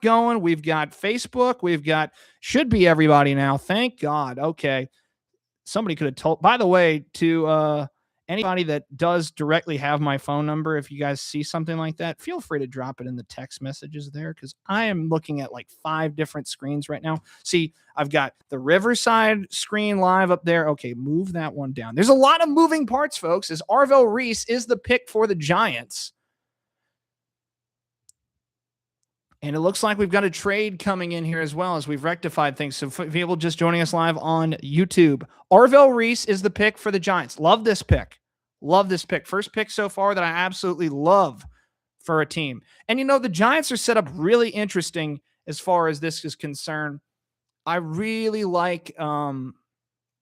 going. We've got Facebook. Should be everybody now. Thank God. Okay. Somebody could have told, by the way, to anybody that does directly have my phone number, if you guys see something like that, feel free to drop it in the text messages there, because I am looking at like 5 different screens right now. See, I've got the Riverside screen live up there. Okay, move that one down. There's a lot of moving parts, folks, as Arvell Reese is the pick for the Giants. And it looks like we've got a trade coming in here as well, as we've rectified things. So for people just joining us live on YouTube, Arvell Reese is the pick for the Giants. Love this pick. Love this pick. First pick so far that I absolutely love for a team. And, the Giants are set up really interesting as far as this is concerned. I really like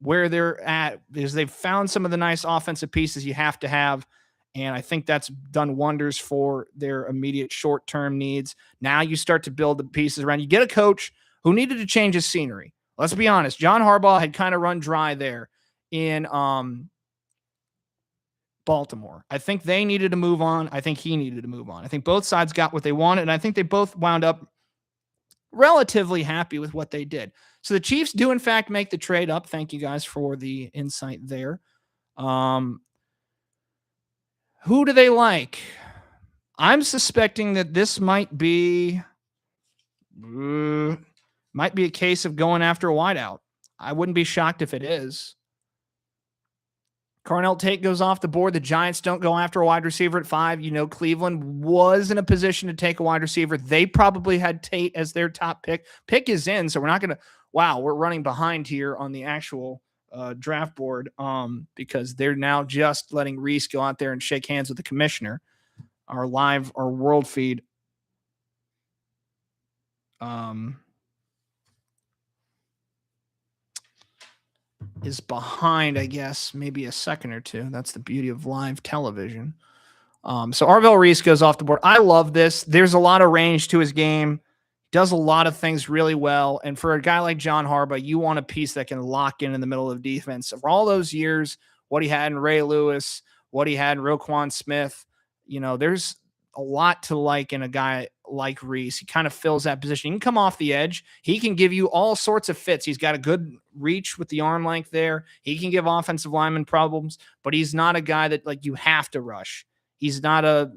where they're at, because they've found some of the nice offensive pieces you have to have. And I think that's done wonders for their immediate short-term needs. Now you start to build the pieces around. You get a coach who needed to change his scenery. Let's be honest. John Harbaugh had kind of run dry there in Baltimore. I think they needed to move on. I think he needed to move on. I think both sides got what they wanted, and I think they both wound up relatively happy with what they did. So the Chiefs do, in fact, make the trade up. Thank you guys for the insight there. Who do they like? I'm suspecting that this might be a case of going after a wideout. I wouldn't be shocked if it is. Carnell Tate goes off the board. The Giants don't go after a wide receiver at 5. Cleveland was in a position to take a wide receiver. They probably had Tate as their top pick. Pick is in, so we're not going to – wow, we're running behind here on the actual draft board because they're now just letting Reese go out there and shake hands with the commissioner. Our world feed is behind, I guess, maybe a second or two. That's the beauty of live television. So Arvell Reese goes off the board. I love this. There's a lot of range to his game. Does a lot of things really well. And for a guy like John Harbaugh, you want a piece that can lock in the middle of defense. For all those years, what he had in Ray Lewis, what he had in Roquan Smith, there's a lot to like in a guy like Reese. He kind of fills that position. He can come off the edge. He can give you all sorts of fits. He's got a good reach with the arm length there. He can give offensive linemen problems, but he's not a guy that you have to rush. He's not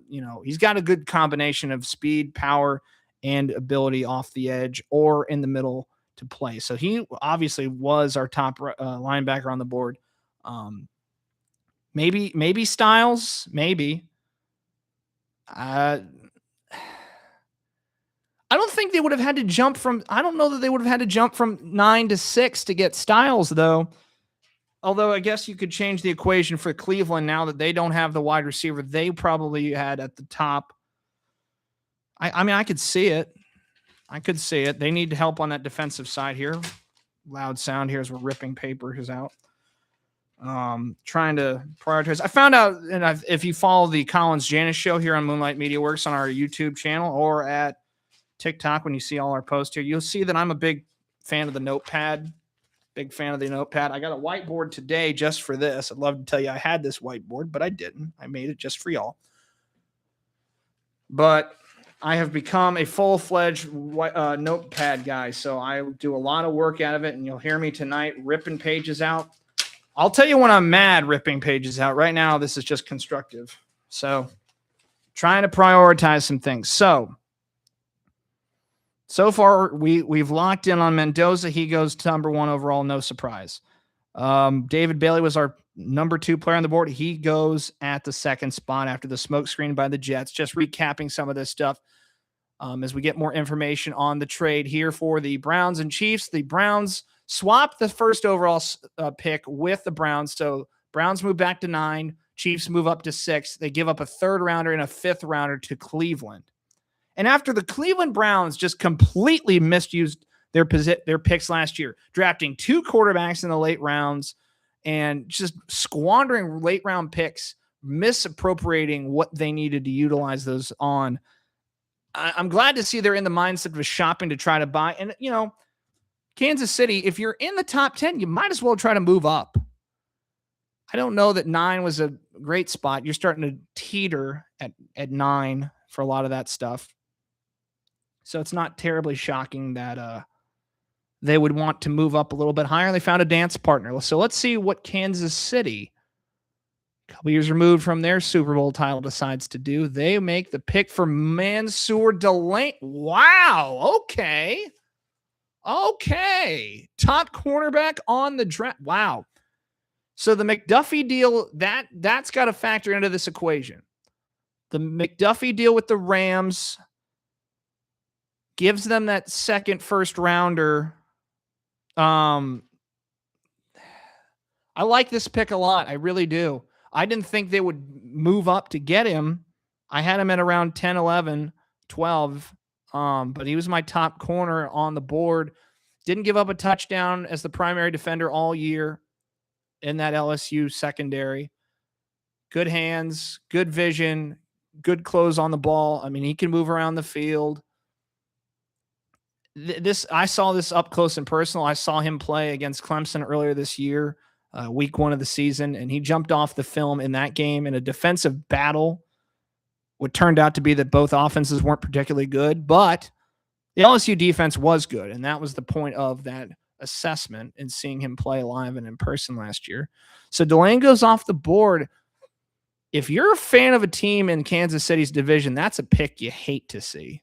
he's got a good combination of speed, power, and ability off the edge or in the middle to play. So he obviously was our top linebacker on the board. Maybe Styles, maybe. I don't think they would have had to jump from, I don't know that they would have had to jump from 9 to 6 to get Styles, though. Although I guess you could change the equation for Cleveland now that they don't have the wide receiver they probably had at the top. I mean, I could see it. They need help on that defensive side here. Loud sound here as we're ripping papers out. Trying to prioritize. I found out, and if you follow the Collins Janis show here on Moonlight Media Works on our YouTube channel or at TikTok, when you see all our posts here, you'll see that I'm a big fan of the notepad. Big fan of the notepad. I got a whiteboard today just for this. I'd love to tell you I had this whiteboard, but I didn't. I made it just for y'all. But I have become a full-fledged notepad guy, so I do a lot of work out of it, and you'll hear me tonight ripping pages out. I'll tell you when I'm mad ripping pages out. Right now, this is just constructive. So trying to prioritize some things. So far, we've locked in on Mendoza. He goes to number 1 overall, no surprise. David Bailey was our number 2 player on the board. He goes at the 2nd spot after the smoke screen by the Jets. Just recapping some of this stuff as we get more information on the trade here for the Browns and Chiefs. The Browns swapped the first overall pick with the Browns. So Browns move back to 9. Chiefs move up to 6. They give up a 3rd rounder and a 5th rounder to Cleveland. And after the Cleveland Browns just completely misused their picks last year, drafting 2 quarterbacks in the late rounds and just squandering late round picks, misappropriating what they needed to utilize those on. I'm glad to see they're in the mindset of shopping to try to buy. And, Kansas City, if you're in the top 10, you might as well try to move up. I don't know that 9 was a great spot. You're starting to teeter at 9 for a lot of that stuff. So it's not terribly shocking that they would want to move up a little bit higher. They found a dance partner. So let's see what Kansas City, a couple years removed from their Super Bowl title, decides to do. They make the pick for Mansour Delane. Wow. Okay. Top cornerback on the draft. Wow. So the McDuffie deal, that's got to factor into this equation. The McDuffie deal with the Rams gives them that second first rounder. I like this pick a lot. I really do. I didn't think they would move up to get him. I had him at around 10, 11, 12. But he was my top corner on the board. Didn't give up a touchdown as the primary defender all year in that LSU secondary. Good hands, good vision, good close on the ball. I mean, he can move around the field. I saw this up close and personal. I saw him play against Clemson earlier this year, week 1 of the season, and he jumped off the film in that game in a defensive battle. What turned out to be that both offenses weren't particularly good, but the LSU defense was good, and that was the point of that assessment in seeing him play live and in person last year. So Delane goes off the board. If you're a fan of a team in Kansas City's division, that's a pick you hate to see.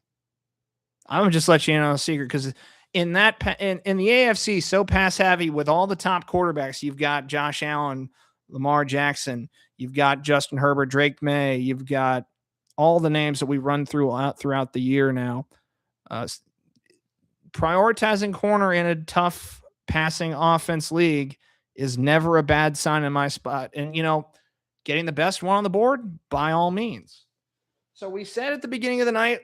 I'm gonna just let you in on a secret, because in the AFC, so pass heavy with all the top quarterbacks, you've got Josh Allen, Lamar Jackson, you've got Justin Herbert, Drake May, you've got all the names that we run throughout the year now. Prioritizing corner in a tough passing offense league is never a bad sign in my spot. And, getting the best one on the board, by all means. So we said at the beginning of the night,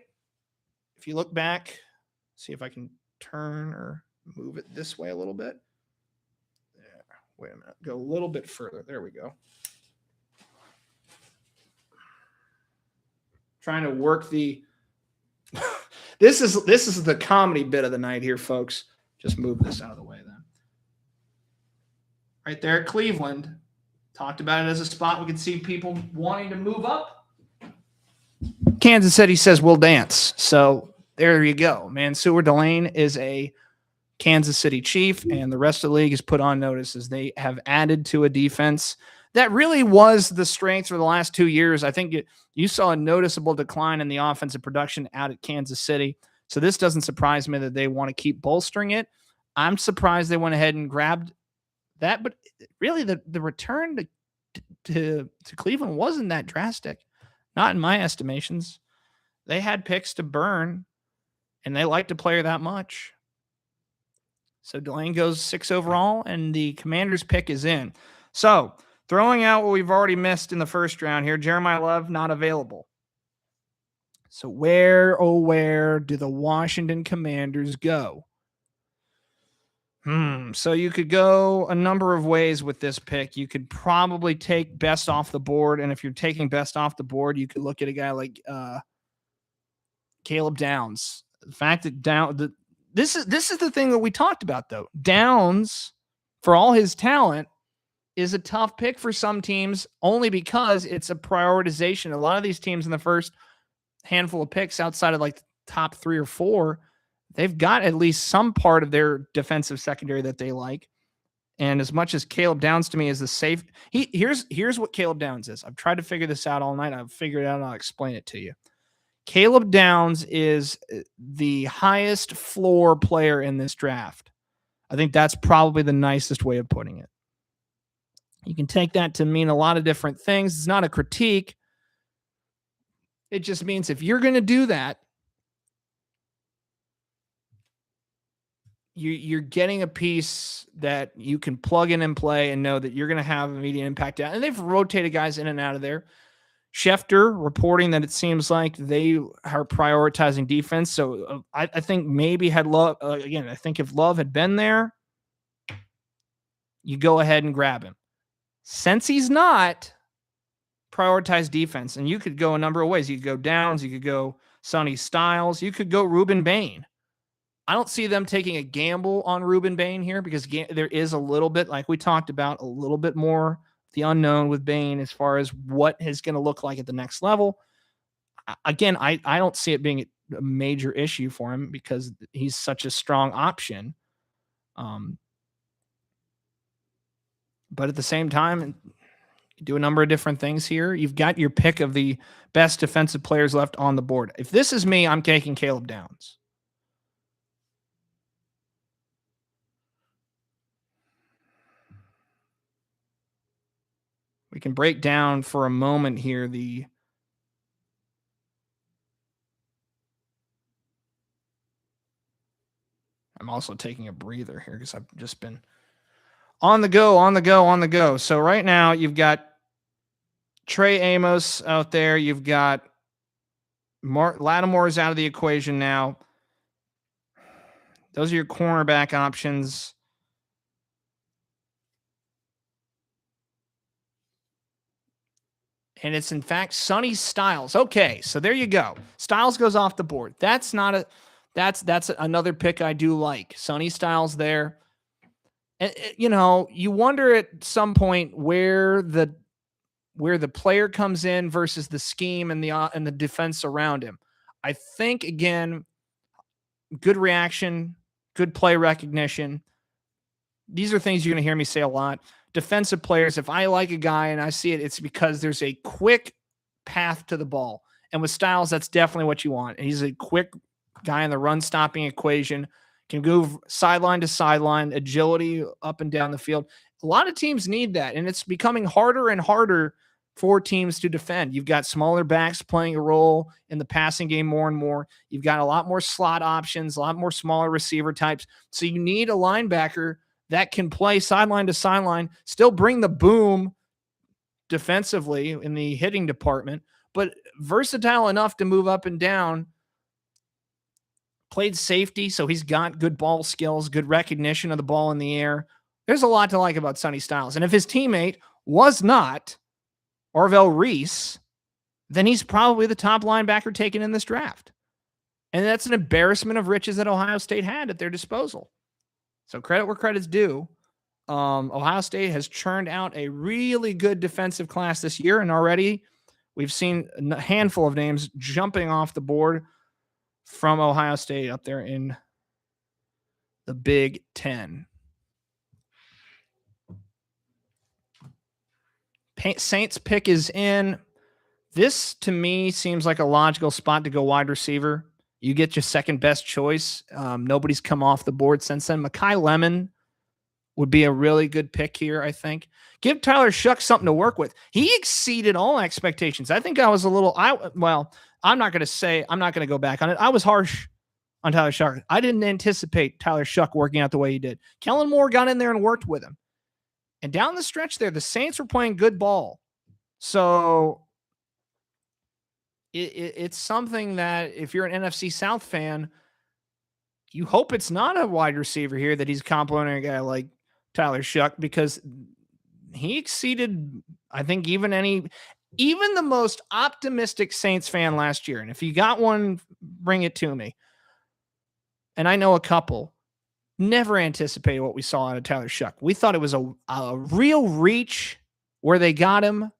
if you look back, see if I can turn or move it this way a little bit. Yeah, wait a minute. Go a little bit further. There we go. Trying to work the this is the comedy bit of the night here, folks. Just move this out of the way then. Right there at Cleveland. Talked about it as a spot we could see people wanting to move up. Kansas City says we'll dance. So there you go. Mansour Delane is a Kansas City Chief, and the rest of the league is put on notice as they have added to a defense that really was the strength for the last 2 years. I think you saw a noticeable decline in the offensive production out at Kansas City. So this doesn't surprise me that they want to keep bolstering it. I'm surprised they went ahead and grabbed that, but really the return to Cleveland wasn't that drastic. Not in my estimations. They had picks to burn, and they liked a player that much. So Delane goes 6 overall, and the Commanders pick is in. So throwing out what we've already missed in the first round here, Jeremiah Love not available. So where do the Washington Commanders go? So you could go a number of ways with this pick. You could probably take best off the board, and if you're taking best off the board, you could look at a guy like Caleb Downs. The fact that this is the thing that we talked about, though. Downs, for all his talent, is a tough pick for some teams only because it's a prioritization. A lot of these teams in the first handful of picks outside of like the top 3 or 4, they've got at least some part of their defensive secondary that they like. And as much as Caleb Downs to me is the safe, here's what Caleb Downs is. I've tried to figure this out all night. I've figured it out and I'll explain it to you. Caleb Downs is the highest floor player in this draft. I think that's probably the nicest way of putting it. You can take that to mean a lot of different things. It's not a critique. It just means if you're going to do that, you're getting a piece that you can plug in and play and know that you're going to have immediate impact. And they've rotated guys in and out of there. Schefter reporting that it seems like they are prioritizing defense. So I think maybe had Love, again, I think if Love had been there, you go ahead and grab him. Since he's not, prioritize defense. And you could go a number of ways. You could go Downs, you could go Sonny Styles, you could go Ruben Bain. I don't see them taking a gamble on Ruben Bain here because there is a little bit, like we talked about, a little bit more the unknown with Bain as far as what is going to look like at the next level. Again, I don't see it being a major issue for him because he's such a strong option. But at the same time, you do a number of different things here. You've got your pick of the best defensive players left on the board. If this is me, I'm taking Caleb Downs. We can break down for a moment here I'm also taking a breather here because I've just been on the go. So right now you've got Trey Amos out there. You've got Lattimore's out of the equation now. Those are your cornerback options. And it's in fact Sonny Styles. Okay, so there you go. Styles goes off the board. That's another pick I do like. Sonny Styles there. And, you wonder at some point where the player comes in versus the scheme and the defense around him. I think again, good reaction, good play recognition. These are things you're going to hear me say a lot. Defensive players, if I like a guy and I see it, it's because there's a quick path to the ball. And with Styles, that's definitely what you want. He's a quick guy in the run stopping equation, can move sideline to sideline, agility up and down the field. A lot of teams need that, and it's becoming harder and harder for teams to defend. You've got smaller backs playing a role in the passing game more and more. You've got a lot more slot options, a lot more smaller receiver types. So you need a linebacker that can play sideline to sideline, still bring the boom defensively in the hitting department, but versatile enough to move up and down. Played safety, so he's got good ball skills, good recognition of the ball in the air. There's a lot to like about Sonny Styles. And if his teammate was not Orville Reese, then he's probably the top linebacker taken in this draft. And that's an embarrassment of riches that Ohio State had at their disposal. So credit where credit's due. Ohio State has churned out a really good defensive class this year, and already we've seen a handful of names jumping off the board from Ohio State up there in the Big Ten. Saints pick is in. This, to me, seems like a logical spot to go wide receiver. You get your second best choice. Nobody's come off the board since then. Mekhi Lemon would be a really good pick here, I think. Give Tyler Shuck something to work with. He exceeded all expectations. I think I was a little, I'm not going to go back on it. I was harsh on Tyler Shuck. I didn't anticipate Tyler Shuck working out the way he did. Kellen Moore got in there and worked with him. And down the stretch there, the Saints were playing good ball. So it's something that if you're an NFC South fan, you hope it's not a wide receiver here that he's complimenting a guy like Tyler Shuck, because he exceeded, I think, even the most optimistic Saints fan last year. And if you got one, bring it to me. And I know a couple never anticipated what we saw out of Tyler Shuck. We thought it was a real reach where they got him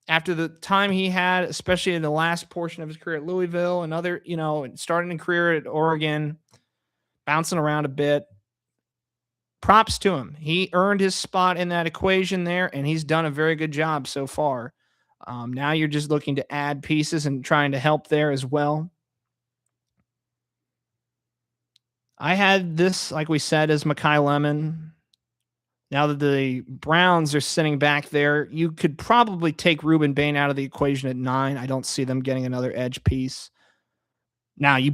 after the time he had, especially in the last portion of his career at Louisville and other, starting a career at Oregon, bouncing around a bit. Props to him. He earned his spot in that equation there, and he's done a very good job so far. Now you're just looking to add pieces and trying to help there as well. I had this, like we said, as Mekhi Lemon. Now that the Browns are sitting back there, you could probably take Ruben Bain out of the equation at 9. I don't see them getting another edge piece. Now you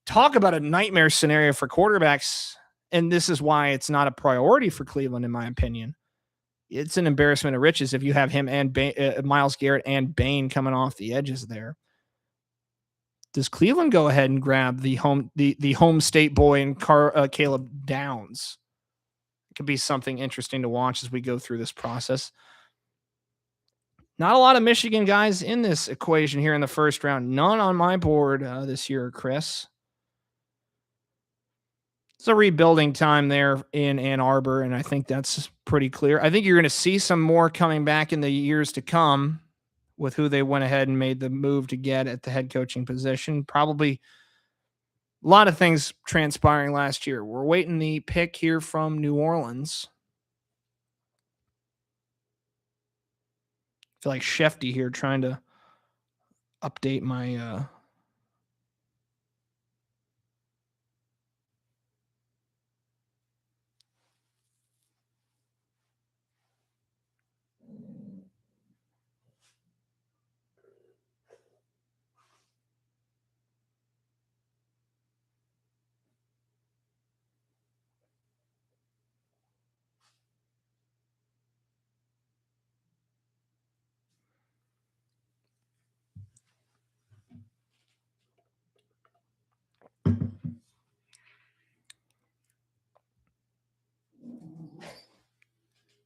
talk about a nightmare scenario for quarterbacks, and this is why it's not a priority for Cleveland, in my opinion. It's an embarrassment of riches if you have him and Myles Garrett and Bain coming off the edges there. Does Cleveland go ahead and grab the home state boy and Caleb Downs? It could be something interesting to watch as we go through this process. Not a lot of Michigan guys in this equation here in the first round. None on my board this year, Chris. It's a rebuilding time there in Ann Arbor, and I think that's pretty clear. I think you're going to see some more coming back in the years to come with who they went ahead and made the move to get at the head coaching position. Probably a lot of things transpiring last year. We're waiting the pick here from New Orleans. I feel like Shefty here trying to update my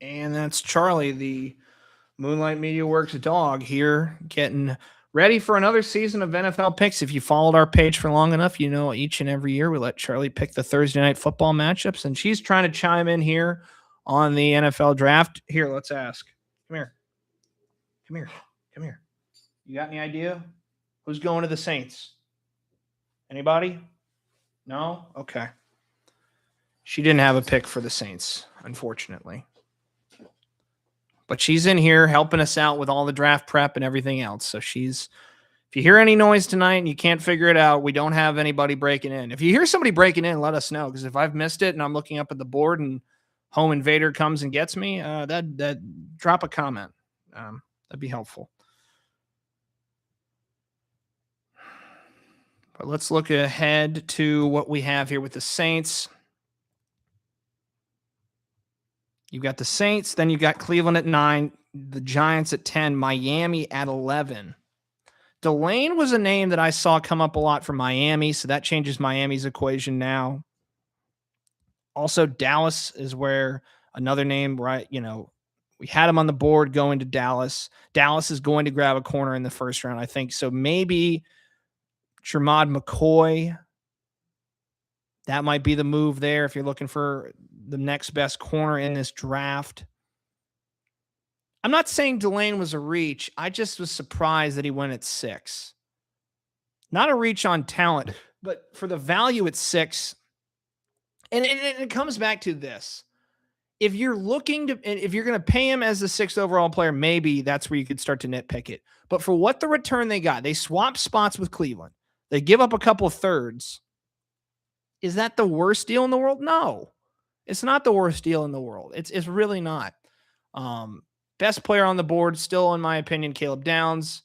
and that's Charlie, the Moonlight Media Works dog here, getting ready for another season of NFL picks. If you followed our page for long enough, you know each and every year we let Charlie pick the Thursday night football matchups, and she's trying to chime in here on the NFL draft. Here, let's ask. Come here. Come here. Come here. You got any idea who's going to the Saints? Anybody? No? Okay. She didn't have a pick for the Saints, unfortunately. But she's in here helping us out with all the draft prep and everything else. So if you hear any noise tonight and you can't figure it out, we don't have anybody breaking in. If you hear somebody breaking in, let us know. Because if I've missed it and I'm looking up at the board and home invader comes and gets me, that drop a comment. That'd be helpful. But let's look ahead to what we have here with the Saints. You've got the Saints, then you've got Cleveland at 9, the Giants at 10, Miami at 11. Delane was a name that I saw come up a lot for Miami, so that changes Miami's equation now. Also, Dallas is where another name, right? We had him on the board going to Dallas. Dallas is going to grab a corner in the first round, I think. So maybe Jermod McCoy. That might be the move there if you're looking for the next best corner in this draft. I'm not saying Delane was a reach. I just was surprised that he went at 6. Not a reach on talent, but for the value at 6. And it comes back to this. If you're going to pay him as the 6th overall player, maybe that's where you could start to nitpick it. But for what the return they got, they swapped spots with Cleveland. They give up a couple of thirds. Is that the worst deal in the world? No, it's not the worst deal in the world. It's really not. Best player on the board still, in my opinion, Caleb Downs.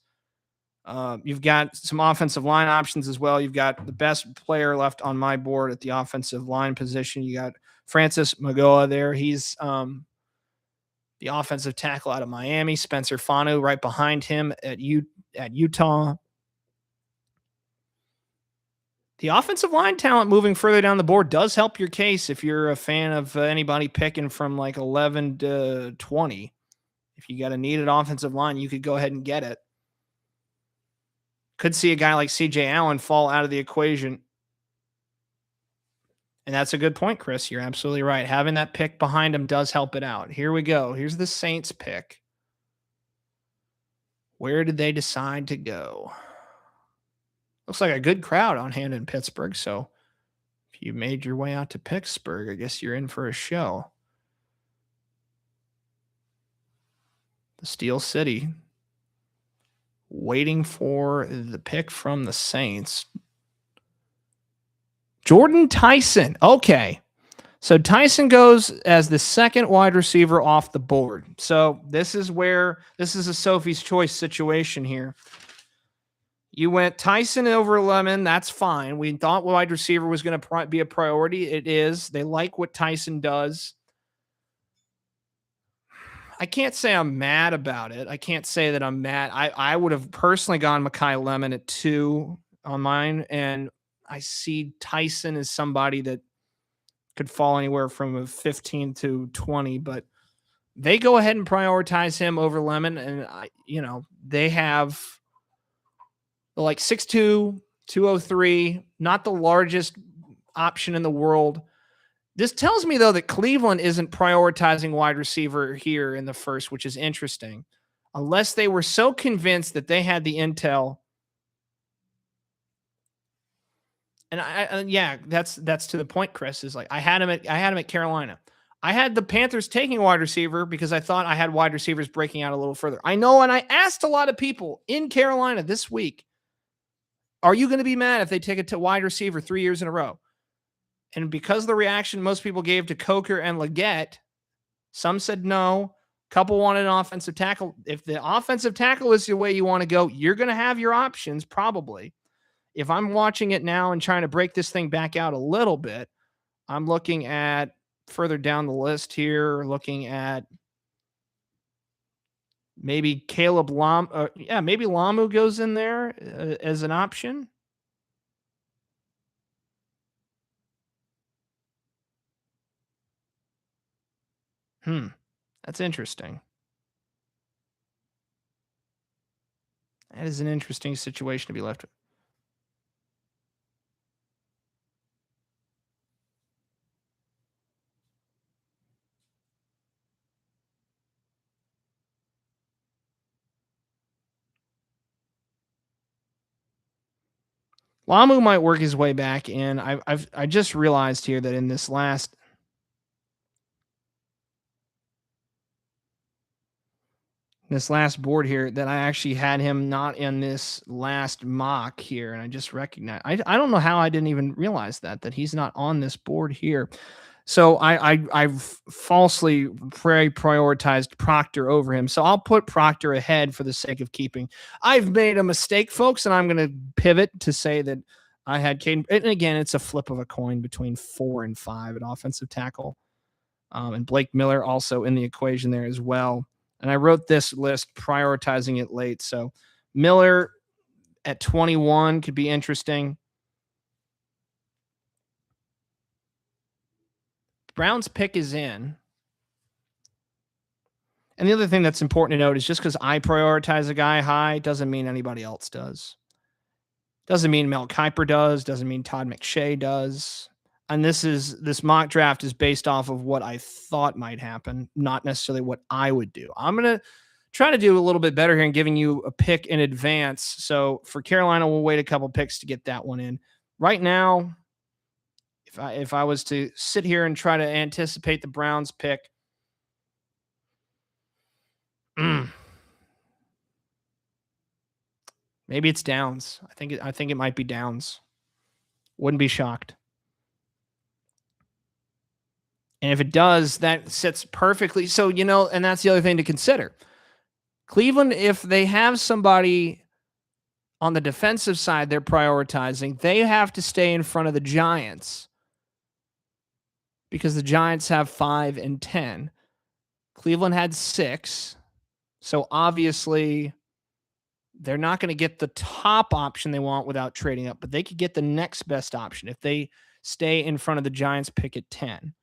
You've got some offensive line options as well. You've got the best player left on my board at the offensive line position. You got Francis Magoa there. He's the offensive tackle out of Miami. Spencer Fanu right behind him at Utah. The offensive line talent moving further down the board does help your case if you're a fan of anybody picking from like 11 to 20. If you got a needed offensive line, you could go ahead and get it. Could see a guy like CJ Allen fall out of the equation. And that's a good point, Chris. You're absolutely right. Having that pick behind him does help it out. Here we go. Here's the Saints pick. Where did they decide to go? Looks like a good crowd on hand in Pittsburgh. So if you made your way out to Pittsburgh, I guess you're in for a show. The Steel City waiting for the pick from the Saints. Jordan Tyson. Okay. So Tyson goes as the second wide receiver off the board. So this is a Sophie's Choice situation here. You went Tyson over Lemon. That's fine. We thought wide receiver was going to be a priority. It is. They like what Tyson does. I can't say I'm mad about it. I can't say that I'm mad. I would have personally gone Mekhi Lemon at 2 on mine, and I see Tyson as somebody that could fall anywhere from a 15 to 20, but they go ahead and prioritize him over Lemon, and they have like 6'2", 203, not the largest option in the world. This tells me, though, that Cleveland isn't prioritizing wide receiver here in the first, which is interesting. unless they were so convinced that they had the intel. And yeah, that's to the point, Chris, is like I had him at Carolina. I had the Panthers taking wide receiver because I thought I had wide receivers breaking out a little further. I know, and I asked a lot of people in Carolina this week, are you going to be mad if they take it to wide receiver 3 years in a row? And because of the reaction most people gave to Coker and Leggett, some said no. A couple wanted an offensive tackle. If the offensive tackle is the way you want to go, you're going to have your options probably. If I'm watching it now and trying to break this thing back out a little bit, I'm looking at further down the list here, looking at maybe Caleb Lam. Maybe Lamu goes in there as an option. That's interesting. That is an interesting situation to be left with. Lamu might work his way back in. I just realized here that in this last board here that I actually had him not in this last mock here, and I just recognized I don't know how I didn't even realize that he's not on this board here. So I've falsely prioritized Proctor over him. So I'll put Proctor ahead for the sake of keeping. I've made a mistake, folks, and I'm going to pivot to say that I had Caden. And again, it's a flip of a coin between 4 and 5 at offensive tackle. And Blake Miller also in the equation there as well. And I wrote this list prioritizing it late. So Miller at 21 could be interesting. Brown's pick is in. And the other thing that's important to note is just because I prioritize a guy high doesn't mean anybody else does. Doesn't mean Mel Kiper does. Doesn't mean Todd McShay does. And this mock draft is based off of what I thought might happen, not necessarily what I would do. I'm going to try to do a little bit better here and giving you a pick in advance. So for Carolina, we'll wait a couple picks to get that one in. Right now, if I was to sit here and try to anticipate the Browns pick, maybe it's Downs. I think it might be Downs. Wouldn't be shocked. And if it does, that sits perfectly. So, and that's the other thing to consider. Cleveland, if they have somebody on the defensive side they're prioritizing, they have to stay in front of the Giants because the Giants have 5 and 10. Cleveland had 6. So obviously they're not going to get the top option they want without trading up, but they could get the next best option if they stay in front of the Giants pick at 10.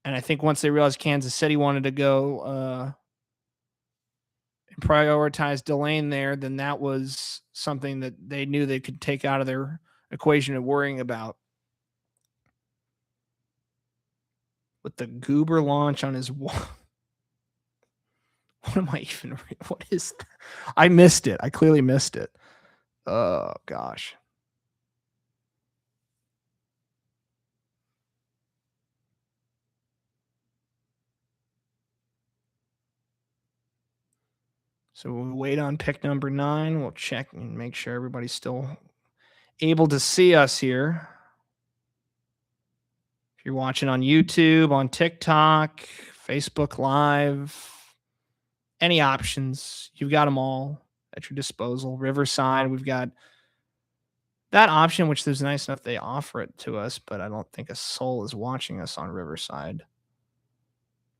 And I think once they realized Kansas City wanted to go and prioritize Delane there, then that was something that they knew they could take out of their equation of worrying about. With the Goober launch on his wall. What am I even? What is that? I missed it. I clearly missed it. Oh, gosh. So we'll wait on pick number 9. We'll check and make sure everybody's still able to see us here. If you're watching on YouTube, on TikTok, Facebook Live, any options, you've got them all at your disposal. Riverside, we've got that option, which is nice enough they offer it to us, but I don't think a soul is watching us on Riverside.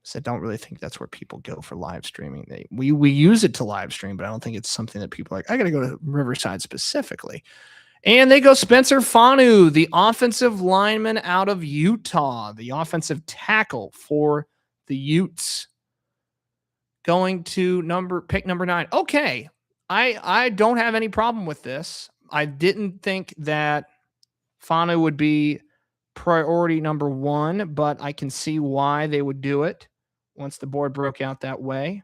So I don't really think that's where people go for live streaming. We use it to live stream, but I don't think it's something that people are like, I got to go to Riverside specifically. And they go Spencer Fanu, the offensive lineman out of Utah, the offensive tackle for the Utes, going to pick number 9. Okay, I don't have any problem with this. I didn't think that Fanu would be priority number 1, but I can see why they would do it once the board broke out that way.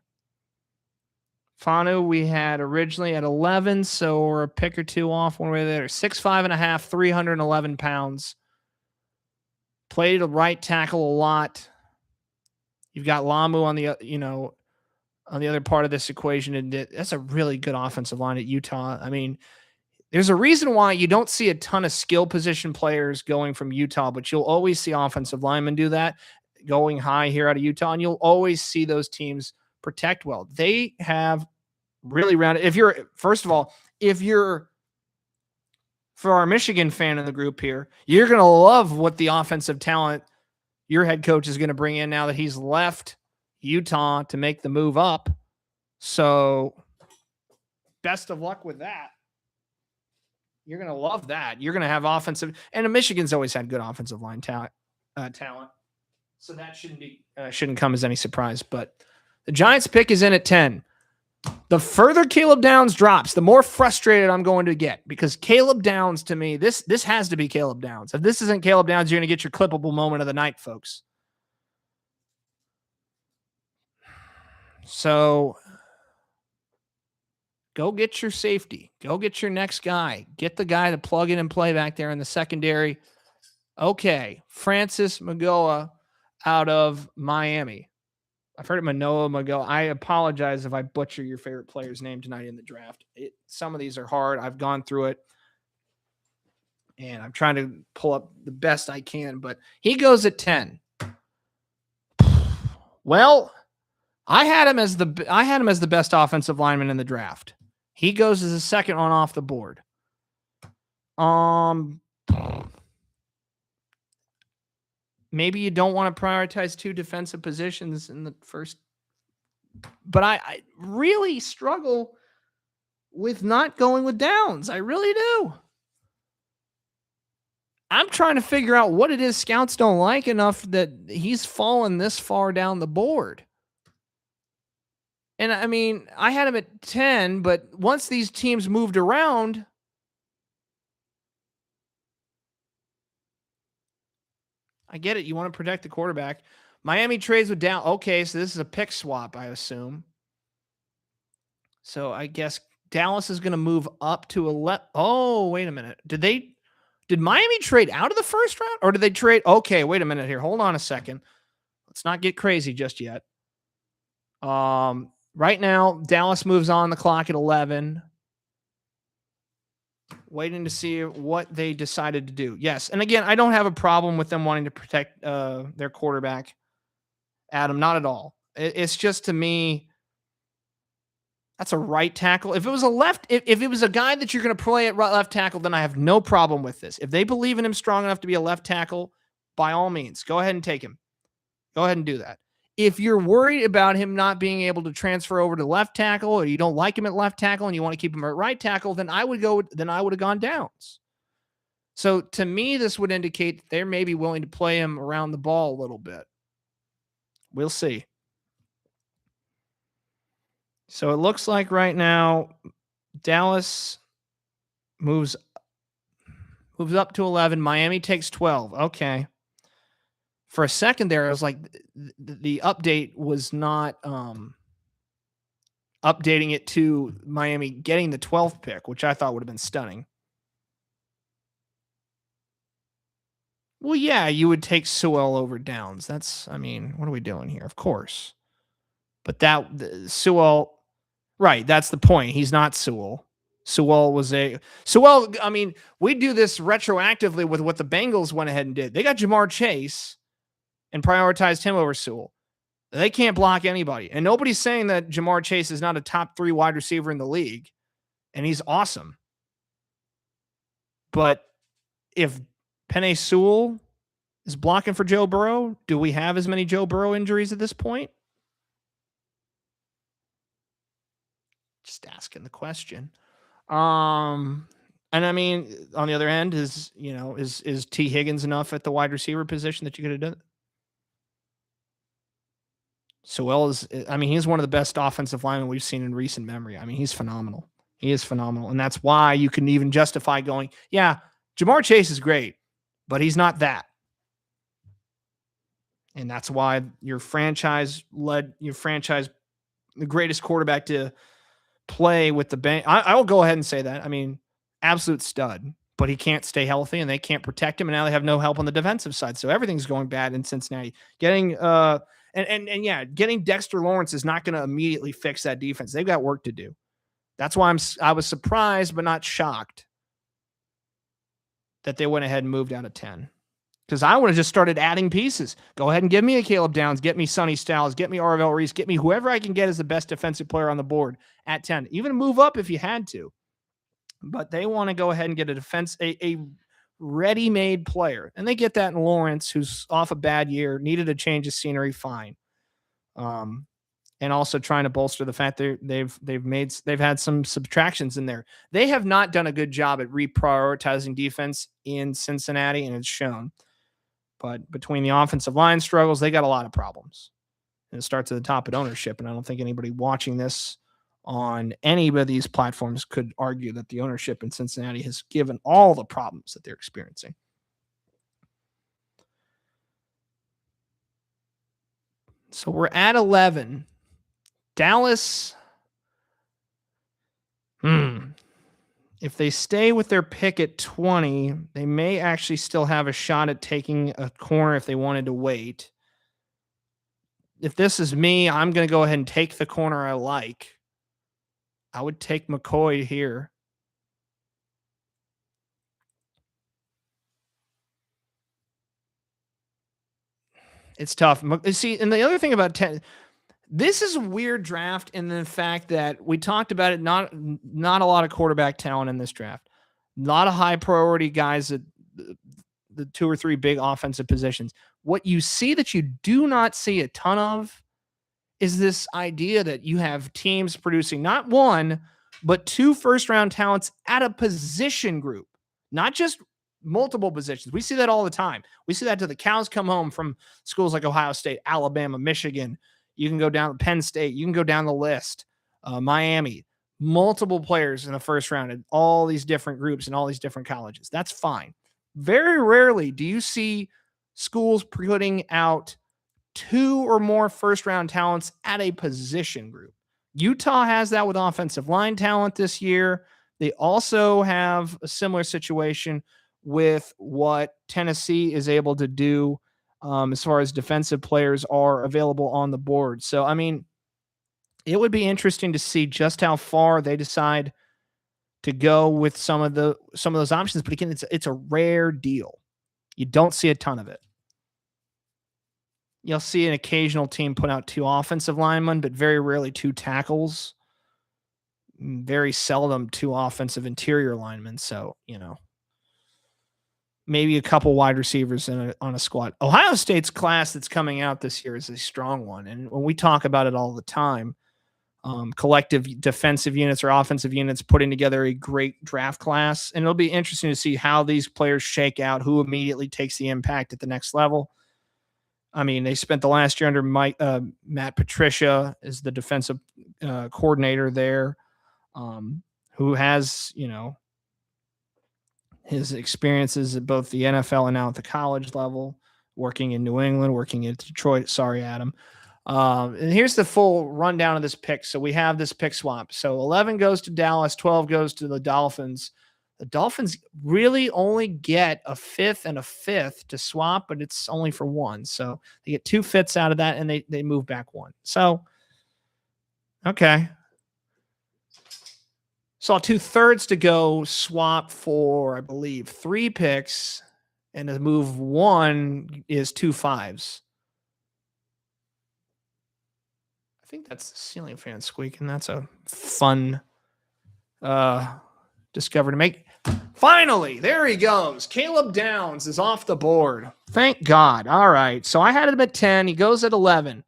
Fanu, we had originally at 11, so we're a pick or two off one way or the other. 6'5.5", 311 pounds. Played a right tackle a lot. You've got Lamu on the on the other part of this equation, and that's a really good offensive line at Utah. I mean, there's a reason why you don't see a ton of skill position players going from Utah, but you'll always see offensive linemen do that, going high here out of Utah, and you'll always see those teams protect well. They have really rounded. If you're for our Michigan fan in the group here, you're going to love what the offensive talent your head coach is going to bring in now that he's left Utah to make the move up. So best of luck with that. You're going to love that. You're going to have offensive, and Michigan's always had good offensive line talent. So that shouldn't come as any surprise. But the Giants pick is in at 10. The further Caleb Downs drops, the more frustrated I'm going to get, because Caleb Downs, to me, this has to be Caleb Downs. If this isn't Caleb Downs, you're going to get your clippable moment of the night, folks. So go get your safety. Go get your next guy. Get the guy to plug in and play back there in the secondary. Okay, Francis Magoa out of Miami. I've heard it Manoa Magoa. I apologize if I butcher your favorite player's name tonight in the draft. Some of these are hard. I've gone through it, and I'm trying to pull up the best I can, but he goes at 10. Well, I had him as the best offensive lineman in the draft. He goes as a second one off the board. Maybe you don't want to prioritize two defensive positions in the first, but I really struggle with not going with Downs. I really do. I'm trying to figure out what it is scouts don't like enough that he's fallen this far down the board. And I mean, I had him at 10, but once these teams moved around, I get it. You want to protect the quarterback. Miami trades with Down. Okay, so this is a pick swap, I assume. So I guess Dallas is going to move up to 11. Oh, wait a minute. Did Miami trade out of the first round, or did they trade? Okay, wait a minute here. Hold on a second. Let's not get crazy just yet. Right now, Dallas moves on the clock at 11. Waiting to see what they decided to do. Yes. And again, I don't have a problem with them wanting to protect their quarterback, Adam. Not at all. It's just, to me, that's a right tackle. If it was if it was a guy that you're going to play at left tackle, then I have no problem with this. If they believe in him strong enough to be a left tackle, by all means, go ahead and take him. Go ahead and do that. If you're worried about him not being able to transfer over to left tackle, or you don't like him at left tackle and you want to keep him at right tackle, then I would have gone Downs. So to me, this would indicate that they're maybe willing to play him around the ball a little bit. We'll see. So it looks like right now Dallas moves up to 11. Miami takes 12. Okay. For a second there, I was like, the update was not updating it to Miami getting the 12th pick, which I thought would have been stunning. Well, yeah, you would take Sewell over Downs. What are we doing here? Of course. But Sewell, right, that's the point. He's not Sewell. Sewell, we do this retroactively with what the Bengals went ahead and did. They got Jamar Chase and prioritized him over Sewell. They can't block anybody. And nobody's saying that Jamar Chase is not a top 3 wide receiver in the league, and he's awesome. But if Penei Sewell is blocking for Joe Burrow, do we have as many Joe Burrow injuries at this point? Just asking the question. And I mean, on the other end, is T. Higgins enough at the wide receiver position that you could have done? Sewell he's one of the best offensive linemen we've seen in recent memory. I mean, he's phenomenal. He is phenomenal. And that's why you can even justify going, yeah, Jamar Chase is great, but he's not that. And that's why the greatest quarterback to play with the bank. I will go ahead and say that. I mean, absolute stud, but he can't stay healthy and they can't protect him. And now they have no help on the defensive side. So everything's going bad in Cincinnati. Getting yeah, getting Dexter Lawrence is not going to immediately fix that defense. They've got work to do. That's why I was surprised but not shocked that they went ahead and moved out of 10. Because I would have just started adding pieces. Go ahead and give me a Caleb Downs, get me Sonny Styles, get me Arvell Reese, get me whoever I can get as the best defensive player on the board at 10. Even move up if you had to. But they want to go ahead and get a ready-made player. And they get that in Lawrence, who's off a bad year, needed a change of scenery, fine. And also trying to bolster the fact that they've had some subtractions in there. They have not done a good job at reprioritizing defense in Cincinnati, and it's shown. But between the offensive line struggles, they got a lot of problems. And it starts at the top at ownership. And I don't think anybody watching this on any of these platforms could argue that the ownership in Cincinnati has given all the problems that they're experiencing. So we're at 11. Dallas. If they stay with their pick at 20, they may actually still have a shot at taking a corner if they wanted to wait. If this is me, I'm going to go ahead and take the corner I like. I would take McCoy here. It's tough. See, and the other thing about 10, this is a weird draft in the fact that we talked about it, not a lot of quarterback talent in this draft. A lot of high priority guys at the 2 or 3 big offensive positions. What you see that you do not see a ton of is this idea that you have teams producing not 1, but 2 first-round talents at a position group, not just multiple positions. We see that all the time. We see that till the cows come home from schools like Ohio State, Alabama, Michigan. You can go down to Penn State. You can go down the list. Miami, multiple players in the first round in all these different groups and all these different colleges. That's fine. Very rarely do you see schools putting out 2 or more first-round talents at a position group. Utah has that with offensive line talent this year. They also have a similar situation with what Tennessee is able to do as far as defensive players are available on the board. So, I mean, it would be interesting to see just how far they decide to go with some of those options. But again, it's a rare deal. You don't see a ton of it. You'll see an occasional team put out 2 offensive linemen, but very rarely 2 tackles. Very seldom 2 offensive interior linemen. So, maybe a couple wide receivers on a squad. Ohio State's class that's coming out this year is a strong one. And when we talk about it all the time, collective defensive units or offensive units putting together a great draft class. And it'll be interesting to see how these players shake out, who immediately takes the impact at the next level. I mean, they spent the last year under Matt Patricia as the defensive coordinator there, who has, his experiences at both the NFL and now at the college level, working in New England, working in Detroit. Sorry, Adam. And here's the full rundown of this pick. So we have this pick swap. So 11 goes to Dallas, 12 goes to the Dolphins. The Dolphins really only get a 5th and a 5th to swap, but it's only for 1. So they get 2 5ths out of that, and they move back 1. So, okay. Saw 2/3 to go swap for, I believe, 3 picks, and to move 1 is 2 5s. I think that's the ceiling fan squeaking. That's a fun discovery to make. Finally, there he goes. Caleb Downs is off the board. Thank God. All right. So I had him at 10. He goes at 11.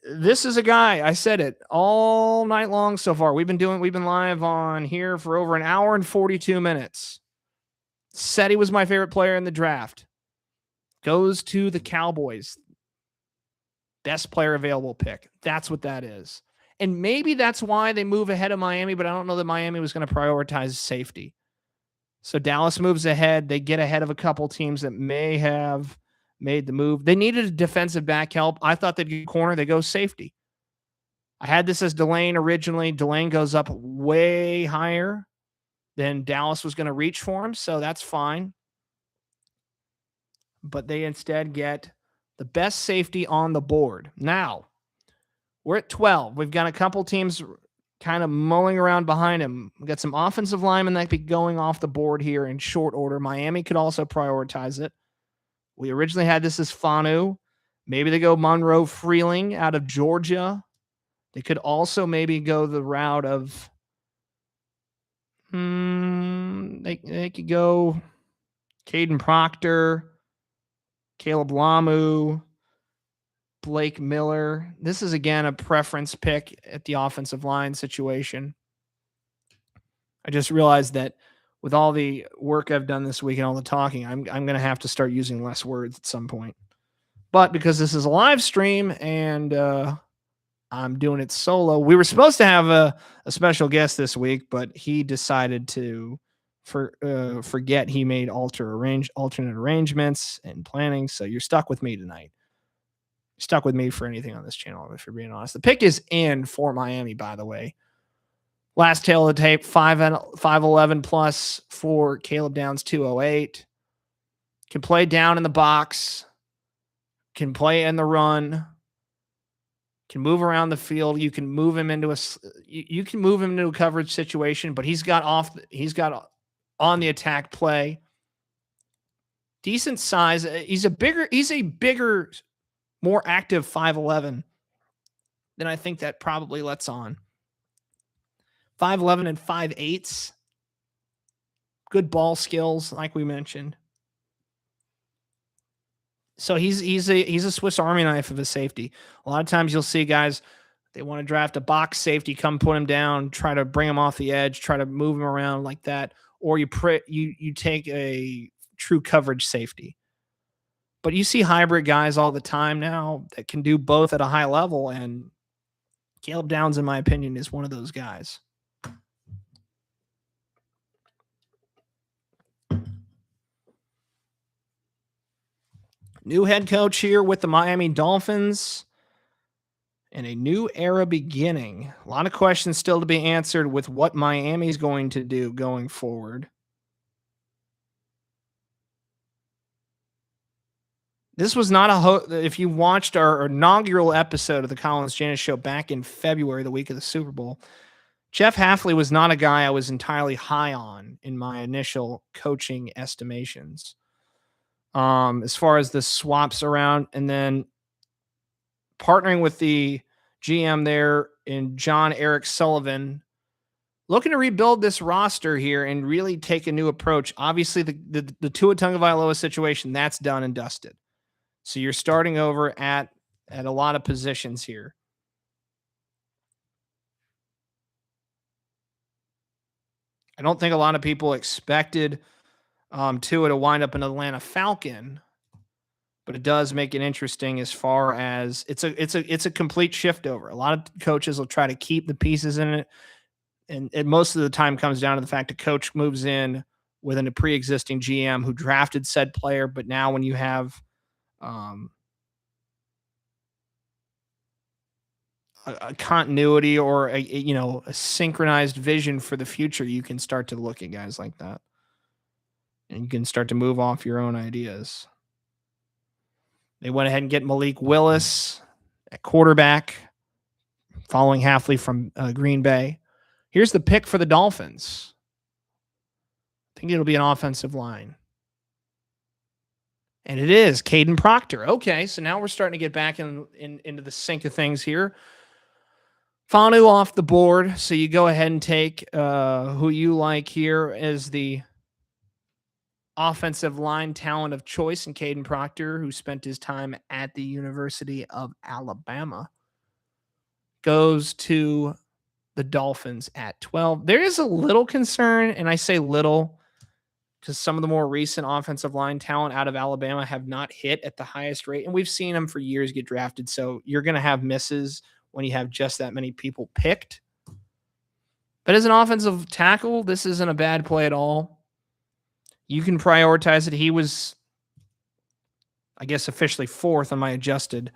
This is a guy, I said it all night long so far. We've been live on here for over an hour and 42 minutes. Said he was my favorite player in the draft. Goes to the Cowboys. Best player available pick. That's what that is. And maybe that's why they move ahead of Miami, but I don't know that Miami was going to prioritize safety. So Dallas moves ahead. They get ahead of a couple teams that may have made the move. They needed a defensive back help. I thought they'd get corner. They go safety. I had this as Delane originally. Delane goes up way higher than Dallas was going to reach for him, so that's fine. But they instead get the best safety on the board. Now, we're at 12. We've got a couple teams kind of mulling around behind him. We've got some offensive linemen that could be going off the board here in short order. Miami could also prioritize it. We originally had this as Fanu. Maybe they go Monroe Freeling out of Georgia. They could also maybe go the route of they could go Caden Proctor, Caleb Lamu, Blake Miller. This is, again, a preference pick at the offensive line situation. I just realized that with all the work I've done this week and all the talking, I'm going to have to start using less words at some point. But because this is a live stream and I'm doing it solo, we were supposed to have a special guest this week, but he decided to forget he made alternate arrangements and planning. So you're stuck with me tonight. Stuck with me for anything on this channel, if you're being honest. The pick is in for Miami, by the way. Last tail of the tape, 5'11 plus for Caleb Downs, 208. Can play down in the box. Can play in the run. Can move around the field. You can move him into a coverage situation, but he's got on the attack play. Decent size. He's a bigger, more active 5'11 than I think that probably lets on. 5'11 and 5'8. Good ball skills, like we mentioned. So he's a Swiss Army knife of a safety. A lot of times you'll see guys, they want to draft a box safety, come put him down, try to bring him off the edge, try to move him around like that, or you take a true coverage safety. But you see hybrid guys all the time now that can do both at a high level, and Caleb Downs, in my opinion, is one of those guys. New head coach here with the Miami Dolphins, and a new era beginning. A lot of questions still to be answered with what Miami's going to do going forward. This was not if you watched our inaugural episode of the Collins Janis Show back in February, the week of the Super Bowl, Jeff Hafley was not a guy I was entirely high on in my initial coaching estimations. As far as the swaps around, and then partnering with the GM there in John Eric Sullivan, looking to rebuild this roster here and really take a new approach. Obviously, the Tua Tagovailoa situation, that's done and dusted. So you're starting over at a lot of positions here. I don't think a lot of people expected Tua to wind up an Atlanta Falcon, but it does make it interesting as far as it's a complete shift over. A lot of coaches will try to keep the pieces in it, and it most of the time comes down to the fact a coach moves in within a pre-existing GM who drafted said player, but now when you have a continuity or a synchronized vision for the future, you can start to look at guys like that. And you can start to move off your own ideas. They went ahead and get Malik Willis at quarterback, following Hafley from Green Bay. Here's the pick for the Dolphins. I think it'll be an offensive line. And it is Caden Proctor. Okay, so now we're starting to get back into the sync of things here. Fanu off the board, so you go ahead and take who you like here as the offensive line talent of choice in Caden Proctor, who spent his time at the University of Alabama, goes to the Dolphins at 12. There is a little concern, and I say little because some of the more recent offensive line talent out of Alabama have not hit at the highest rate, and we've seen them for years get drafted, so you're going to have misses when you have just that many people picked. But as an offensive tackle, this isn't a bad play at all. You can prioritize it. He was, I guess, officially fourth on my adjusted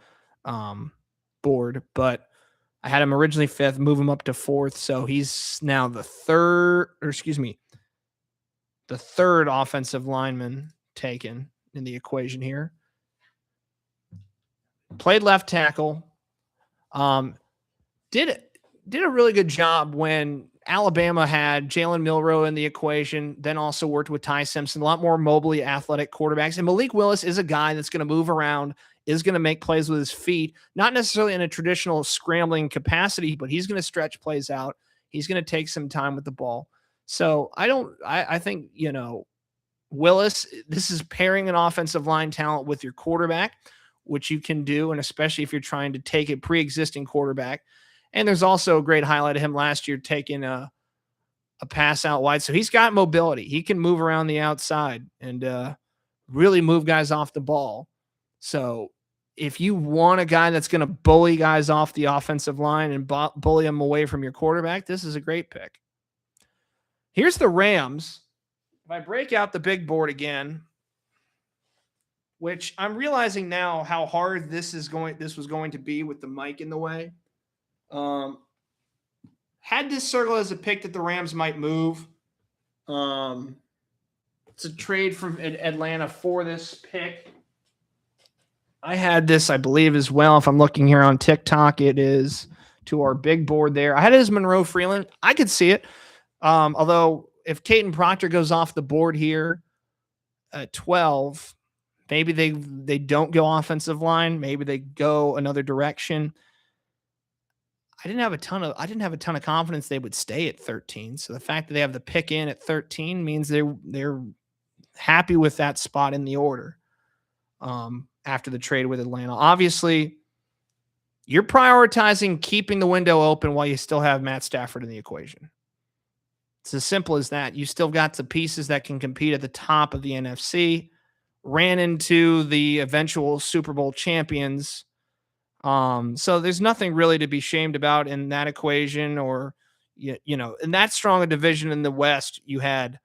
board, but I had him originally 5th, move him up to 4th. So he's now the third offensive lineman taken in the equation here. Played left tackle. Did a really good job when Alabama had Jalen Milroe in the equation, then also worked with Ty Simpson, a lot more mobilely athletic quarterbacks. And Malik Willis is a guy that's going to move around, is going to make plays with his feet, not necessarily in a traditional scrambling capacity, but he's going to stretch plays out. He's going to take some time with the ball. So I think, Willis, this is pairing an offensive line talent with your quarterback, which you can do. And especially if you're trying to take a pre-existing quarterback. And there's also a great highlight of him last year taking a pass out wide. So he's got mobility. He can move around the outside and really move guys off the ball. So if you want a guy that's going to bully guys off the offensive line and bully them away from your quarterback, this is a great pick. Here's the Rams. If I break out the big board again, which I'm realizing now how hard this was going to be with the mic in the way. Had this circle as a pick that the Rams might move. It's a trade from Atlanta for this pick. I had this, I believe, as well. If I'm looking here on TikTok, it is to our big board there. I had it as Monroe Freeland. I could see it. Although if Caden Proctor goes off the board here at 12, maybe they don't go offensive line. Maybe they go another direction. I didn't have a ton of confidence they would stay at 13. So the fact that they have the pick in at 13 means they're happy with that spot in the order. After the trade with Atlanta, obviously you're prioritizing keeping the window open while you still have Matt Stafford in the equation. It's as simple as that. You still got the pieces that can compete at the top of the NFC, ran into the eventual Super Bowl champions. So there's nothing really to be shamed about in that equation, or, in that strong a division in the West. You had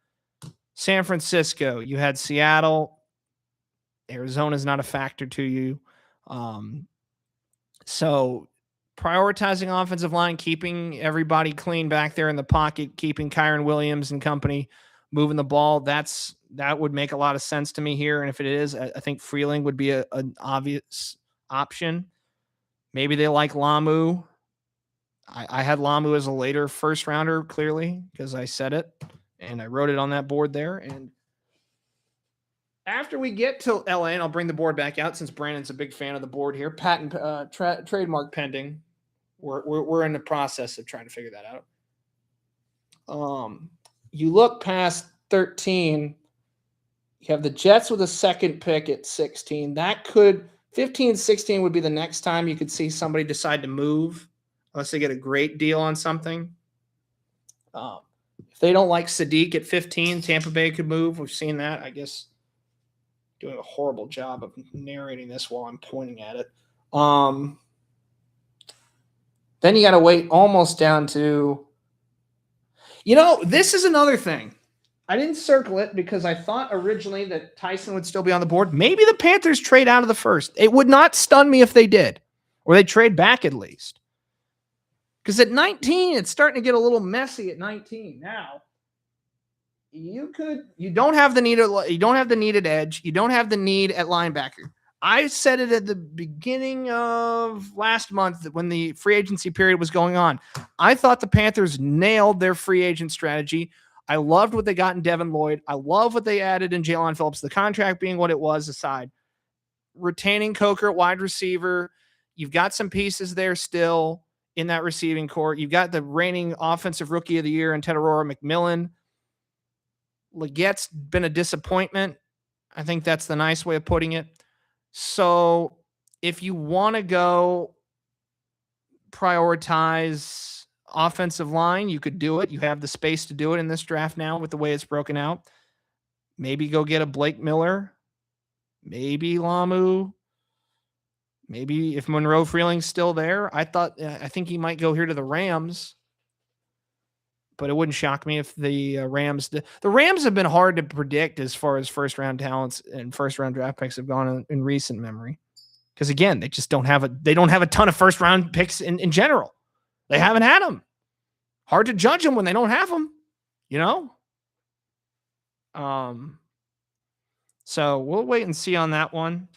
San Francisco, you had Seattle. Arizona's not a factor to you. So prioritizing offensive line, keeping everybody clean back there in the pocket, keeping Kyron Williams and company moving the ball, that would make a lot of sense to me here. And if it is, I think Freeling would be an obvious option. Maybe they like Lamu. I had Lamu as a later first rounder, clearly, because I said it and I wrote it on that board there. And after we get to LA, and I'll bring the board back out since Brandon's a big fan of the board here. Patent trademark pending. We're in the process of trying to figure that out. You look past 13. You have the Jets with a second pick at 16. 15, 16 would be the next time you could see somebody decide to move, unless they get a great deal on something. If they don't like Sadiq at 15, Tampa Bay could move. We've seen that. I guess doing a horrible job of narrating this while I'm pointing at it. Then you got to wait almost down to, this is another thing. I didn't circle it because I thought originally that Tyson would still be on the board. Maybe the Panthers trade out of the first. It would not stun me if they did, or they trade back at least. Because at 19, it's starting to get a little messy at 19. Now, you don't have the needed edge. You don't have the need at linebacker. I said it at the beginning of last month when the free agency period was going on. I thought the Panthers nailed their free agent strategy. I loved what they got in Devin Lloyd. I love what they added in Jalen Phillips, the contract being what it was aside. Retaining Coker at wide receiver. You've got some pieces there still in that receiving core. You've got the reigning offensive rookie of the year in Ted Aurora McMillan. Legette's been a disappointment. I think that's the nice way of putting it. So if you want to go prioritize offensive line, you could do it. You have the space to do it in this draft now with the way it's broken out. Maybe go get a Blake Miller. Maybe Lamu. Maybe if Monroe Freeling's still there, I think he might go here to the Rams. But it wouldn't shock me if the Rams have been hard to predict as far as first round talents and first round draft picks have gone in recent memory. Because again, they just don't have a ton of first round picks in general. They haven't had them. Hard to judge them when they don't have them, So we'll wait and see on that one.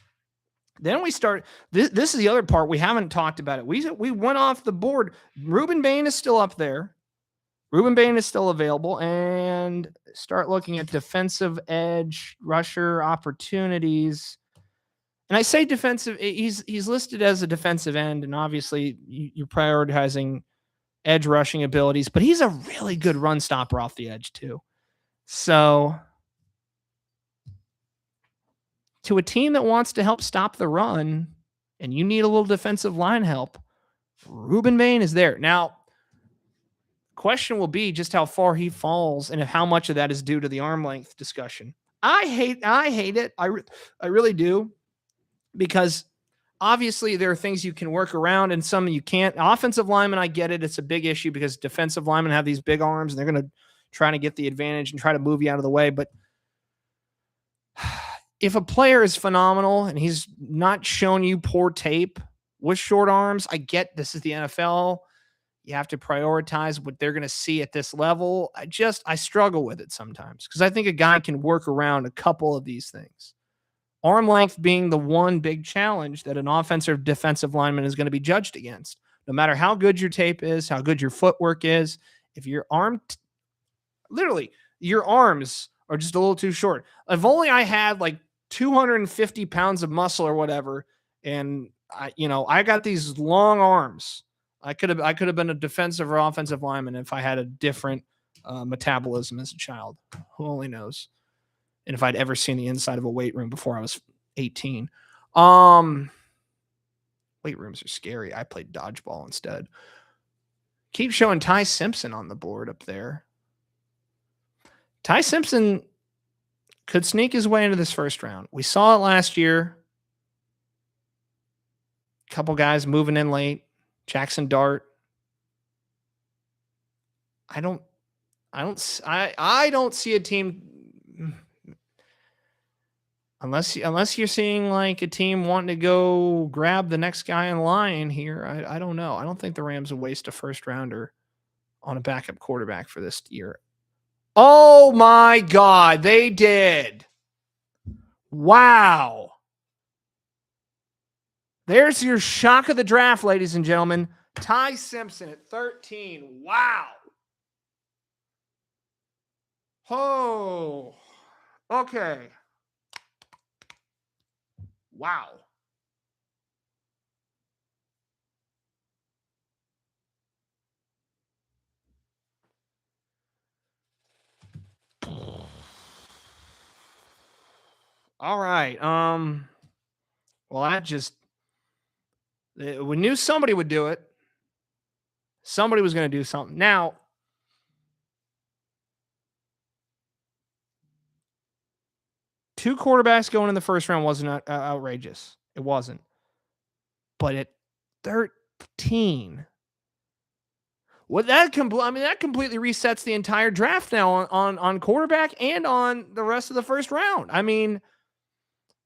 Then we start. This is the other part we haven't talked about it. We went off the board. Ruben Bain is still up there. Ruben Bain is still available, and start looking at defensive edge rusher opportunities. And I say defensive. He's listed as a defensive end, and obviously you're prioritizing edge rushing abilities, but he's a really good run stopper off the edge too. So to a team that wants to help stop the run, and you need a little defensive line help, Ruben Bain is there. Now, question will be just how far he falls and how much of that is due to the arm length discussion. I hate it. I really do, because obviously there are things you can work around and some you can't. Offensive linemen, I get it. It's a big issue because defensive linemen have these big arms and they're going to try to get the advantage and try to move you out of the way. But if a player is phenomenal and he's not shown you poor tape with short arms, I get this is the NFL. You have to prioritize what they're going to see at this level. I struggle with it sometimes because I think a guy can work around a couple of these things. Arm length being the one big challenge that an offensive defensive lineman is going to be judged against. No matter how good your tape is, how good your footwork is, if your literally your arms are just a little too short. If only I had like 250 pounds of muscle or whatever, and I got these long arms, I could have been a defensive or offensive lineman if I had a different metabolism as a child. Who only knows? And if I'd ever seen the inside of a weight room before I was 18. Weight rooms are scary. I played dodgeball instead. Keep showing Ty Simpson on the board up there. Ty Simpson could sneak his way into this first round. We saw it last year. A couple guys moving in late. Jackson Dart. I don't see a team unless you're seeing like a team wanting to go grab the next guy in line here. I don't know. I don't think the Rams will waste a first rounder on a backup quarterback for this year. Oh my God, they did. Wow. There's your shock of the draft, ladies and gentlemen. Ty Simpson at 13. Wow. Oh, okay. Wow. All right. Well, we knew somebody would do it. Somebody was going to do something. Now, two quarterbacks going in the first round wasn't outrageous. It wasn't. But at 13, that completely resets the entire draft now on quarterback and on the rest of the first round. I mean,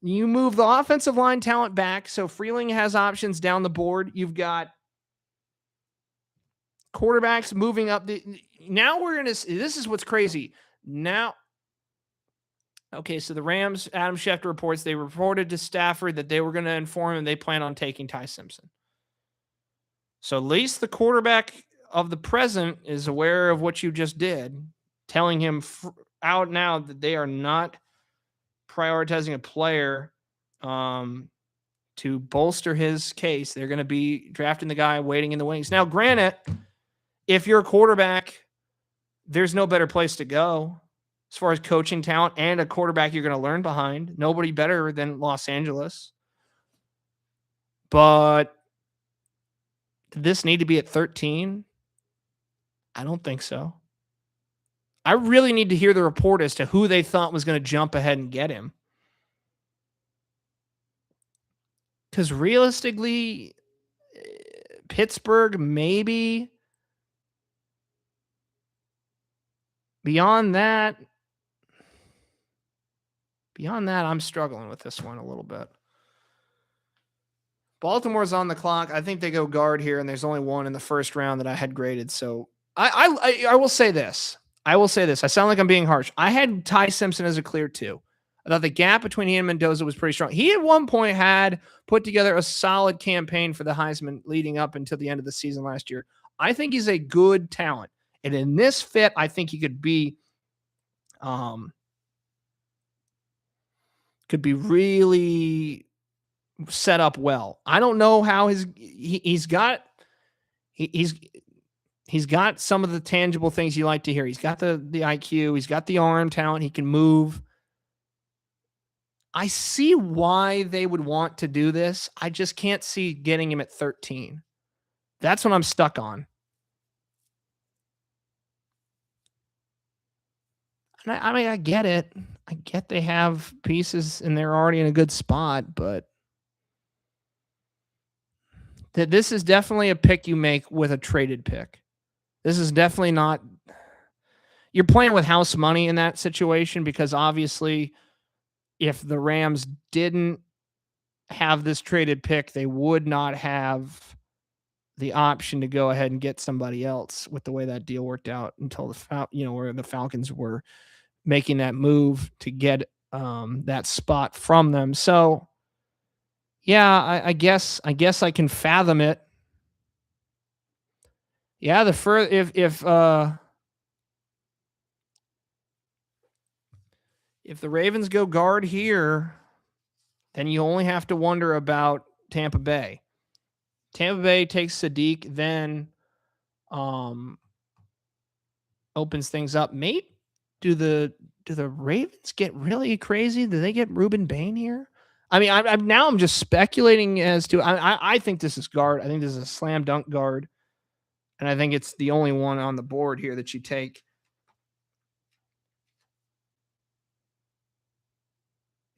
you move the offensive line talent back, so Freeling has options down the board. You've got quarterbacks moving up. Now we're going to – this is what's crazy. Now – okay, so the Rams, Adam Schefter reports, they reported to Stafford that they were going to inform him they plan on taking Ty Simpson. So at least the quarterback of the present is aware of what you just did, telling him out now that they are not prioritizing a player to bolster his case. They're going to be drafting the guy waiting in the wings. Now, granted, if you're a quarterback, there's no better place to go as far as coaching talent and a quarterback you're going to learn behind. Nobody better than Los Angeles. But did this need to be at 13? I don't think so. I really need to hear the report as to who they thought was going to jump ahead and get him. Because realistically, Pittsburgh, maybe. Beyond that, I'm struggling with this one a little bit. Baltimore's on the clock. I think they go guard here, and there's only one in the first round that I had graded. So I will say this. I will say this. I sound like I'm being harsh. I had Ty Simpson as a clear 2. I thought the gap between he and Mendoza was pretty strong. He at one point had put together a solid campaign for the Heisman leading up until the end of the season last year. I think he's a good talent. And in this fit, I think he could be really set up well. I don't know how he's got some of the tangible things you like to hear. He's got the IQ, he's got the arm talent, he can move. I see why they would want to do this. I just can't see getting him at 13. That's what I'm stuck on. And I mean, I get it. I get they have pieces and they're already in a good spot, but this is definitely a pick you make with a traded pick. This is definitely not. You're playing with house money in that situation because obviously, if the Rams didn't have this traded pick, they would not have the option to go ahead and get somebody else with the way that deal worked out until where the Falcons were making that move to get that spot from them. So, yeah, I guess I can fathom it. Yeah, if the Ravens go guard here, then you only have to wonder about Tampa Bay. Tampa Bay takes Sadiq, then opens things up. Mate, do the Ravens get really crazy? Do they get Reuben Bain here? I mean, I'm just speculating as to. I think this is guard. I think this is a slam dunk guard, and I think it's the only one on the board here that you take.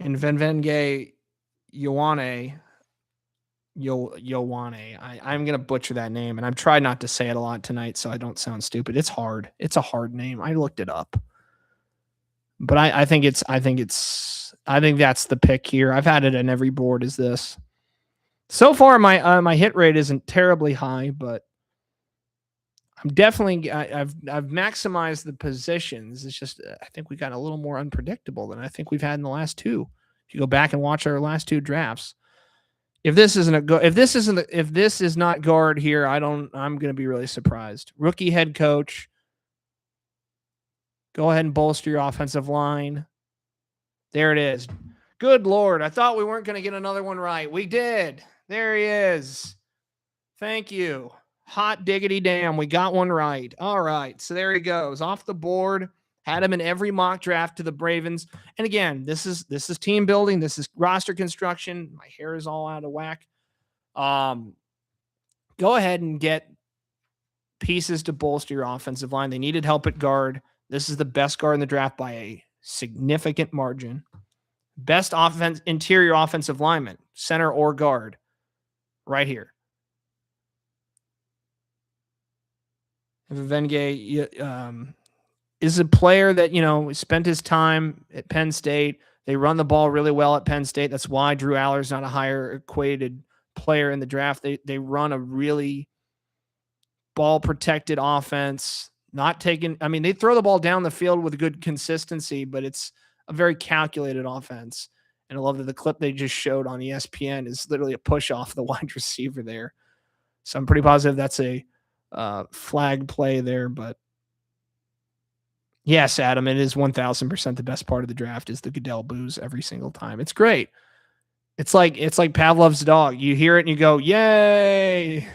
And Venvenge Ioane. I'm going to butcher that name, and I've tried not to say it a lot tonight so I don't sound stupid. It's hard. It's a hard name. I looked it up. But I think that's the pick here. I've had it in every board as this. So far, my hit rate isn't terribly high, but I'm definitely I've maximized the positions. It's just I think we got a little more unpredictable than I think we've had in the last two. If you go back and watch our last two drafts, if this is not guard here, I'm going to be really surprised. Rookie head coach. Go ahead and bolster your offensive line. There it is. Good Lord. I thought we weren't going to get another one right. We did. There he is. Thank you. Hot diggity damn. We got one right. All right. So there he goes. Off the board. Had him in every mock draft to the Ravens. And again, this is team building. This is roster construction. My hair is all out of whack. Go ahead and get pieces to bolster your offensive line. They needed help at guard. This is the best guard in the draft by a significant margin. Best interior offensive lineman, center or guard, right here. Venge is a player that, spent his time at Penn State. They run the ball really well at Penn State. That's why Drew Aller's not a higher equated player in the draft. They run a really ball-protected offense. They throw the ball down the field with good consistency, but it's a very calculated offense. And I love that the clip they just showed on ESPN is literally a push off the wide receiver there. So I'm pretty positive that's a flag play there. But yes, Adam, it is 1,000% the best part of the draft is the Goodell boos every single time. It's great. It's like Pavlov's dog. You hear it and you go, yay.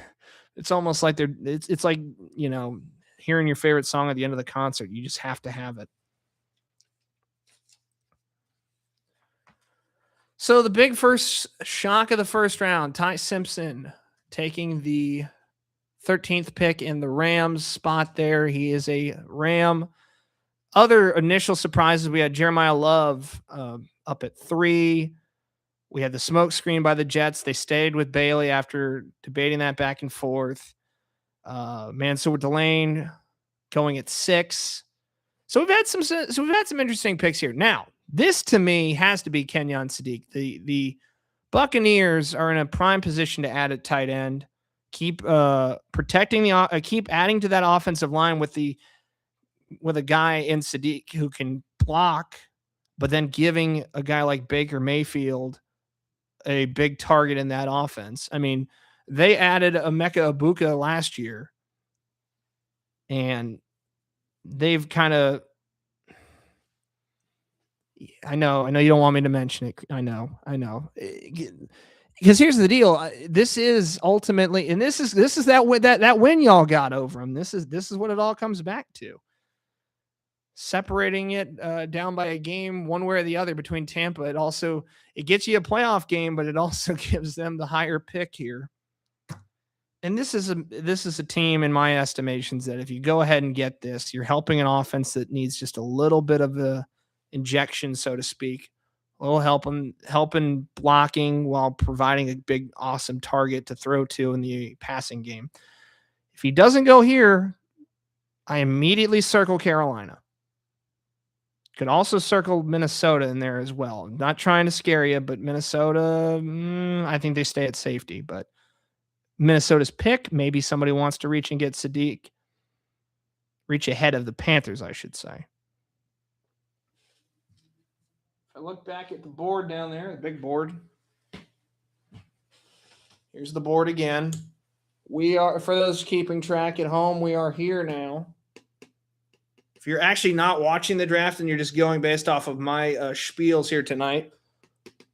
It's almost like it's like, hearing your favorite song at the end of the concert. You just have to have it. So the big first shock of the first round, Ty Simpson taking the 13th pick in the Rams spot there. He is a Ram. Other initial surprises, we had Jeremiah Love up at 3. We had the smoke screen by the Jets. They stayed with Bailey after debating that back and forth. Mansour Delane going at 6. So we've had some interesting picks here. Now, this to me has to be Kenyon Sadiq, the Buccaneers are in a prime position to add a tight end. Keep protecting keep adding to that offensive line with a guy in Sadiq who can block, but then giving a guy like Baker Mayfield a big target in that offense. I mean, they added Emeka Ibuka last year, and they've kind of. I know you don't want me to mention it. I know. Because here's the deal. This is ultimately, and this is that win y'all got over them. This is what it all comes back to. Separating it down by a game, one way or the other, between Tampa. It gets you a playoff game, but it also gives them the higher pick here. And this is a team, in my estimations, that if you go ahead and get this, you're helping an offense that needs just a little bit of the injection, so to speak. A little helping blocking while providing a big, awesome target to throw to in the passing game. If he doesn't go here, I immediately circle Carolina. Could also circle Minnesota in there as well. I'm not trying to scare you, but Minnesota, I think they stay at safety. But Minnesota's pick, maybe somebody wants to reach and get Sadiq. Reach ahead of the Panthers, I should say. I look back at the board down there, the big board. Here's the board again. We are, for those keeping track at home, we are here now. If you're actually not watching the draft and you're just going based off of my spiels here tonight,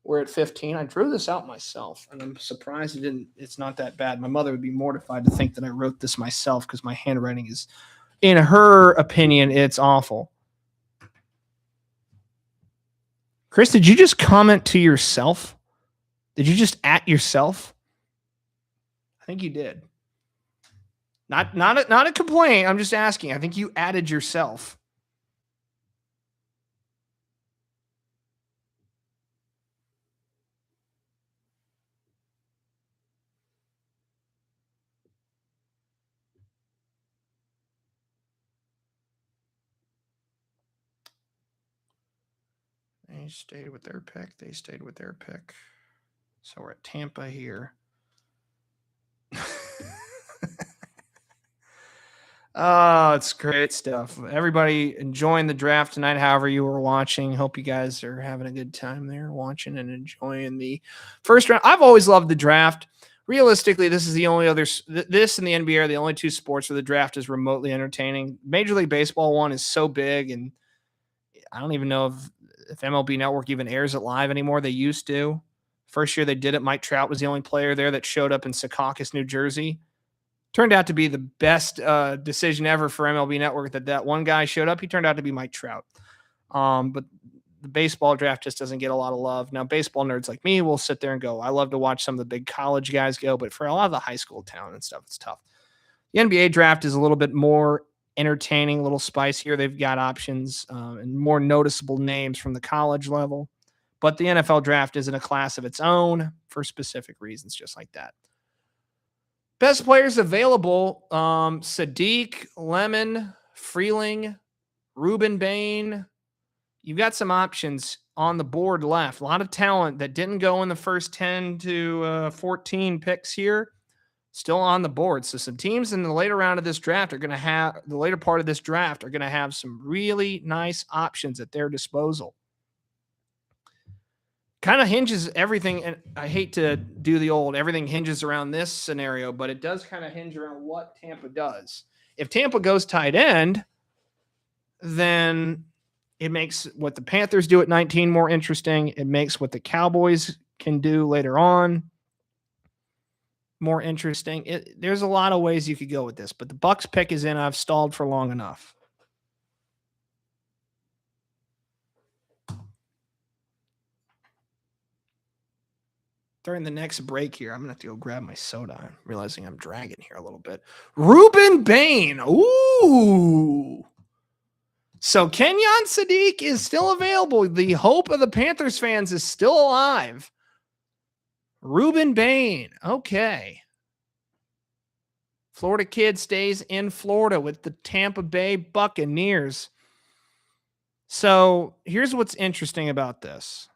we're at 15. I drew this out myself, and I'm surprised it's not that bad. My mother would be mortified to think that I wrote this myself because my handwriting is, in her opinion, it's awful. Chris, did you just comment to yourself? Did you just at yourself? I think you did. Not a complaint. I'm just asking. I think you added yourself. They stayed with their pick. They stayed with their pick. So we're at Tampa here. Oh, it's great stuff. Everybody enjoying the draft tonight, however you were watching. Hope you guys are having a good time there watching and enjoying the first round. I've always loved the draft. Realistically, this is the only other – this and the NBA are the only two sports where the draft is remotely entertaining. Major League Baseball one is so big, and I don't even know if MLB Network even airs it live anymore. They used to. First year they did it, Mike Trout was the only player there that showed up in Secaucus, New Jersey. Turned out to be the best decision ever for MLB Network that one guy showed up. He turned out to be Mike Trout. But the baseball draft just doesn't get a lot of love. Now, baseball nerds like me will sit there and go, I love to watch some of the big college guys go, but for a lot of the high school talent and stuff, it's tough. The NBA draft is a little bit more entertaining, a little spicier. They've got options and more noticeable names from the college level. But the NFL draft is in a class of its own for specific reasons, just like that. Best players available, Sadiq, Lemon, Freeling, Ruben Bain. You've got some options on the board left. A lot of talent that didn't go in the first 10 to 14 picks here, still on the board. So some teams in the later round of this draft are going to have, the later part of this draft are going to have some really nice options at their disposal. Kind of hinges everything, and I hate to do the old everything hinges around this scenario, but it does kind of hinge around what Tampa does. If Tampa goes tight end, then it makes what the Panthers do at 19 more interesting. It makes what the Cowboys can do later on more interesting. There's a lot of ways you could go with this, but the Bucks pick is in. I've stalled for long enough. During the next break here, I'm going to have to go grab my soda. I'm realizing I'm dragging here a little bit. Ruben Bain. Ooh. So Kenyon Sadiq is still available. The hope of the Panthers fans is still alive. Ruben Bain. Okay. Florida kid stays in Florida with the Tampa Bay Buccaneers. So here's what's interesting about this.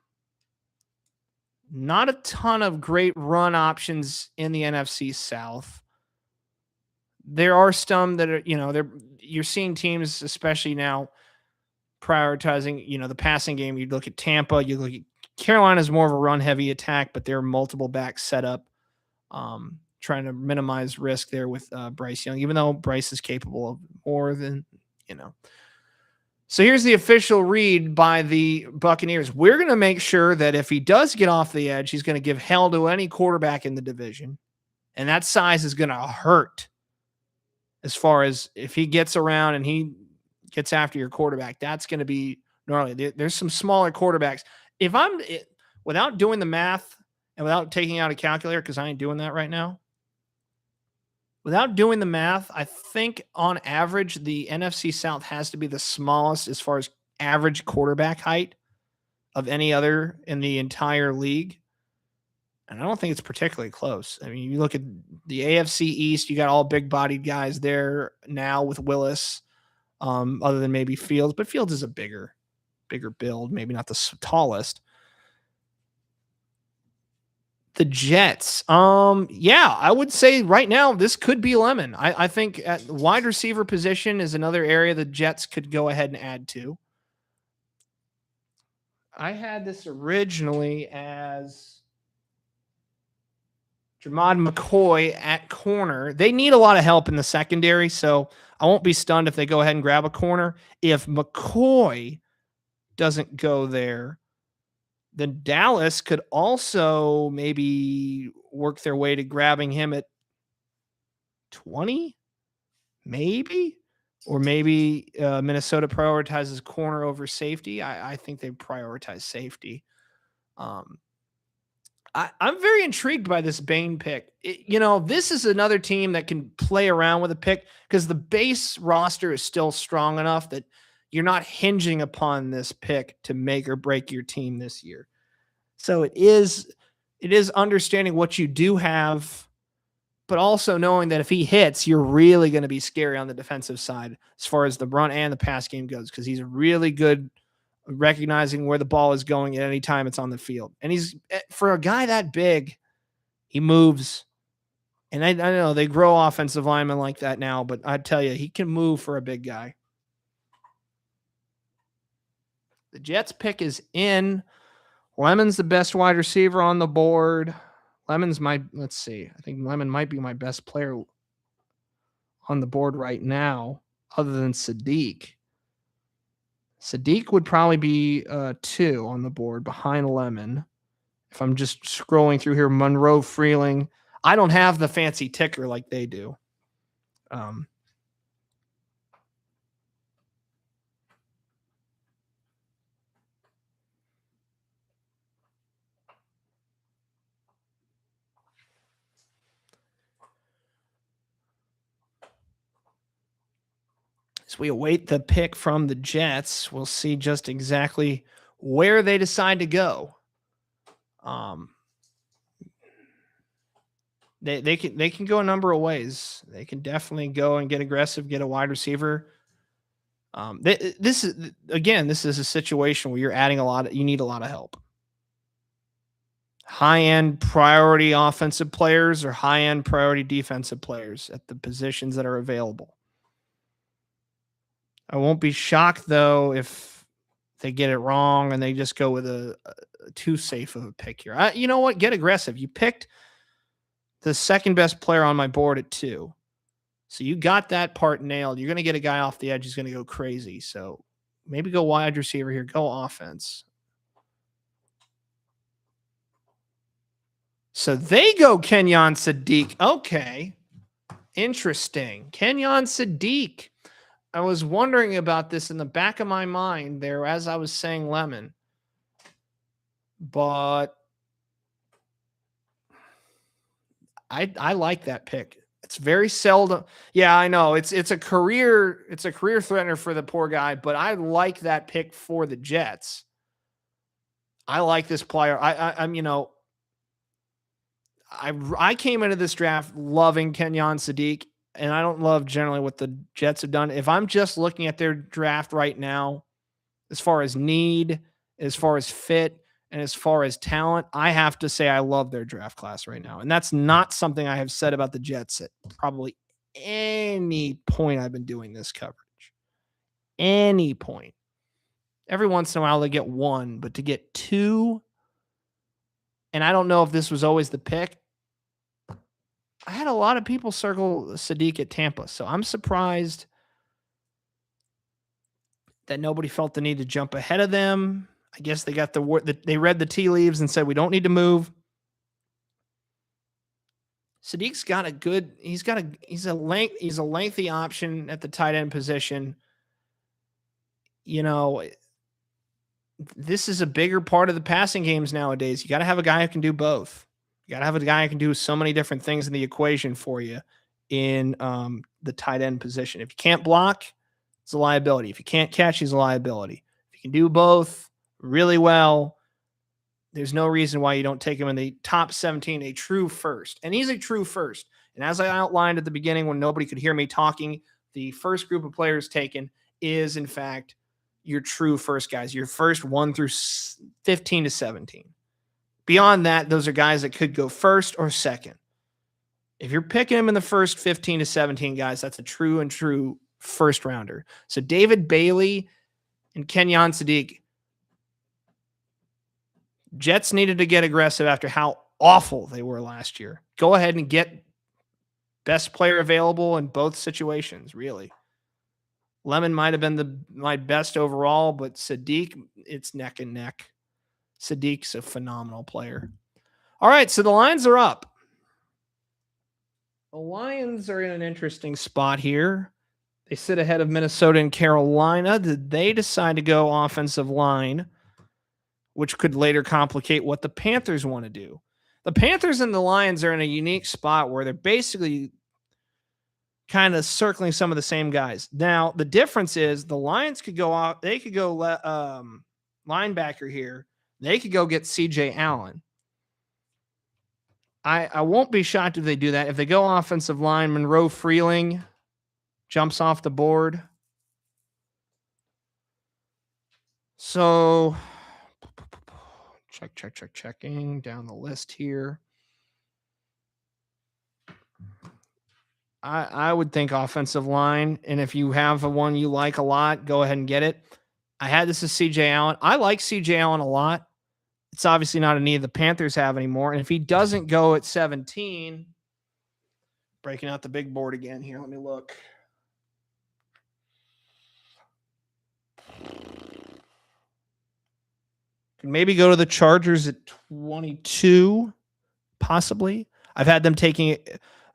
Not a ton of great run options in the NFC South. There are some that are, you're seeing teams, especially now, prioritizing, the passing game. You look at Tampa, you look at Carolina's more of a run heavy attack, but they're multiple back setup, trying to minimize risk there with Bryce Young, even though Bryce is capable of more than, you know. So here's the official read by the Buccaneers. We're going to make sure that if he does get off the edge, he's going to give hell to any quarterback in the division. And that size is going to hurt as far as if he gets around and he gets after your quarterback. That's going to be gnarly. There's some smaller quarterbacks. Without doing the math and without taking out a calculator, because I ain't doing that right now, without doing the math, I think on average, the NFC South has to be the smallest as far as average quarterback height of any other in the entire league. And I don't think it's particularly close. I mean, you look at the AFC East, you got all big-bodied guys there now with Willis, other than maybe Fields. But Fields is a bigger build, maybe not the tallest. The Jets. Yeah, I would say right now this could be Lemon. I think at the wide receiver position is another area the Jets could go ahead and add to. I had this originally as Jermod McCoy at corner. They need a lot of help in the secondary, so I won't be stunned if they go ahead and grab a corner. If McCoy doesn't go there, then Dallas could also maybe work their way to grabbing him at 20, maybe, or maybe Minnesota prioritizes corner over safety. I think they prioritize safety. I'm very intrigued by this Bain pick. This is another team that can play around with a pick because the base roster is still strong enough that you're not hinging upon this pick to make or break your team this year. So it is understanding what you do have, but also knowing that if he hits, you're really going to be scary on the defensive side as far as the run and the pass game goes, because he's really good recognizing where the ball is going at any time it's on the field. And he's, for a guy that big, he moves. And I know they grow offensive linemen like that now, but I tell you, he can move for a big guy. The Jets pick is in. Lemon's the best wide receiver on the board. Let's see. I think Lemon might be my best player on the board right now, other than Sadiq. Sadiq would probably be 2 on the board behind Lemon. If I'm just scrolling through here, Monroe, Freeling. I don't have the fancy ticker like they do. As we await the pick from the Jets, we'll see just exactly where they decide to go. They can go a number of ways. They can definitely go and get aggressive, get a wide receiver. This is a situation where you're adding you need a lot of help. High-end priority offensive players or high-end priority defensive players at the positions that are available. I won't be shocked, though, if they get it wrong and they just go with a too safe of a pick here. You know what? Get aggressive. You picked the second best player on my board at 2. So you got that part nailed. You're going to get a guy off the edge who's going to go crazy. So maybe go wide receiver here. Go offense. So they go Kenyon Sadiq. Okay. Interesting. Kenyon Sadiq. I was wondering about this in the back of my mind there as I was saying Lemon. But I like that pick. It's very seldom. Yeah, I know. It's a career threatener for the poor guy, but I like that pick for the Jets. I like this player. I came into this draft loving Kenyon Sadiq, and I don't love generally what the Jets have done. If I'm just looking at their draft right now, as far as need, as far as fit, And as far as talent, I have to say I love their draft class right now. And that's not something I have said about the Jets at probably any point I've been doing this coverage. Any point. Every once in a while they get one, but to get two, and I don't know if this was always the pick. I had a lot of people circle Sadiq at Tampa, so I'm surprised that nobody felt the need to jump ahead of them. I guess they got they read the tea leaves and said we don't need to move. Sadiq's got he's a lengthy option at the tight end position. You know, this is a bigger part of the passing games nowadays. You got to have a guy who can do both. You got to have a guy who can do so many different things in the equation for you in the tight end position. If you can't block, it's a liability. If you can't catch, he's a liability. If you can do both really well, there's no reason why you don't take him in the top 17, a true first. And he's a true first. And as I outlined at the beginning when nobody could hear me talking, the first group of players taken is, in fact, your true first guys, your first 1 through 15 to 17. Beyond that, those are guys that could go first or second. If you're picking them in the first 15 to 17 guys, that's a true first rounder. So David Bailey and Kenyon Sadiq, Jets needed to get aggressive after how awful they were last year. Go ahead and get best player available in both situations, really. Lemon might have been my best overall, but Sadiq, it's neck and neck. Sadiq's a phenomenal player. All right, so the lines are up. The Lions are in an interesting spot here. They sit ahead of Minnesota and Carolina. Did they decide to go offensive line, which could later complicate what the Panthers want to do? The Panthers and the Lions are in a unique spot where they're basically kind of circling some of the same guys. Now, the difference is the Lions could go out. They could go linebacker here. They could go get CJ Allen. I won't be shocked if they do that. If they go offensive line, Monroe Freeling jumps off the board. So checking down the list here. I would think offensive line, and if you have a one you like a lot, go ahead and get it. I had this as CJ Allen. I like CJ Allen a lot. It's obviously not a need the Panthers have anymore. And if he doesn't go at 17, breaking out the big board again here, let me look. Can maybe go to the Chargers at 22, possibly. I've had them taking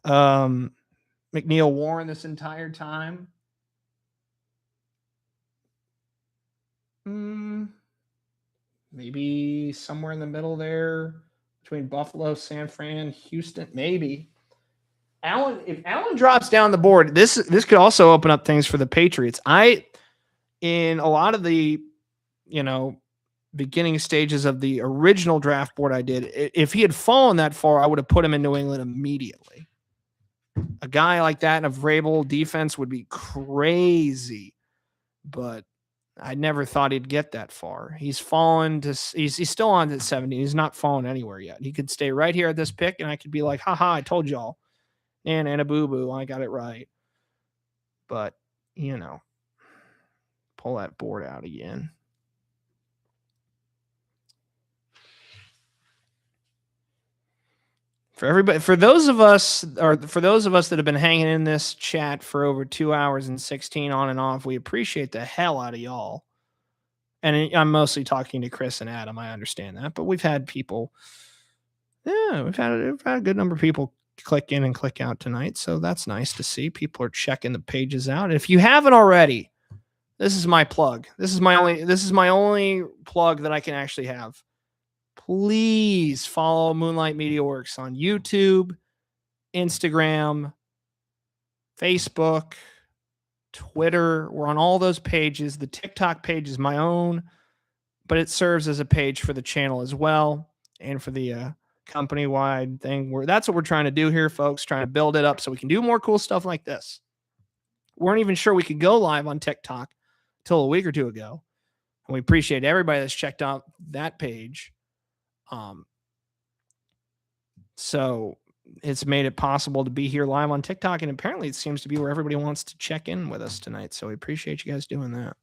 McNeil Warren this entire time. Maybe somewhere in the middle there between Buffalo, San Fran, Houston, maybe. If Allen drops down the board, this could also open up things for the Patriots. In a lot of the, beginning stages of the original draft board I did, if he had fallen that far, I would have put him in New England immediately. A guy like that in a Vrabel defense would be crazy, but I never thought he'd get that far. He's fallen to, he's still on to 70. He's not fallen anywhere yet. He could stay right here at this pick, and I could be like, haha, I told y'all. And a boo-boo, I got it right. But, pull that board out again. For those of us that have been hanging in this chat for over 2 hours and 16 on and off, we appreciate the hell out of y'all. And I'm mostly talking to Chris and Adam. I understand that, but we've had people. Yeah, we've had a good number of people click in and click out tonight, so that's nice to see. People are checking the pages out. And if you haven't already, this is my plug. This is my only plug that I can actually have. Please follow Moonlight Media Works on YouTube, Instagram, Facebook, Twitter. We're on all those pages. The TikTok page is my own, but it serves as a page for the channel as well and for the company-wide thing. That's what we're trying to do here, folks, trying to build it up so we can do more cool stuff like this. We weren't even sure we could go live on TikTok until a week or two ago. And we appreciate everybody that's checked out that page. So it's made it possible to be here live on TikTok, and apparently it seems to be where everybody wants to check in with us tonight. So we appreciate you guys doing that.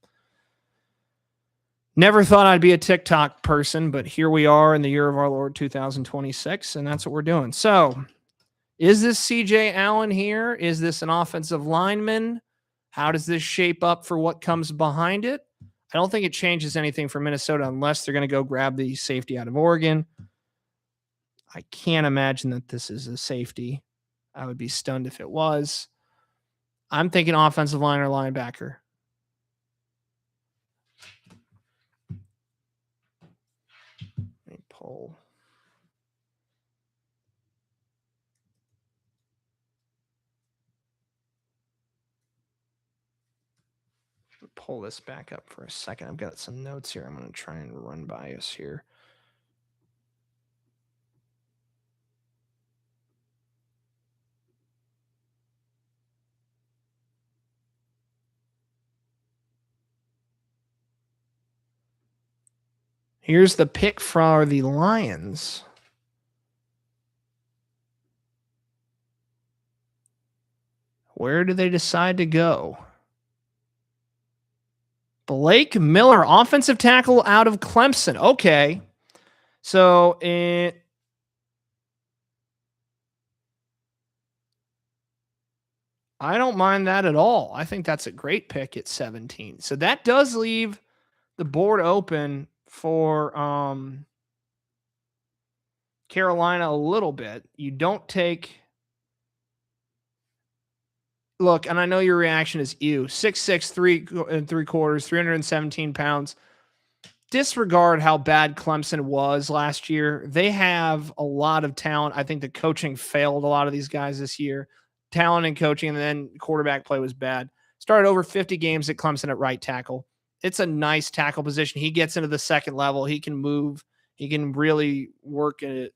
Never thought I'd be a TikTok person, but here we are in the year of our Lord 2026, and that's what we're doing. So is this CJ Allen here? Is this an offensive lineman? How does this shape up for what comes behind it? I don't think it changes anything for Minnesota unless they're going to go grab the safety out of Oregon. I can't imagine that this is a safety. I would be stunned if it was. I'm thinking offensive line or linebacker. Let me pull. Pull this back up for a second. I've got some notes here. I'm going to try and run by us here. Here's the pick for the Lions. Where do they decide to go? Blake Miller, offensive tackle out of Clemson. Okay. So I don't mind that at all. I think that's a great pick at 17. So that does leave the board open for Carolina a little bit. You don't take. Look, and I know your reaction is 6'6", 3 3/4, 317 pounds. Disregard how bad Clemson was last year. They have a lot of talent. I think the coaching failed a lot of these guys this year. Talent and coaching, and then quarterback play was bad. Started over 50 games at Clemson at right tackle. It's a nice tackle position. He gets into the second level. He can move. He can really work it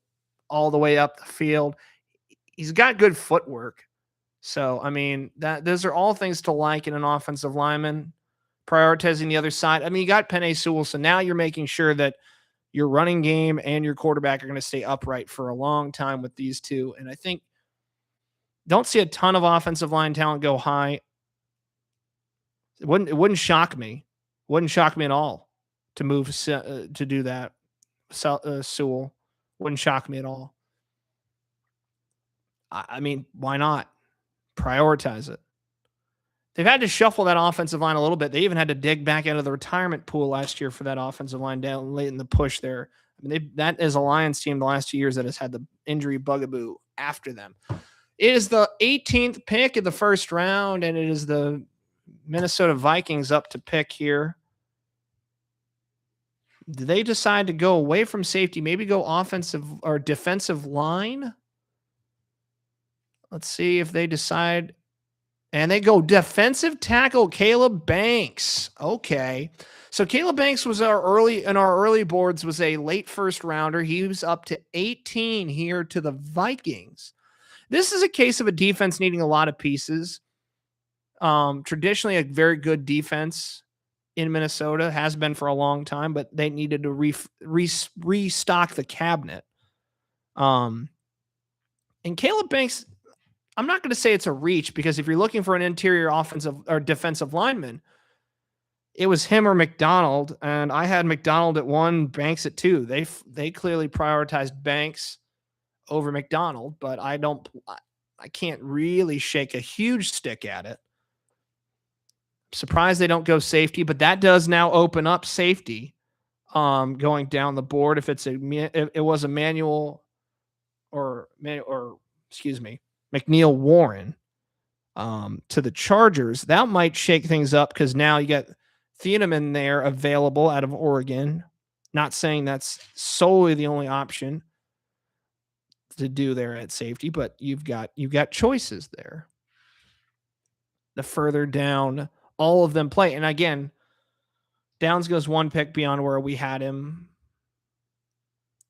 all the way up the field. He's got good footwork. So, I mean, those are all things to like in an offensive lineman. Prioritizing the other side. I mean, you got Penei Sewell, so now you're making sure that your running game and your quarterback are going to stay upright for a long time with these two. And I think don't see a ton of offensive line talent go high. It wouldn't shock me. Wouldn't shock me at all to move to do that. Sewell wouldn't shock me at all. I mean, why not? Prioritize it. They've had to shuffle that offensive line a little bit. They even had to dig back out of the retirement pool last year for that offensive line down late in the push there. I mean, that is a Lions team the last 2 years that has had the injury bugaboo after them. It is the 18th pick in the first round, and it is the Minnesota Vikings up to pick here. Do they decide to go away from safety, maybe go offensive or defensive line? Let's see if they decide. And they go defensive tackle Caleb Banks. Okay. So Caleb Banks was our early boards was a late first rounder. He was up to 18 here to the Vikings. This is a case of a defense needing a lot of pieces. Traditionally a very good defense in Minnesota, has been for a long time, but they needed to restock the cabinet. And Caleb Banks, I'm not going to say it's a reach, because if you're looking for an interior offensive or defensive lineman, it was him or McDonald, and I had McDonald at 1, Banks at 2. They clearly prioritized Banks over McDonald, but I can't really shake a huge stick at it. Surprised they don't go safety, but that does now open up safety going down the board. If it was Emmanuel or McNeil Warren to the Chargers, that might shake things up, because now you got Thieneman there available out of Oregon. Not saying that's solely the only option to do there at safety, but you've got choices there. The further down all of them play, and again, Downs goes 1 pick beyond where we had him.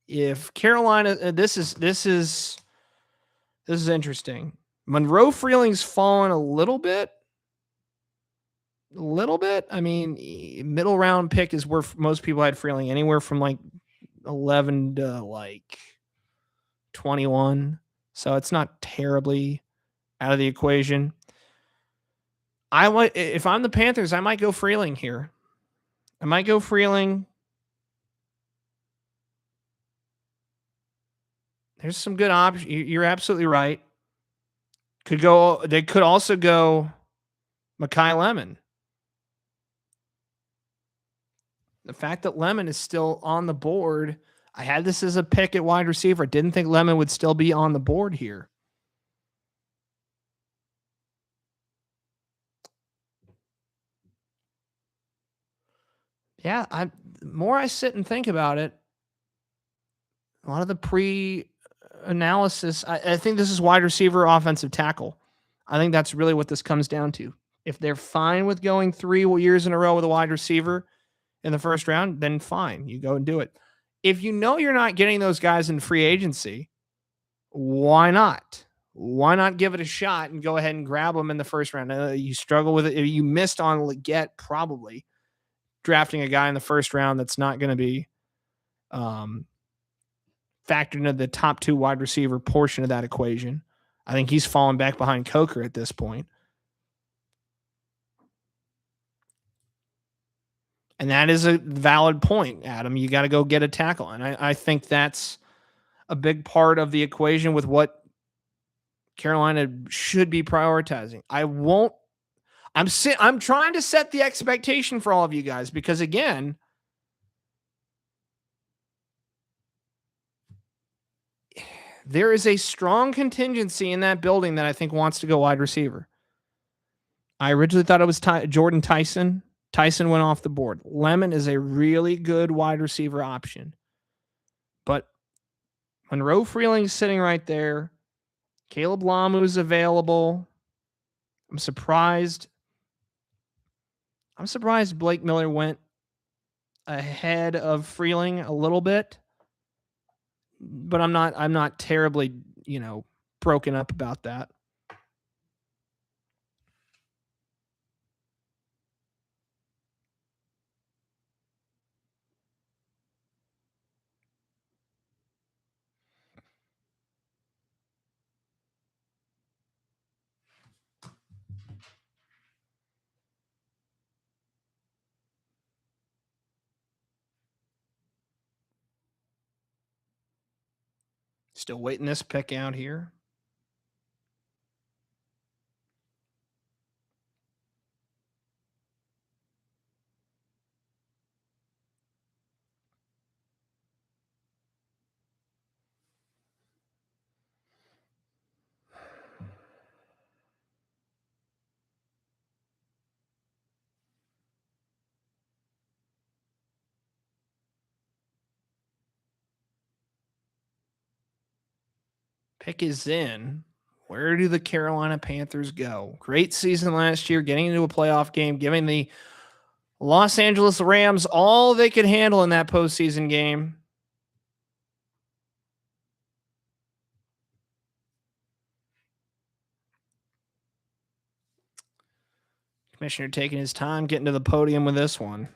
If Carolina, this is interesting. Monroe Freeling's fallen a little bit. I mean, middle round pick is where most people had Freeling, anywhere from like 11 to like 21. So it's not terribly out of the equation. If I'm the Panthers, I might go Freeling here. I might go Freeling. There's some good options. You're absolutely right. They could also go Mekhi Lemon. The fact that Lemon is still on the board, I had this as a pick at wide receiver. Didn't think Lemon would still be on the board here. Yeah, the more I sit and think about it, a lot of the pre-analysis, I think this is wide receiver, offensive tackle. I think that's really what this comes down to. If they're fine with going 3 years in a row with a wide receiver in the first round, then fine, you go and do it. If you know you're not getting those guys in free agency, why not? Why not give it a shot and go ahead and grab them in the first round? You struggle with it. You missed on Leggett probably drafting a guy in the first round that's not going to be factored into the top 2 wide receiver portion of that equation. I think he's fallen back behind Coker at this point. And that is a valid point, Adam. You got to go get a tackle. And I think that's a big part of the equation with what Carolina should be prioritizing. I'm trying to set the expectation for all of you guys because, again, there is a strong contingency in that building that I think wants to go wide receiver. I originally thought it was Jordan Tyson. Tyson went off the board. Lemon is a really good wide receiver option. But Monroe Freeling's sitting right there. Caleb Lamu's available. I'm surprised Blake Miller went ahead of Freeling a little bit. But I'm not terribly, broken up about that. Still waiting this pick out here. Pick is in. Where do the Carolina Panthers go? Great season last year, getting into a playoff game, giving the Los Angeles Rams all they could handle in that postseason game. Commissioner taking his time getting to the podium with this one.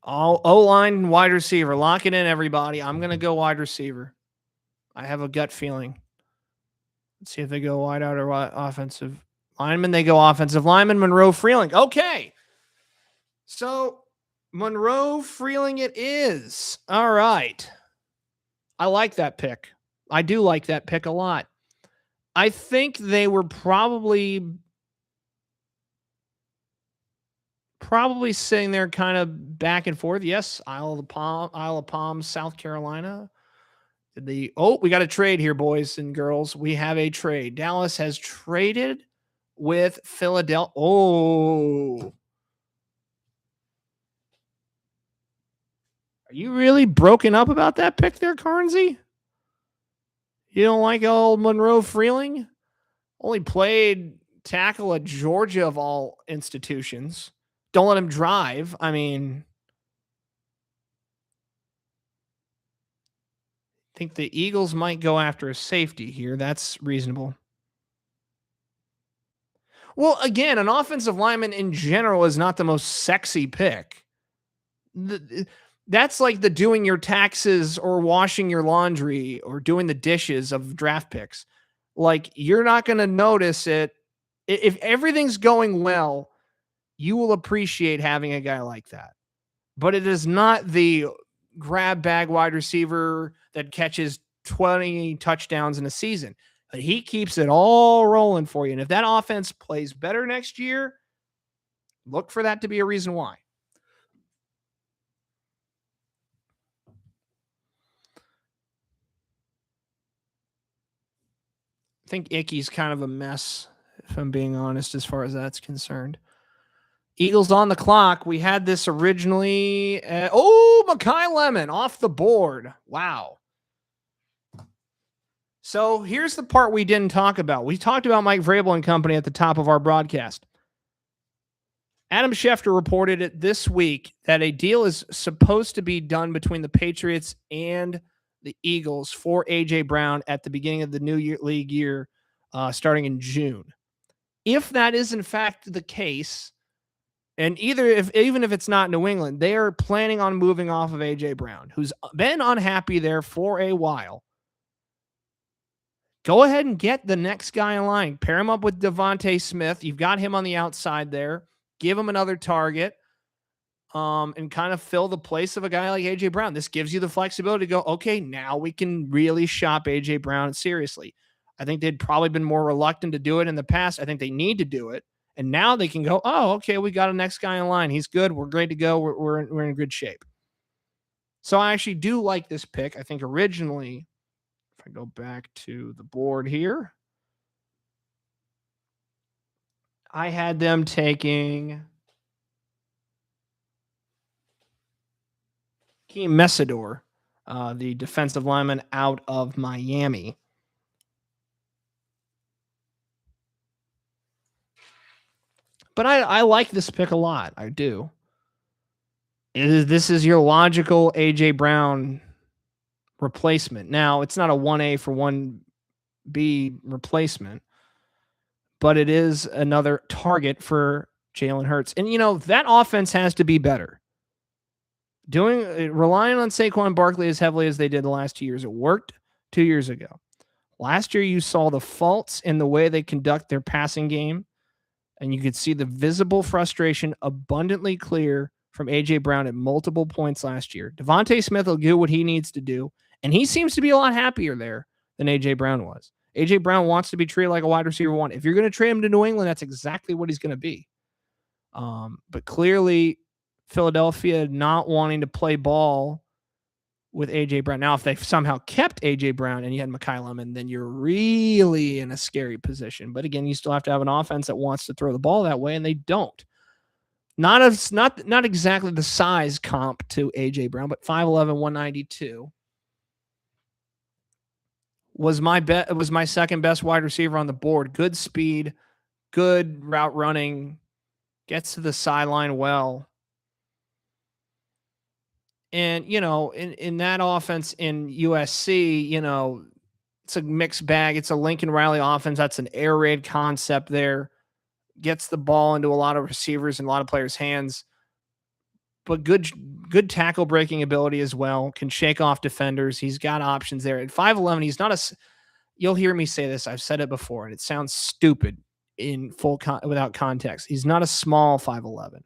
All O-line, wide receiver. Lock it in, everybody. I'm going to go wide receiver. I have a gut feeling. Let's see if they go wide out or offensive lineman. They go offensive lineman, Monroe Freeling. Okay. So Monroe Freeling it is. All right. I like that pick. I do like that pick a lot. I think they were probably sitting there kind of back and forth. Yes, Isle of Palms, South Carolina. We got a trade here, boys and girls. We have a trade. Dallas has traded with Philadelphia. Oh. Are you really broken up about that pick there, Carnsey? You don't like old Monroe Freeling? Only played tackle at Georgia of all institutions. Don't let him drive. I mean, I think the Eagles might go after a safety here. That's reasonable. Well, again, an offensive lineman in general is not the most sexy pick. that's like the doing your taxes or washing your laundry or doing the dishes of draft picks. Like, you're not going to notice it. If everything's going well, you will appreciate having a guy like that. But it is not the grab bag wide receiver that catches 20 touchdowns in a season. But he keeps it all rolling for you. And if that offense plays better next year, look for that to be a reason why. I think Icky's kind of a mess, if I'm being honest, as far as that's concerned. Eagles on the clock. We had this originally. Mekhi Lemon off the board. Wow. So here's the part we didn't talk about. We talked about Mike Vrabel and company at the top of our broadcast. Adam Schefter reported it this week that a deal is supposed to be done between the Patriots and the Eagles for A.J. Brown at the beginning of the new league year, starting in June. If that is in fact the case, and even if it's not New England, they are planning on moving off of A.J. Brown, who's been unhappy there for a while. Go ahead and get the next guy in line. Pair him up with Devontae Smith. You've got him on the outside there. Give him another target, and kind of fill the place of a guy like A.J. Brown. This gives you the flexibility to go, okay, now we can really shop A.J. Brown seriously. I think they'd probably been more reluctant to do it in the past. I think they need to do it. And now they can go, oh, okay, we got a next guy in line. He's good. We're great to go. We're in good shape. So I actually do like this pick. I think originally, if I go back to the board here, I had them taking Keem Messidor, the defensive lineman out of Miami. But I like this pick a lot. I do. This is your logical A.J. Brown replacement. Now, it's not a 1A for 1B replacement, but it is another target for Jalen Hurts. And, that offense has to be better. Relying on Saquon Barkley as heavily as they did the last 2 years, it worked 2 years ago. Last year, you saw the faults in the way they conduct their passing game, and you could see the visible frustration abundantly clear from A.J. Brown at multiple points last year. Devontae Smith will do what he needs to do, and he seems to be a lot happier there than A.J. Brown was. A.J. Brown wants to be treated like a wide receiver one. If you're going to trade him to New England, that's exactly what he's going to be. But clearly, Philadelphia not wanting to play ball with A.J. Brown. Now, if they somehow kept A.J. Brown and you had Mekhi Lemon, then you're really in a scary position. But again, you still have to have an offense that wants to throw the ball that way, and they don't. Not exactly the size comp to A.J. Brown, but 5'11", 192. Was my second best wide receiver on the board. Good speed, good route running, gets to the sideline well. And, in that offense in USC, it's a mixed bag. It's a Lincoln Riley offense. That's an air raid concept there. Gets the ball into a lot of receivers and a lot of players' hands. But good tackle breaking ability as well. Can shake off defenders. He's got options there. At 5'11", he's not you'll hear me say this. I've said it before, and it sounds stupid without context. He's not a small 5'11".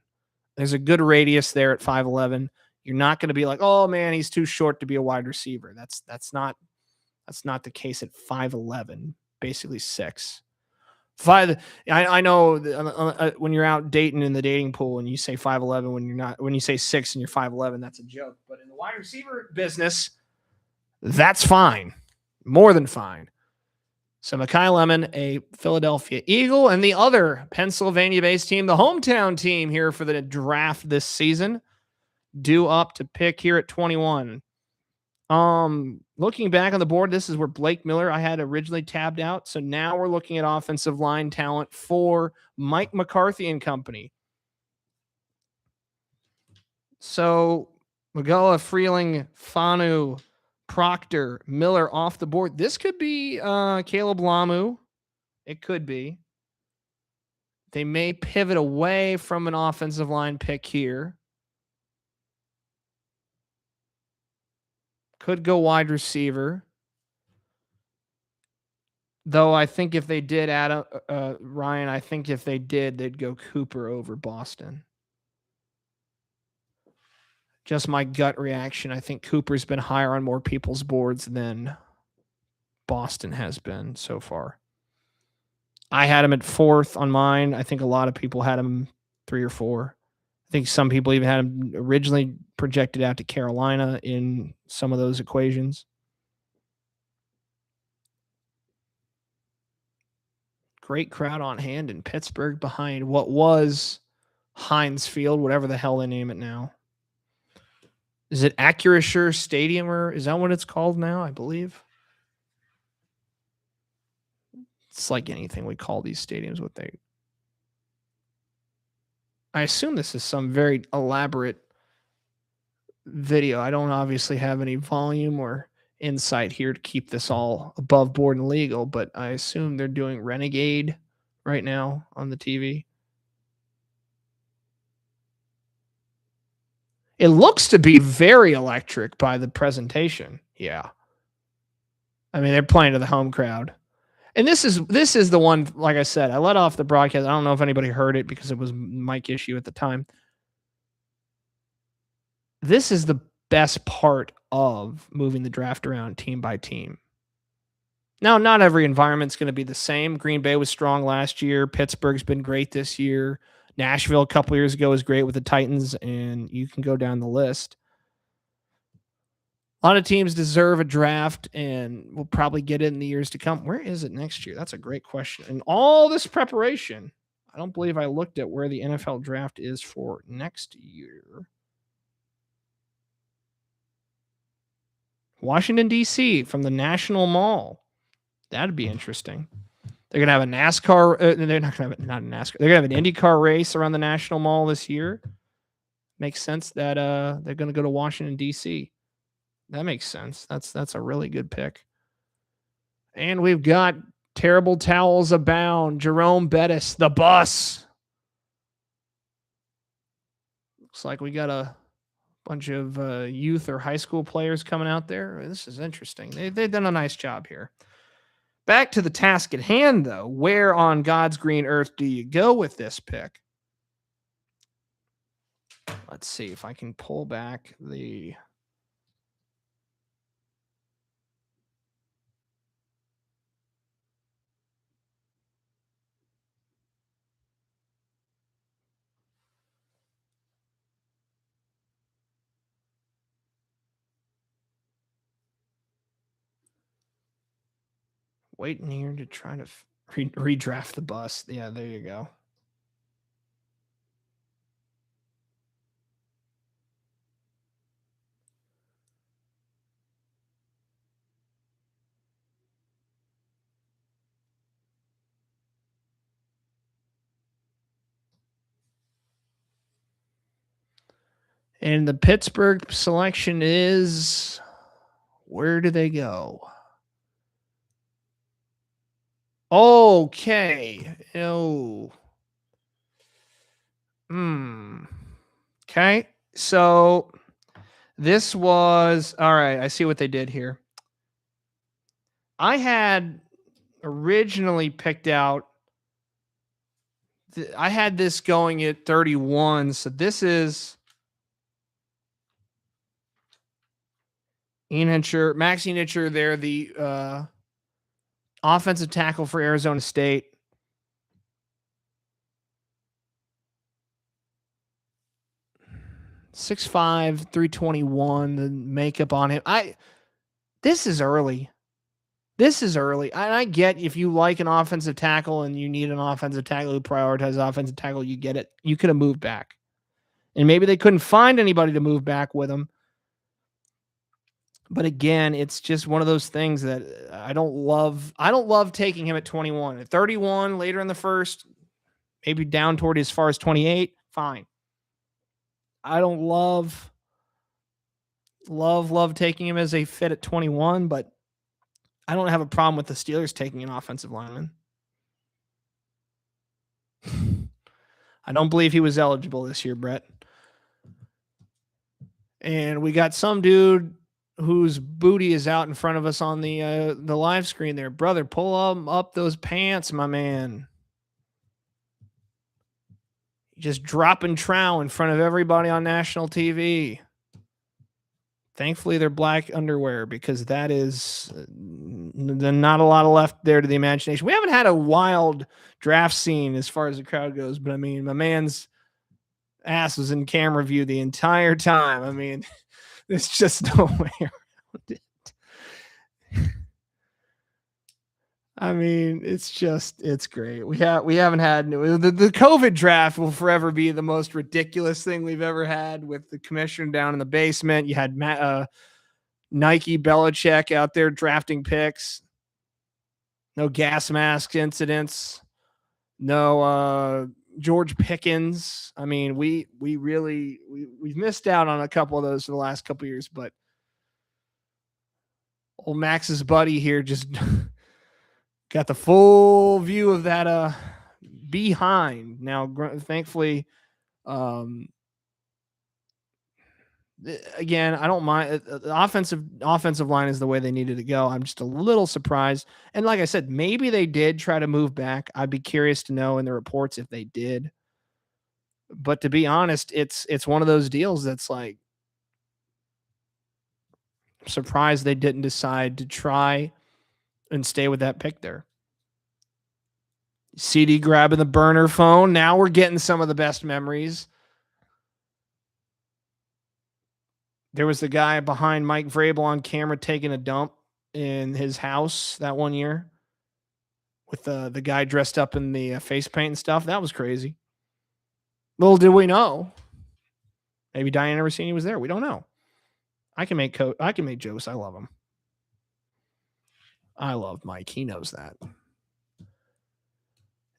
There's a good radius there at 5'11". You're not going to be like, oh man, he's too short to be a wide receiver. That's not the case at 5'11", basically 6. I know when you're out dating in the dating pool and you say 5'11", when you say 6 and you're 5'11", that's a joke. But in the wide receiver business, that's fine, more than fine. So Mekhi Lemon, a Philadelphia Eagle, and the other Pennsylvania-based team, the hometown team here for the draft this season, due up to pick here at 21. Looking back on the board, this is where Blake Miller I had originally tabbed out. So now we're looking at offensive line talent for Mike McCarthy and company. So Magala, Freeling, Fanu, Proctor, Miller off the board. This could be Caleb Lamu. It could be. They may pivot away from an offensive line pick here. Could go wide receiver. Though I think if they did add Ryan, I think if they did, they'd go Cooper over Boston. Just my gut reaction. I think Cooper's been higher on more people's boards than Boston has been so far. I had him at 4th on mine. I think a lot of people had him 3 or 4. I think some people even had him originally projected out to Carolina in some of those equations. Great crowd on hand in Pittsburgh behind what was Heinz Field, whatever the hell they name it now. Is it Acrisure Stadium, or is that what it's called now? I believe. It's like anything we call these stadiums. I assume this is some very elaborate video. I don't obviously have any volume or insight here to keep this all above board and legal, but I assume they're doing Renegade right now on the TV. It looks to be very electric by the presentation. Yeah. I mean, they're playing to the home crowd. And this is the one, like I said, I let off the broadcast. I don't know if anybody heard it because it was mic issue at the time. This is the best part of moving the draft around team by team. Now, not every environment's going to be the same. Green Bay was strong last year. Pittsburgh's been great this year. Nashville a couple years ago was great with the Titans, and you can go down the list. A lot of teams deserve a draft, and we'll probably get it in the years to come. Where is it next year? That's a great question. And all this preparation, I don't believe I looked at where the NFL draft is for next year. Washington, D.C., from the National Mall. That'd be interesting. They're going to have a NASCAR. They're not going to have not a NASCAR. They're going to have an IndyCar race around the National Mall this year. Makes sense that they're going to go to Washington, D.C. That makes sense. That's a really good pick. And we've got terrible towels abound. Jerome Bettis, the bus. Looks like we got a bunch of youth or high school players coming out there. This is interesting. They've done a nice job here. Back to the task at hand, though. Where on God's green earth do you go with this pick? Let's see if I can pull back the... Waiting here to try to redraft the bus. Yeah, there you go. And the Pittsburgh selection is... Where do they go? Okay. Oh. Okay. So this was... All right. I see what they did here. I had originally picked out... I had this going at 31. So this is... Max Enitcher, they're the offensive tackle for Arizona State. .6'5", 321, the makeup on him. This is early. I get if you like an offensive tackle and you need an offensive tackle who prioritizes offensive tackle, you get it. You could have moved back. And maybe they couldn't find anybody to move back with him. But again, it's just one of those things that I don't love. I don't love taking him at 21. At 31, later in the first, maybe down toward as far as 28, fine. I don't love taking him as a fit at 21, but I don't have a problem with the Steelers taking an offensive lineman. I don't believe he was eligible this year, Brett. And we got some dude whose booty is out in front of us on the live screen there. Brother, pull up those pants, my man. Just dropping trow in front of everybody on national TV. Thankfully, they're black underwear because that is not a lot of left there to the imagination. We haven't had a wild draft scene as far as the crowd goes, but I mean, my man's ass was in camera view the entire time. I mean, there's just no way around it. I mean, it's great. We haven't had the COVID draft will forever be the most ridiculous thing we've ever had with the commissioner down in the basement. You had Nike Belichick out there drafting picks. No gas mask incidents. No George Pickens. I mean, we've missed out on a couple of those for the last couple of years, but old Max's buddy here just got the full view of that behind. Now, thankfully, again, I don't mind. The offensive line is the way they needed to go. I'm just a little surprised. And like I said, maybe they did try to move back. I'd be curious to know in the reports if they did. But to be honest, it's one of those deals that's like, I'm surprised they didn't decide to try and stay with that pick there. CD grabbing the burner phone. Now we're getting some of the best memories. There was the guy behind Mike Vrabel on camera taking a dump in his house that one year with the guy dressed up in the face paint and stuff. That was crazy. Little did we know. Maybe Diane Orsini was there. We don't know. I can make jokes. I love him. I love Mike. He knows that.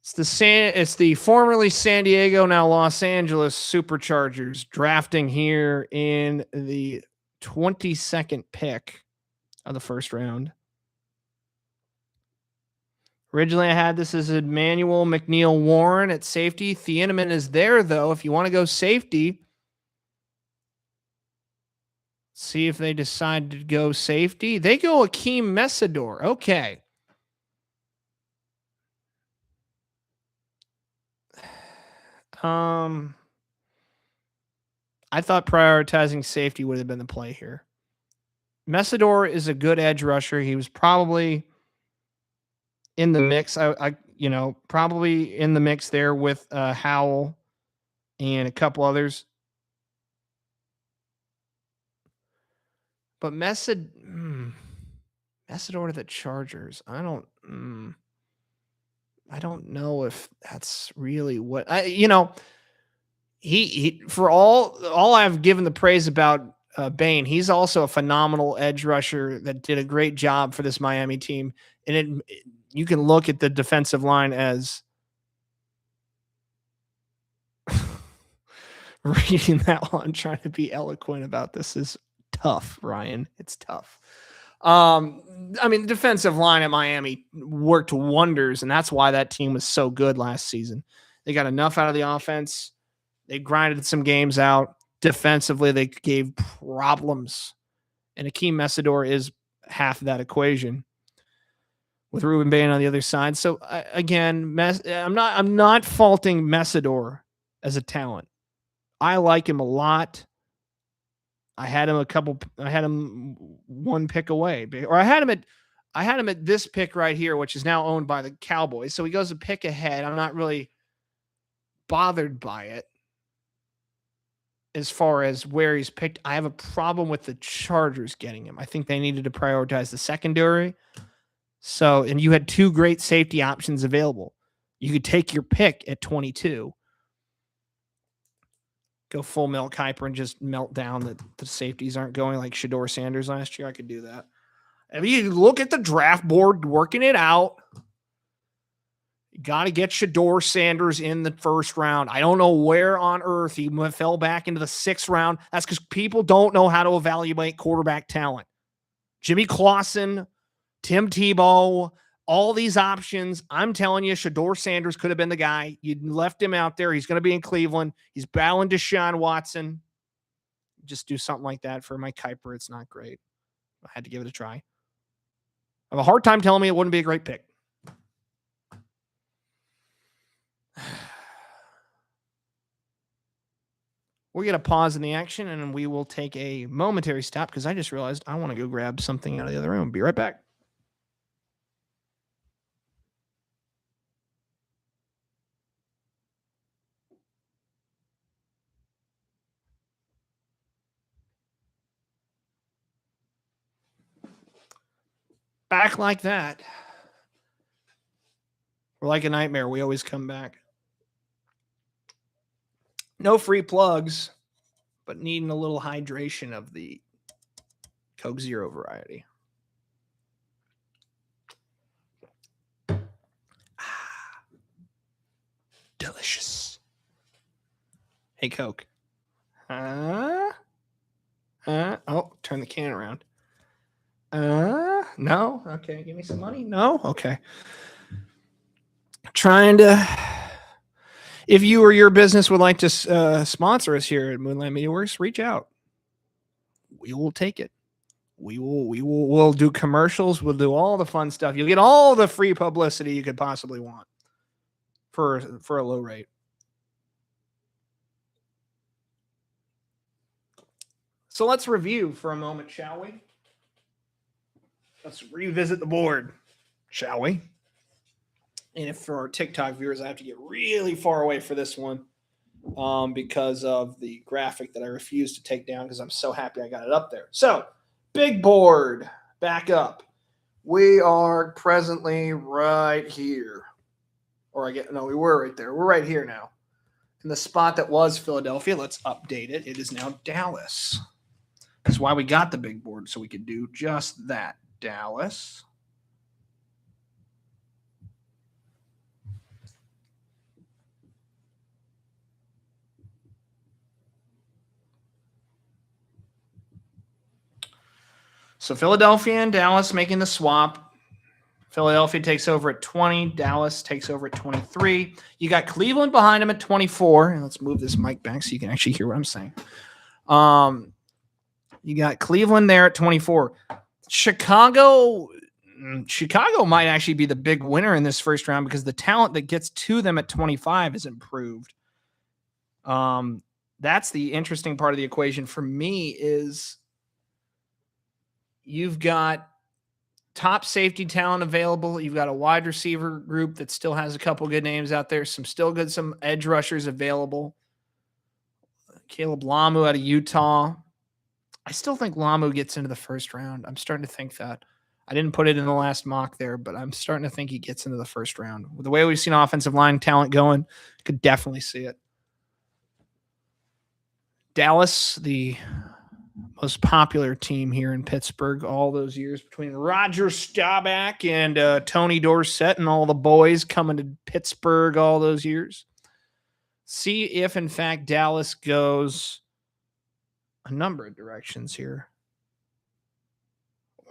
It's the formerly San Diego, now Los Angeles Superchargers drafting here in the 22nd pick of the first round. Originally, I had this as Emmanuel McNeil Warren at safety. Thieneman is there, though. If you want to go safety, see if they decide to go safety. They go Akeem Messidor. Okay. I thought prioritizing safety would have been the play here. Messidor is a good edge rusher. He was probably in the mix. Probably in the mix there with Howell and a couple others. But Messidor to the Chargers. I don't know if that's really what he for all I've given the praise about Bain. He's also a phenomenal edge rusher that did a great job for this Miami team. And you can look at the defensive line as reading that one, trying to be eloquent about this is tough, Ryan. It's tough. The defensive line at Miami worked wonders, and that's why that team was so good last season. They got enough out of the offense. They grinded some games out. Defensively, they gave problems. And Akeem Messidor is half of that equation with Ruben Bain on the other side. So again, I'm not faulting Messidor as a talent. I like him a lot. I had him one pick away, or I had him at this pick right here, which is now owned by the Cowboys. So he goes a pick ahead. I'm not really bothered by it as far as where he's picked. I have a problem with the Chargers getting him. I think they needed to prioritize the secondary. So, and you had two great safety options available. You could take your pick at 22. Go full Mel Kiper and just melt down that the safeties aren't going like Shador Sanders last year. I could do that. I mean, you look at the draft board, working it out. You got to get Shador Sanders in the first round. I don't know where on earth he fell back into the 6th round. That's because people don't know how to evaluate quarterback talent. Jimmy Clausen, Tim Tebow, all these options. I'm telling you, Shador Sanders could have been the guy. You left him out there. He's going to be in Cleveland. He's battling Deshaun Watson. Just do something like that for Mike Kiper. It's not great. I had to give it a try. I have a hard time telling me it wouldn't be a great pick. We're going to pause in the action, and we will take a momentary stop because I just realized I want to go grab something out of the other room. Be right back. Back like that. We're like a nightmare. We always come back. No free plugs, but needing a little hydration of the Coke Zero variety. Delicious. Hey, Coke. Oh, turn the can around. No? Okay, give me some money? No? Okay. Trying to... If you or your business would like to sponsor us here at Moonlight Media Works, reach out. We will take it. We'll do commercials. We'll do all the fun stuff. You'll get all the free publicity you could possibly want for a low rate. So let's review for a moment, shall we? Let's revisit the board, shall we? And if for our TikTok viewers, I have to get really far away for this one because of the graphic that I refuse to take down because I'm so happy I got it up there. So, big board, back up. We are presently right here. We were right there. We're right here now. In the spot that was Philadelphia, let's update it. It is now Dallas. That's why we got the big board, so we could do just that. Dallas. So Philadelphia and Dallas making the swap. Philadelphia takes over at 20. Dallas takes over at 23. You got Cleveland behind them at 24. And let's move this mic back so you can actually hear what I'm saying. You got Cleveland there at 24. Chicago might actually be the big winner in this first round because the talent that gets to them at 25 is improved. That's the interesting part of the equation for me is you've got top safety talent available. You've got a wide receiver group that still has a couple good names out there. Some edge rushers available. Caleb Lamu out of Utah. I still think Lamu gets into the first round. I'm starting to think that. I didn't put it in the last mock there, but I'm starting to think he gets into the first round. With the way we've seen offensive line talent going, could definitely see it. Dallas, the most popular team here in Pittsburgh all those years between Roger Staubach and Tony Dorsett and all the boys coming to Pittsburgh all those years. See if, in fact, Dallas goes a number of directions here.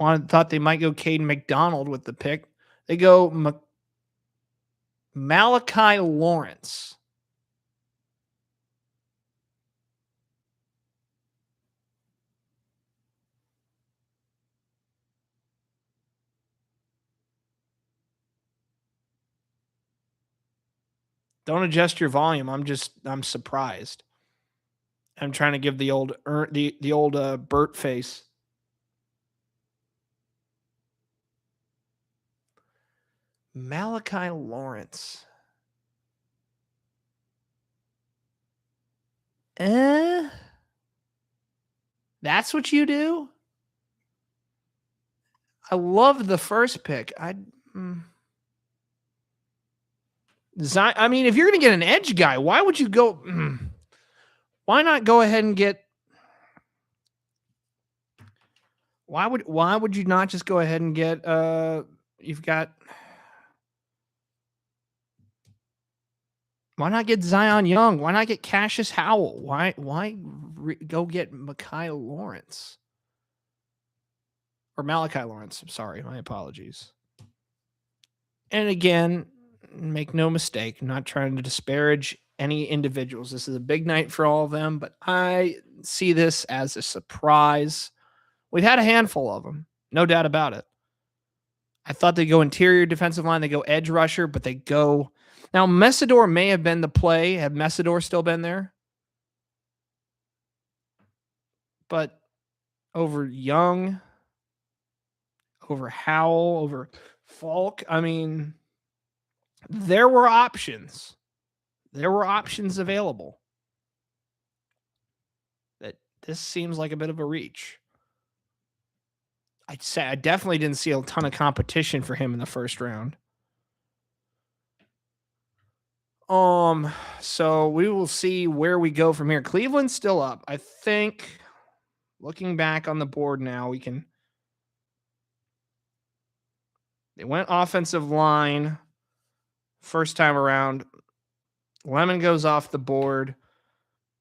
Thought they might go Caden McDonald with the pick. They go Malachi Lawrence. Don't adjust your volume. I'm surprised. I'm trying to give the old Burt face. Malachi Lawrence. That's what you do? I love the first pick. I mean, if you're going to get an edge guy, why would you go? Why not go ahead and get? Why would you not just go ahead and get? You've got. Why not get Zion Young? Why not get Cassius Howell? Why go get Malachi Lawrence? Or Malachi Lawrence. I'm sorry. My apologies. And again, make no mistake, I'm not trying to disparage any individuals. This is a big night for all of them, but I see this as a surprise We've had a handful of them, no doubt about it. I thought they'd go interior defensive line, they go edge rusher, but they go now. Messidor may have been the play. Had Messidor still been there, but over Young, over Howell, over Falk. I mean, there were options. There were options available. That this seems like a bit of a reach. I'd say I definitely didn't see a ton of competition for him in the first round. So we will see where we go from here. Cleveland's still up. I think looking back on the board now, they went offensive line first time around. Lemon goes off the board.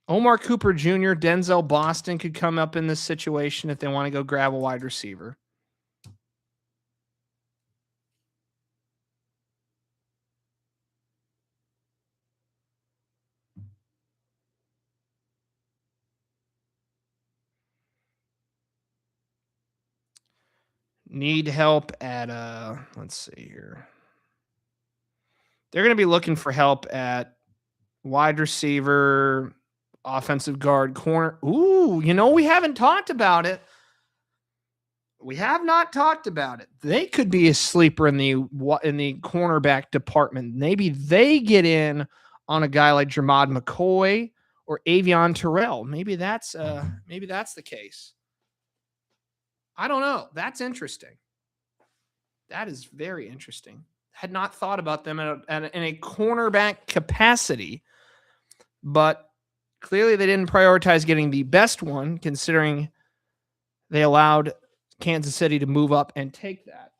Omar Cooper Jr., Denzel Boston could come up in this situation if they want to go grab a wide receiver. Need help at let's see here. They're going to be looking for help at wide receiver, offensive guard, corner. Ooh, we haven't talked about it. We have not talked about it. They could be a sleeper in the cornerback department. Maybe they get in on a guy like Jermod McCoy or Avion Terrell. Maybe that's the case. I don't know. That's interesting. That is very interesting. Had not thought about them in a cornerback capacity, but clearly they didn't prioritize getting the best one, considering they allowed Kansas City to move up and take that.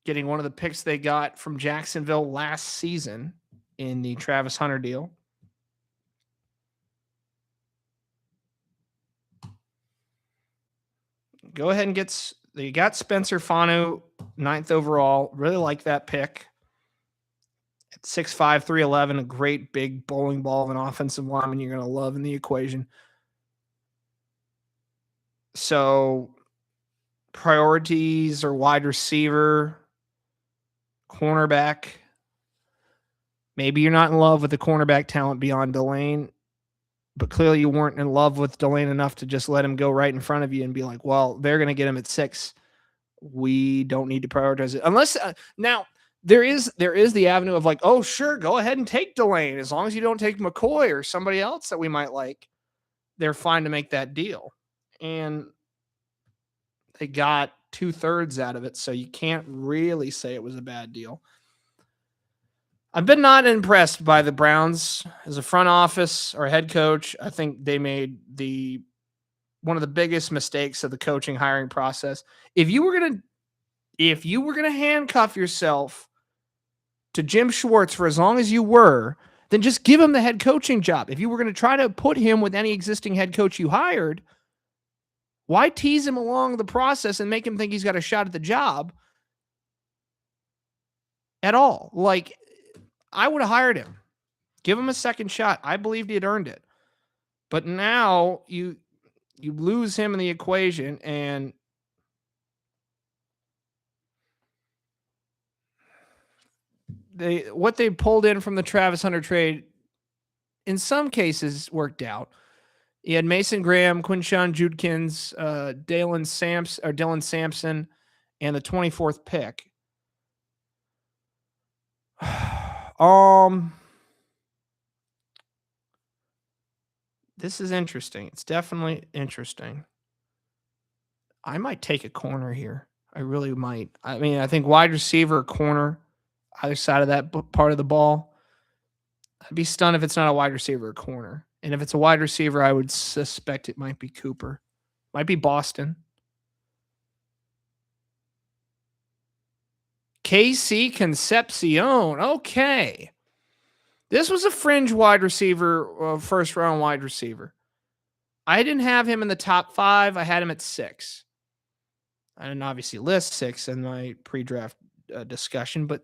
Getting one of the picks they got from Jacksonville last season in the Travis Hunter deal. Go ahead and they got Spencer Fanu, 9th overall. Really like that pick. At 6'5", 311, a great big bowling ball of an offensive lineman you're going to love in the equation. So priorities are wide receiver, cornerback. Maybe you're not in love with the cornerback talent beyond Delane, but clearly you weren't in love with Delane enough to just let him go right in front of you and be like, well, they're going to get him at 6. We don't need to prioritize it. Unless now there is the avenue of like, oh, sure, go ahead and take Delane. As long as you don't take McCoy or somebody else that we might like, they're fine to make that deal. And they got 2/3 out of it, so you can't really say it was a bad deal. I've been not impressed by the Browns as a front office or head coach. I think they made one of the biggest mistakes of the coaching hiring process. If you were gonna handcuff yourself to Jim Schwartz for as long as you were, then just give him the head coaching job. If you were going to try to put him with any existing head coach you hired, why tease him along the process and make him think he's got a shot at the job at all? Like, I would have hired him. Give him a second shot. I believed he had earned it. But now you lose him in the equation, and what they pulled in from the Travis Hunter trade in some cases worked out. You had Mason Graham, Quinshawn Judkins, Dylan Sampson, and the 24th pick. This is interesting. It's definitely interesting. I might take a corner here. I really might. I mean, I think wide receiver, corner, either side of that part of the ball. I'd be stunned if it's not a wide receiver or corner. And if it's a wide receiver, I would suspect it might be Cooper. Might be Boston. KC Concepcion. Okay. This was a fringe wide receiver, first round wide receiver. I didn't have him in the top 5. I had him at 6. I didn't obviously list 6 in my pre-draft discussion, but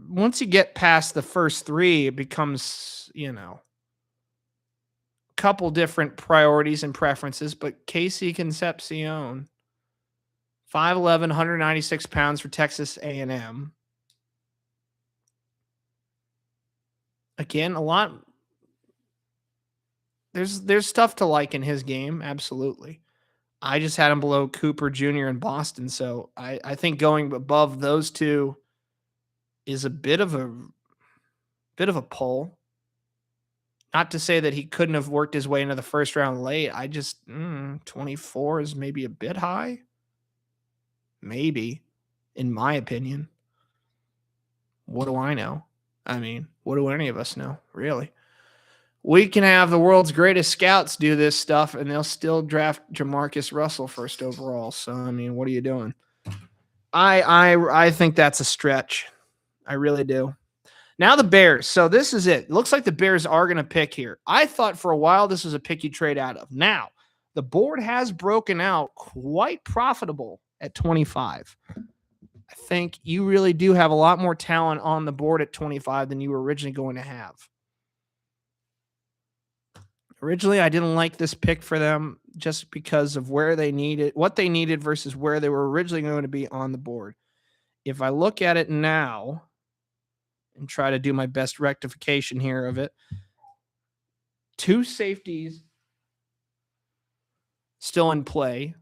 once you get past the first 3, it becomes, couple different priorities and preferences, but Casey Concepcion, 5'11", 196 pounds for Texas A&M. Again, a lot. There's stuff to like in his game, absolutely. I just had him below Cooper Jr. in Boston, so I think going above those two is a bit of a pull. Not to say that he couldn't have worked his way into the first round late. I just 24 is maybe a bit high. Maybe, in my opinion. What do I know? I mean, what do any of us know, really? We can have the world's greatest scouts do this stuff, and they'll still draft Jamarcus Russell first overall. So, I mean, what are you doing? I think that's a stretch. I really do. Now the Bears. So this is it. Looks like the Bears are going to pick here. I thought for a while this was a pick you trade out of. Now, the board has broken out quite profitable at 25. I think you really do have a lot more talent on the board at 25 than you were originally going to have. Originally, I didn't like this pick for them just because of where they needed, what they needed versus where they were originally going to be on the board. If I look at it now and try to do my best rectification here of it, two safeties still in play.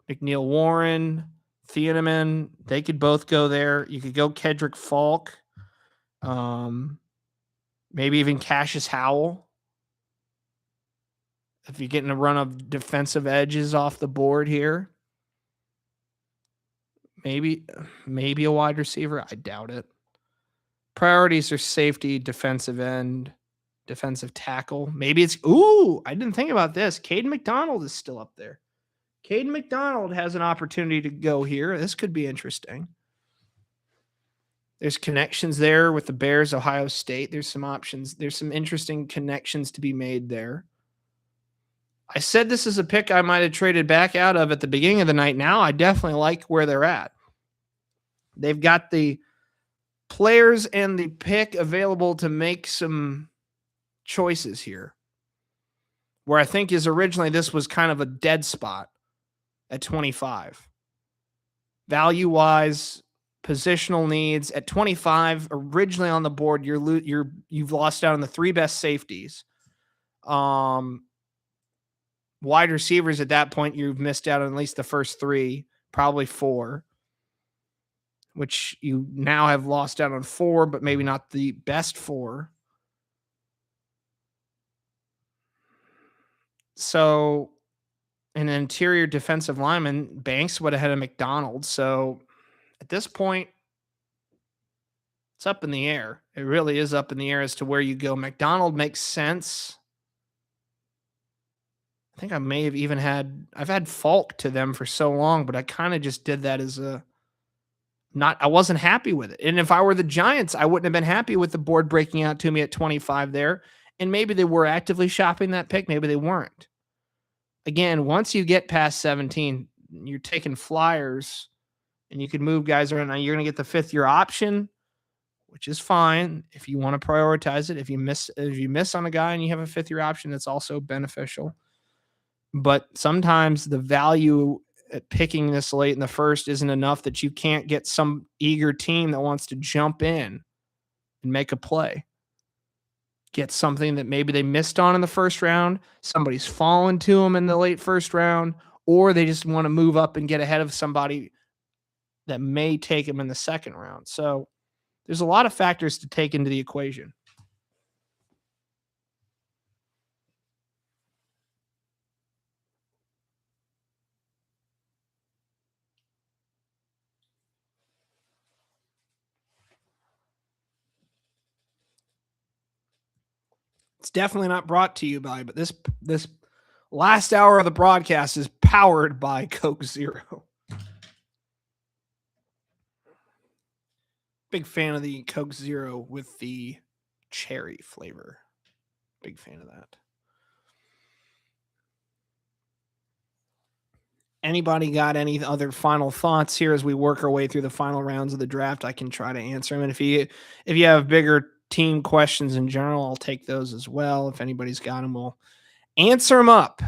McNeil Warren, Thieneman, they could both go there. You could go Kedrick Falk, maybe even Cassius Howell. If you're getting a run of defensive edges off the board here, maybe a wide receiver. I doubt it. Priorities are safety, defensive end, defensive tackle. Maybe it's, I didn't think about this. Caden McDonald is still up there. Caden McDonald has an opportunity to go here. This could be interesting. There's connections there with the Bears, Ohio State. There's some options. There's some interesting connections to be made there. I said this is a pick I might have traded back out of at the beginning of the night. Now I definitely like where they're at. They've got the players and the pick available to make some choices here. Where I think is originally this was kind of a dead spot at 25. Value-wise, positional needs at 25, originally on the board, you've lost out on the three best safeties. Wide receivers at that point, you've missed out on at least the first three, probably four, which you now have lost out on four, but maybe not the best four. So an interior defensive lineman, Banks would have had a McDonald. So at this point, it's up in the air. It really is up in the air as to where you go. McDonald makes sense. I think I may have even I've had Falk to them for so long, but I kind of just did that as I wasn't happy with it. And if I were the Giants, I wouldn't have been happy with the board breaking out to me at 25 there. And maybe they were actively shopping that pick. Maybe they weren't. Again, once you get past 17, you're taking flyers and you can move guys around. Now you're going to get the fifth-year option, which is fine if you want to prioritize it. If you miss on a guy and you have a fifth-year option, that's also beneficial. But sometimes the value at picking this late in the first isn't enough that you can't get some eager team that wants to jump in and make a play. Get something that maybe they missed on in the first round, somebody's fallen to them in the late first round, or they just want to move up and get ahead of somebody that may take them in the second round. So there's a lot of factors to take into the equation. It's definitely not brought to you by, but this last hour of the broadcast is powered by Coke Zero. Big fan of the Coke Zero with the cherry flavor. Big fan of that. Anybody got any other final thoughts here as we work our way through the final rounds of the draft? I can try to answer them. And if you have bigger team questions in general, I'll take those as well. If anybody's got them, we'll answer them up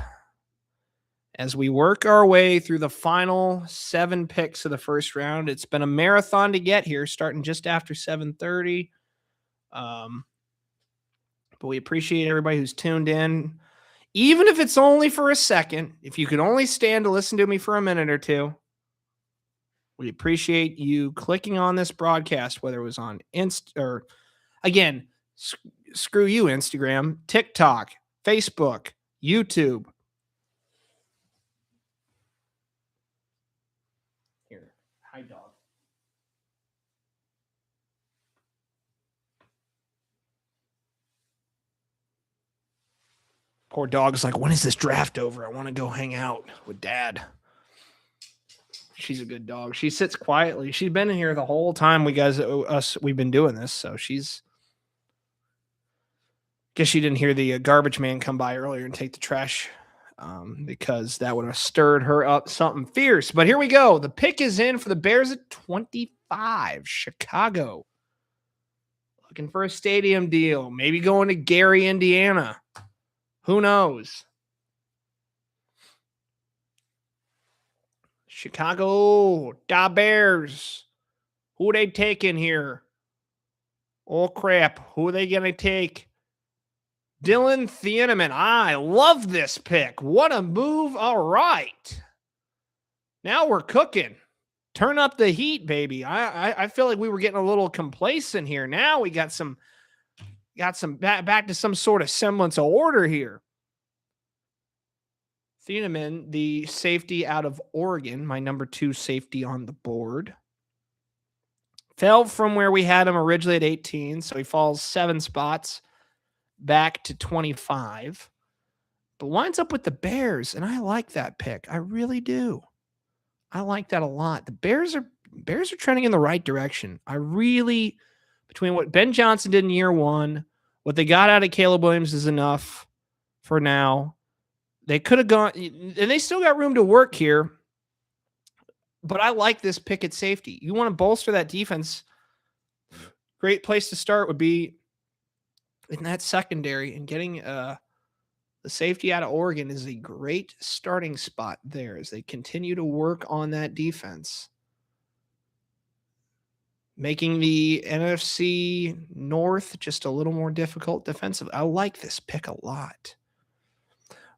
as we work our way through the final 7 picks of the first round. It's been a marathon to get here, starting just after 7:30. But we appreciate everybody who's tuned in, even if it's only for a second. If you could only stand to listen to me for a minute or two, we appreciate you clicking on this broadcast, whether it was on or again, screw you, Instagram, TikTok, Facebook, YouTube. Here, hi, dog. Poor dog's like, when is this draft over? I want to go hang out with Dad. She's a good dog. She sits quietly. She's been in here the whole time we've been doing this. So guess she didn't hear the garbage man come by earlier and take the trash, because that would have stirred her up something fierce. But here we go. The pick is in for the Bears at 25. Chicago. Looking for a stadium deal. Maybe going to Gary, Indiana. Who knows? Chicago, da Bears. Who they taking here? Oh, crap. Who are they going to take? Dylan Thieneman. I love this pick. What a move. All right. Now we're cooking. Turn up the heat, baby. I feel like we were getting a little complacent here. Now we got some back to some sort of semblance of order here. Thieneman, the safety out of Oregon, my number 2 safety on the board, fell from where we had him originally at 18, so he falls 7 spots back to 25, but winds up with the Bears, and I like that pick. I really do. I like that a lot. The Bears are trending in the right direction. I really, between what Ben Johnson did in year 1, what they got out of Caleb Williams is enough for now. They could have gone, and they still got room to work here, but I like this pick at safety. You want to bolster that defense, great place to start would be in that secondary, and getting the safety out of Oregon is a great starting spot there as they continue to work on that defense, making the NFC North just a little more difficult defensive. I like this pick a lot.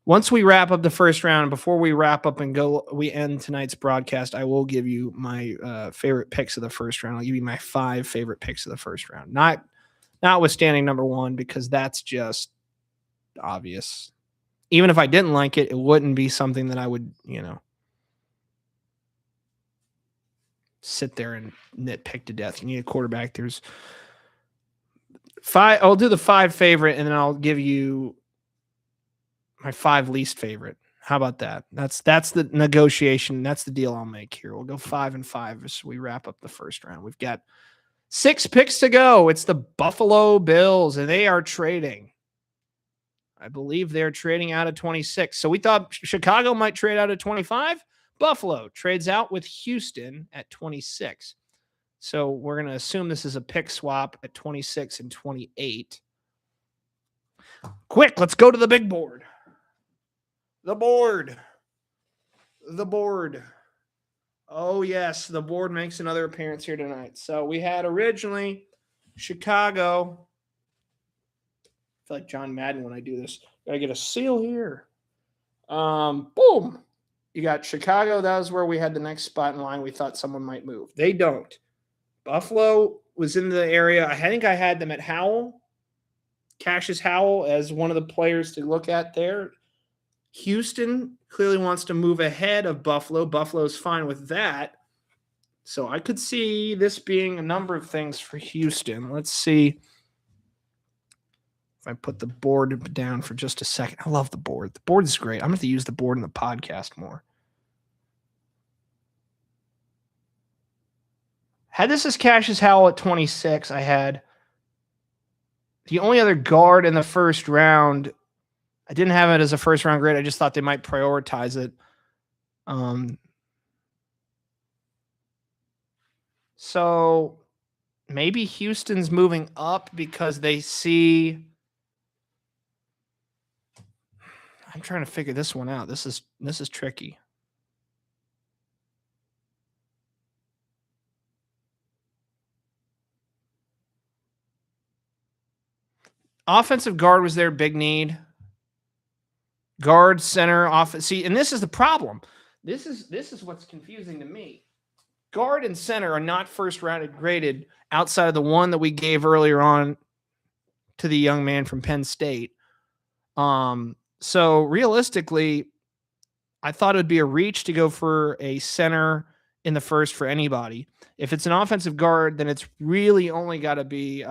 Once we wrap up the first round, before we wrap up and we end tonight's broadcast, I will give you my favorite picks of the first round. I'll give you my 5 favorite picks of the first round. Notwithstanding number 1, because that's just obvious. Even if I didn't like it, it wouldn't be something that I would, sit there and nitpick to death. You need a quarterback. There's 5. I'll do the 5 favorite, and then I'll give you my 5 least favorite. How about that? That's the negotiation. That's the deal I'll make here. We'll go 5 and 5 as we wrap up the first round. We've got 6 picks to go. It's the Buffalo Bills, and they are trading. I believe they're trading out of 26. So we thought Chicago might trade out of 25. Buffalo trades out with Houston at 26. So we're going to assume this is a pick swap at 26 and 28. Quick, let's go to the big board. The board. Oh, yes, the board makes another appearance here tonight. So we had originally Chicago. I feel like John Madden when I do this. Gotta get a seal here. Boom. You got Chicago. That was where we had the next spot in line. We thought someone might move. They don't. Buffalo was in the area. I think I had them at Howell. Cassius Howell as one of the players to look at there. Houston clearly wants to move ahead of Buffalo. Buffalo's fine with that. So I could see this being a number of things for Houston. Let's see if I put the board down for just a second. I love the board. The board is great. I'm going to use the board in the podcast more. Had this as Cassius Howell at 26, I had the only other guard in the first round. I didn't have it as a first round grade. I just thought they might prioritize it. So maybe Houston's moving up because they see. I'm trying to figure this one out. This is tricky. Offensive guard was their big need. Guard, center, offense. See, and this is the problem. This is what's confusing to me. Guard and center are not first rounded graded outside of the one that we gave earlier on to the young man from Penn State. So realistically, I thought it would be a reach to go for a center in the first for anybody. If it's an offensive guard, then it's really only got to be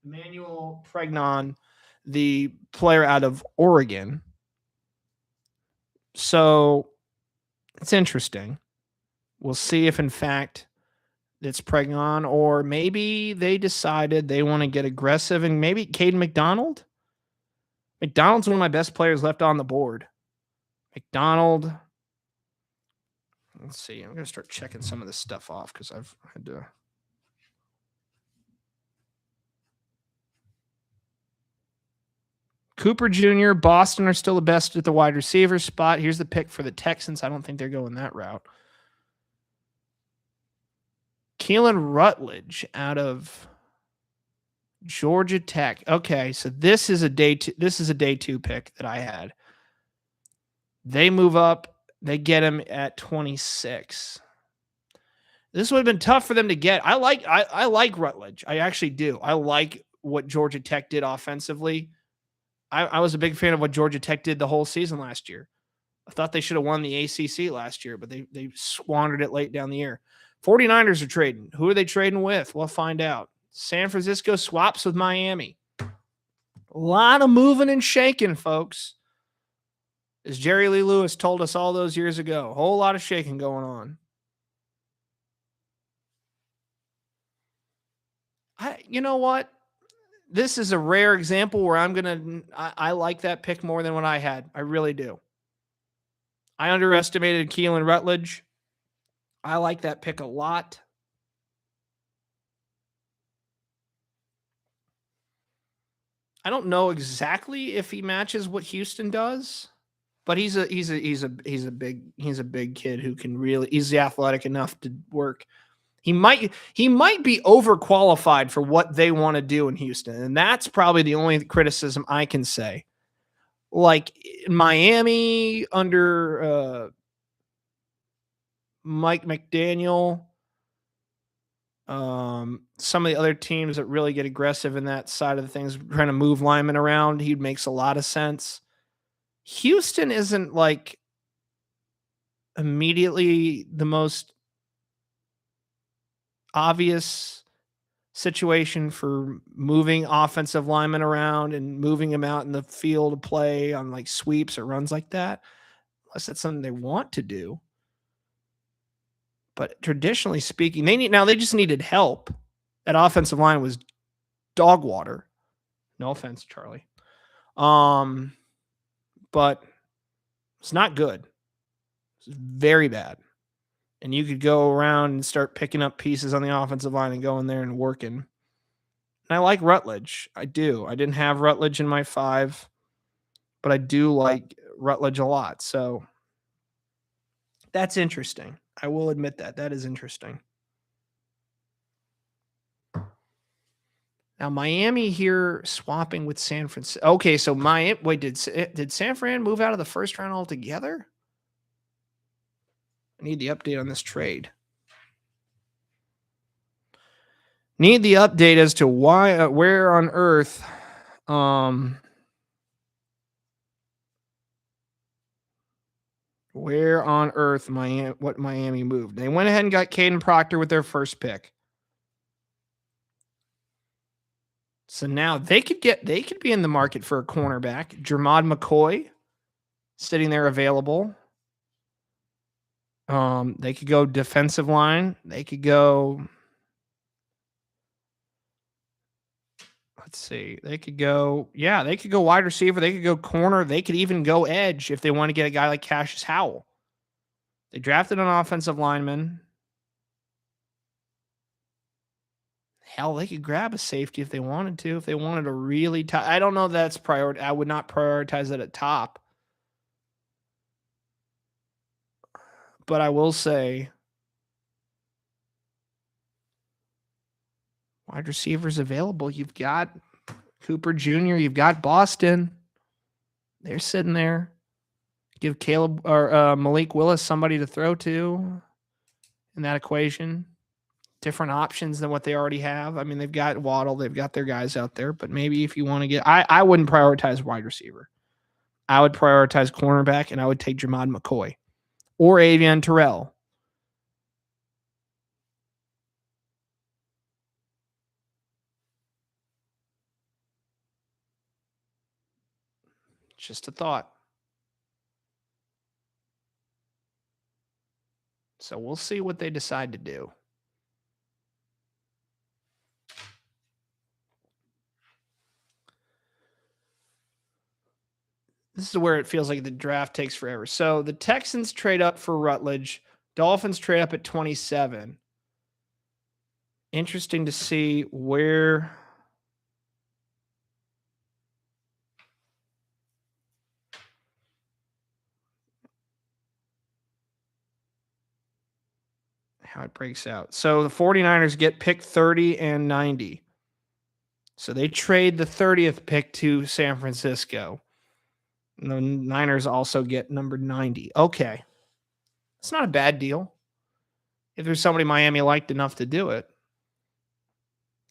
Manuel Pregnon, the player out of Oregon. So it's interesting. We'll see if, in fact, it's Pregnon, or maybe they decided they want to get aggressive, and maybe Caden McDonald. McDonald's one of my best players left on the board. McDonald. Let's see. I'm going to start checking some of this stuff off because I've had to. Cooper Jr., Boston are still the best at the wide receiver spot. Here's the pick for the Texans. I don't think they're going that route. Keelan Rutledge out of Georgia Tech. Okay, so this is a day two pick that I had. They move up. They get him at 26. This would have been tough for them to get. I like Rutledge. I actually do. I like what Georgia Tech did offensively. I was a big fan of what Georgia Tech did the whole season last year. I thought they should have won the ACC last year, but they squandered it late down the year. 49ers are trading. Who are they trading with? We'll find out. San Francisco swaps with Miami. A lot of moving and shaking, folks. As Jerry Lee Lewis told us all those years ago, a whole lot of shaking going on. You know what? This is a rare example where I like that pick more than what I had. I really do. I underestimated Keelan Rutledge. I like that pick a lot. I don't know exactly if he matches what Houston does, but he's a big kid who can really, he's athletic enough to work. He might be overqualified for what they want to do in Houston, and that's probably the only criticism I can say. Like Miami under Mike McDaniel, some of the other teams that really get aggressive in that side of the things, trying to move linemen around, he makes a lot of sense. Houston isn't like immediately the most obvious situation for moving offensive linemen around and moving them out in the field to play on like sweeps or runs like that, unless that's something they want to do. But traditionally speaking, they just needed help. That offensive line was dog water. No offense, Charlie. But it's not good. It's very bad. And you could go around and start picking up pieces on the offensive line and going there and working. And I like Rutledge. I do. I didn't have Rutledge in my 5, but I do like Rutledge a lot. So that's interesting. I will admit that. That is interesting. Now, Miami here swapping with San Francisco. Okay, so did San Fran move out of the first round altogether? I need the update on this trade. Need the update as to why, where on earth, Miami moved. They went ahead and got Caden Proctor with their first pick. So now they could be in the market for a cornerback. Jermod McCoy sitting there available. They could go defensive line. They could go. Let's see. They could go wide receiver. They could go corner. They could even go edge if they want to get a guy like Cassius Howell. They drafted an offensive lineman. Hell, they could grab a safety if they wanted to. If they wanted to really I don't know if that's priority. I would not prioritize it at top. But I will say wide receivers available. You've got Cooper Jr., you've got Boston. They're sitting there. Give Caleb or Malik Willis somebody to throw to in that equation. Different options than what they already have. I mean, they've got Waddle, they've got their guys out there, but maybe if you want to get, I wouldn't prioritize wide receiver. I would prioritize cornerback, and I would take Jamad McCoy or Avian Terrell. Just a thought. So we'll see what they decide to do. This is where it feels like the draft takes forever. So the Texans trade up for Rutledge. Dolphins trade up at 27. Interesting to see where how it breaks out. So the 49ers get pick 30 and 90. So they trade the 30th pick to San Francisco. And the Niners also get number 90. Okay. It's not a bad deal. If there's somebody Miami liked enough to do it.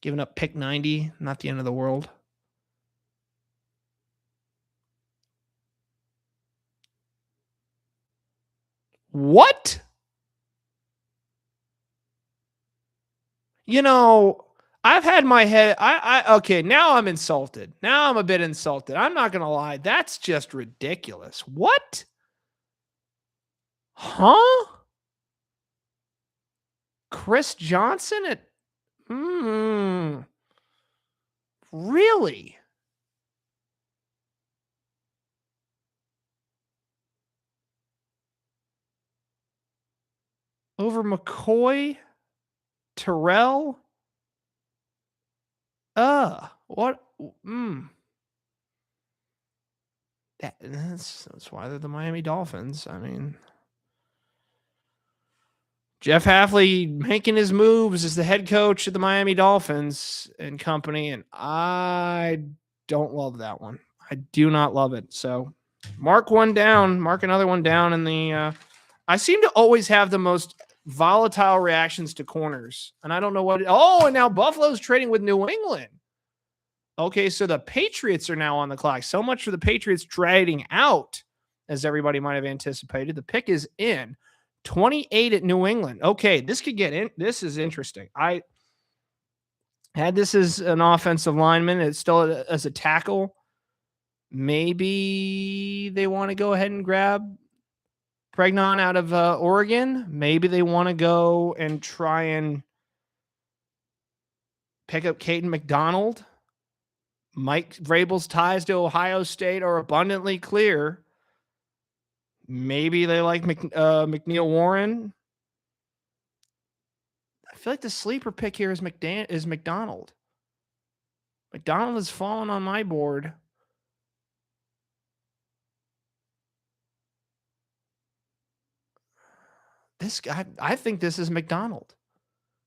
Giving up pick 90, not the end of the world. What? You know, I've had my head. Okay, now I'm insulted. Now I'm a bit insulted. I'm not going to lie. That's just ridiculous. What? Huh? Chris Johnson at. Really? Over McCoy? Terrell? What? That's why they're the Miami Dolphins. I mean, Jeff Hafley making his moves as the head coach of the Miami Dolphins and company, and I don't love that one. I do not love it. So mark one down, mark another one down in the I seem to always have the most volatile reactions to corners, and I don't know what. And now Buffalo's trading with New England. Okay, so the Patriots are now on the clock. So much for the Patriots trading out, as everybody might have anticipated. The pick is in 28 at New England. Okay, this could get in. This is interesting. I had this as an offensive lineman. It's still as a tackle. Maybe they want to go ahead and grab Pregnon out of Oregon. Maybe they want to go and try and pick up Caden McDonald. Mike Vrabel's ties to Ohio State are abundantly clear. Maybe they like McNeil Warren. I feel like the sleeper pick here is McDonald. McDonald has fallen on my board. This guy, I think this is McDonald.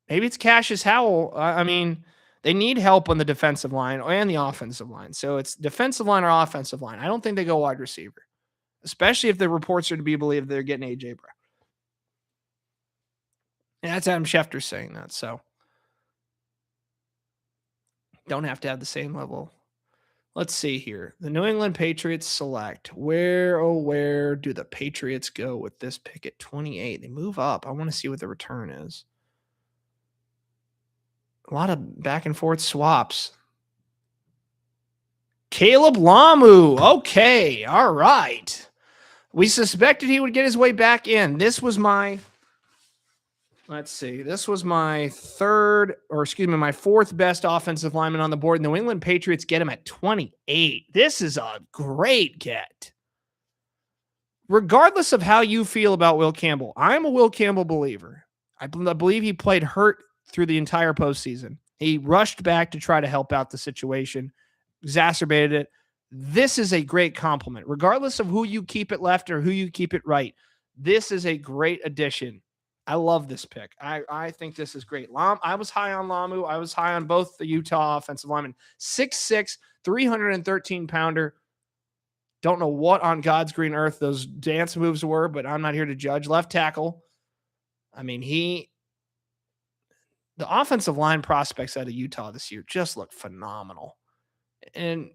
Maybe it's Cassius Howell. I mean, they need help on the defensive line and the offensive line. So it's defensive line or offensive line. I don't think they go wide receiver, especially if the reports are to be believed they're getting A.J. Brown. And that's Adam Schefter saying that. So don't have to have the same level. Let's see here. The New England Patriots select. Where do the Patriots go with this pick at 28? They move up. I want to see what the return is. A lot of back and forth swaps. Caleb Lamu. Okay. All right. We suspected he would get his way back in. This was my my fourth best offensive lineman on the board. New England Patriots get him at 28. This is a great get. Regardless of how you feel about Will Campbell, I'm a Will Campbell believer. I believe he played hurt through the entire postseason. He rushed back to try to help out the situation, exacerbated it. This is a great compliment, regardless of who you keep at left or who you keep at right. This is a great addition. I love this pick. I think this is great. I was high on Lamu. I was high on both the Utah offensive linemen. 6'6", 313-pounder. Don't know what on God's green earth those dance moves were, but I'm not here to judge. Left tackle. I mean, the offensive line prospects out of Utah this year just look phenomenal. And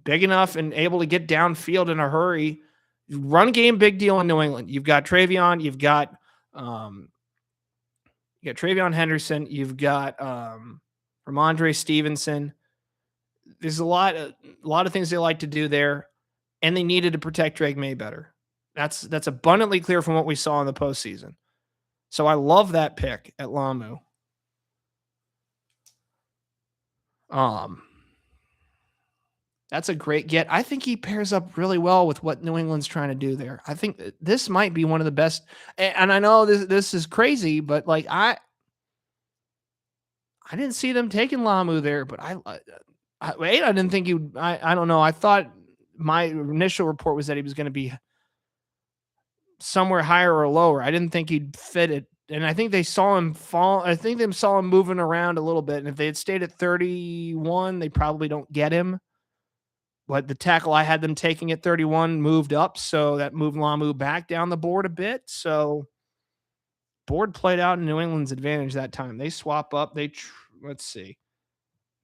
big enough and able to get downfield in a hurry. Run game, big deal in New England. You've got Travion, you've got Travion Henderson, you've got Ramondre Stevenson. There's a lot of things they like to do there, and they needed to protect Drake May better. That's abundantly clear from what we saw in the postseason. So I love that pick at Lamu. That's a great get. I think he pairs up really well with what New England's trying to do there. I think this might be one of the best. And I know this is crazy, but like I didn't see them taking Lamu there, but I didn't think you. I don't know. I thought my initial report was that he was going to be somewhere higher or lower. I didn't think he'd fit it. And I think they saw him fall. I think they saw him moving around a little bit. And if they had stayed at 31, they probably don't get him. But the tackle I had them taking at 31 moved up, so that moved Lamu back down the board a bit. So board played out in New England's advantage that time. They swap up. Let's see.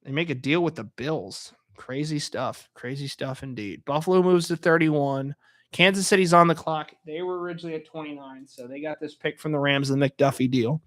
They make a deal with the Bills. Crazy stuff. Crazy stuff indeed. Buffalo moves to 31. Kansas City's on the clock. They were originally at 29, so they got this pick from the Rams, the McDuffie deal.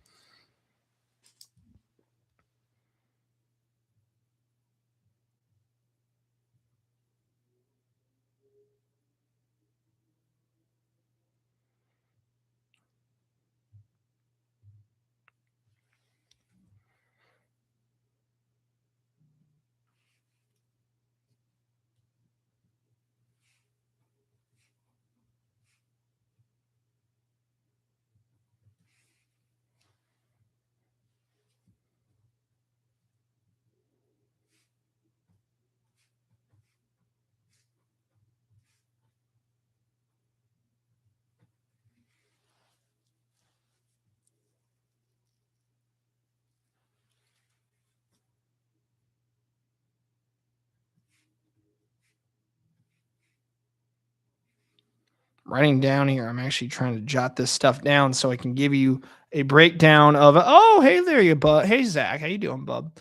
Writing down here. I'm actually trying to jot this stuff down so I can give you a breakdown of. Oh, hey there, you bub. Hey Zach, how you doing, bub?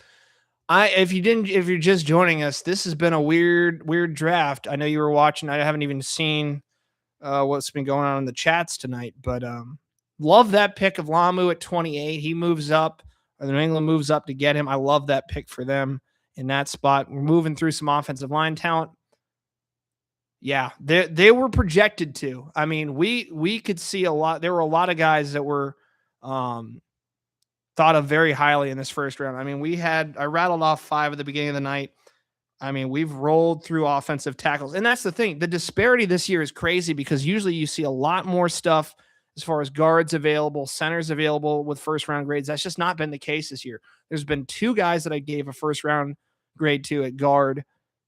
If you're just joining us, this has been a weird draft. I know you were watching. I haven't even seen what's been going on in the chats tonight, but love that pick of Lamu at 28. He moves up, or New England moves up to get him. I love that pick for them in that spot. We're moving through some offensive line talent. Yeah, they were projected to. I mean, we could see a lot. There were a lot of guys that were thought of very highly in this first round. I mean, I rattled off 5 at the beginning of the night. I mean, we've rolled through offensive tackles. And that's the thing. The disparity this year is crazy because usually you see a lot more stuff as far as guards available, centers available with first round grades. That's just not been the case this year. There's been 2 guys that I gave a first round grade to at guard,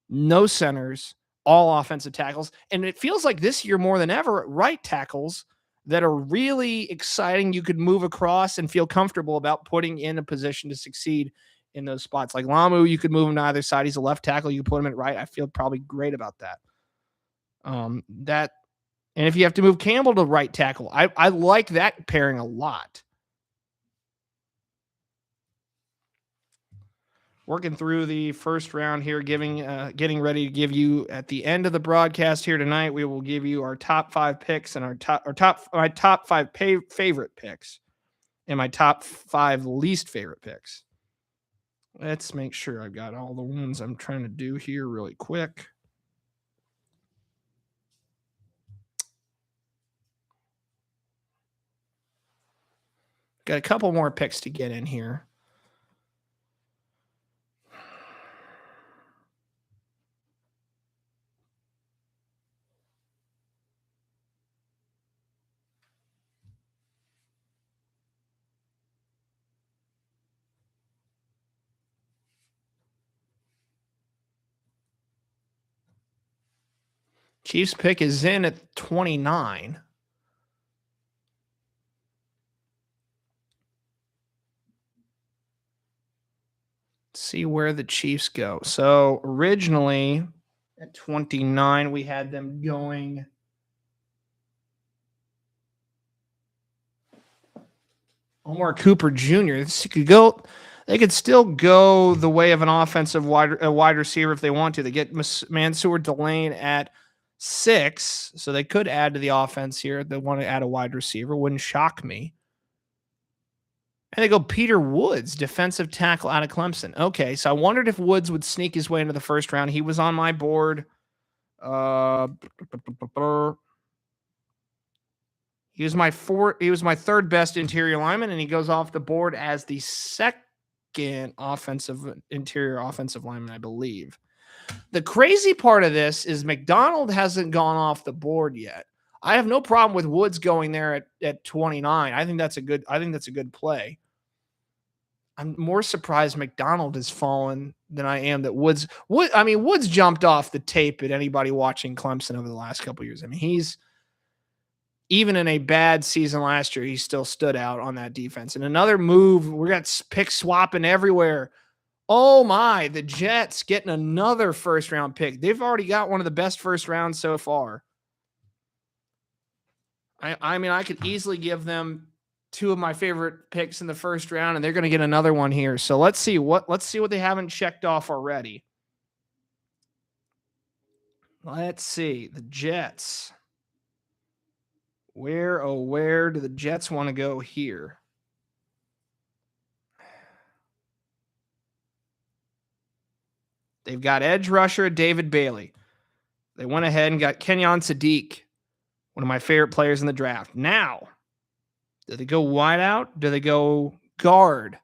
no centers, all offensive tackles. And it feels like this year more than ever, right tackles that are really exciting. You could move across and feel comfortable about putting in a position to succeed in those spots. Like Lamu, you could move him to either side. He's a left tackle. You could put him at right. I feel probably great about that. And if you have to move Campbell to right tackle, I like that pairing a lot. Working through the first round here, getting ready to give you at the end of the broadcast here tonight. We will give you our top 5 picks and my top 5 favorite picks and my top 5 least favorite picks. Let's make sure I've got all the ones I'm trying to do here really quick. Got a couple more picks to get in here. Chiefs pick is in at 29. Let's see where the Chiefs go. So originally at 29, we had them going Omar Cooper Jr. They could still go the way of an offensive wide receiver if they want to. They get Mansour Delane at 6, so they could add to the offense here. They want to add a wide receiver. Wouldn't shock me. And they go Peter Woods, defensive tackle out of Clemson. Okay, so I wondered if Woods would sneak his way into the first round. He was on my board. He was my third best interior lineman, and he goes off the board as the second interior offensive lineman, I believe. The crazy part of this is McDonald hasn't gone off the board yet. I have no problem with Woods going there at 29. I think that's a good play. I'm more surprised McDonald has fallen than I am that Woods jumped off the tape at anybody watching Clemson over the last couple of years. I mean, he's even in a bad season last year, he still stood out on that defense. And another move, we got pick swapping everywhere. Oh my, the Jets getting another first round pick. They've already got one of the best first rounds so far. I mean, I could easily give them 2 of my favorite picks in the first round, and they're going to get another one here. So let's see what they haven't checked off already. Let's see. The Jets. Where do the Jets want to go here? They've got edge rusher David Bailey. They went ahead and got Kenyon Sadiq, one of my favorite players in the draft. Now, do they go wide out? Do they go guard?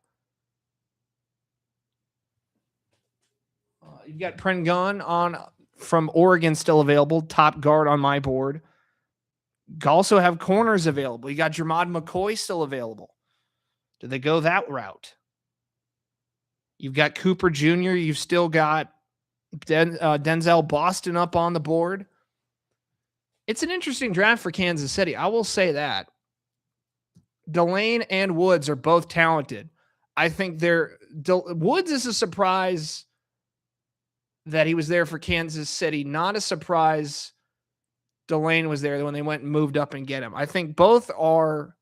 You've got Prengon from Oregon still available, top guard on my board. You also have corners available. You got Jermod McCoy still available. Do they go that route? You've got Cooper Jr. You've still got Denzel Boston up on the board. It's an interesting draft for Kansas City. I will say that. Delane and Woods are both talented. I think Woods is a surprise that he was there for Kansas City. Not a surprise Delane was there when they went and moved up and get him. I think both are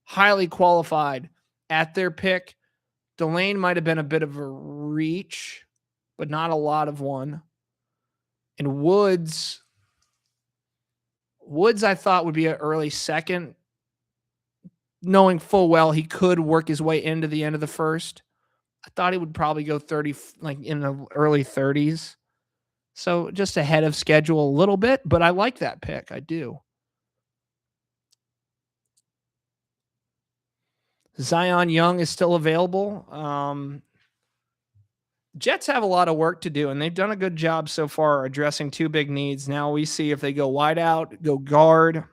highly qualified at their pick. Delane might have been a bit of a reach, but not a lot of one. And Woods I thought would be an early second, knowing full well he could work his way into the end of the first. I thought he would probably go 30, like in the early 30s. So just ahead of schedule a little bit, but I like that pick. I do. Zion Young is still available. Jets have a lot of work to do, and they've done a good job so far addressing 2 big needs. Now we see if they go wide out, go guard.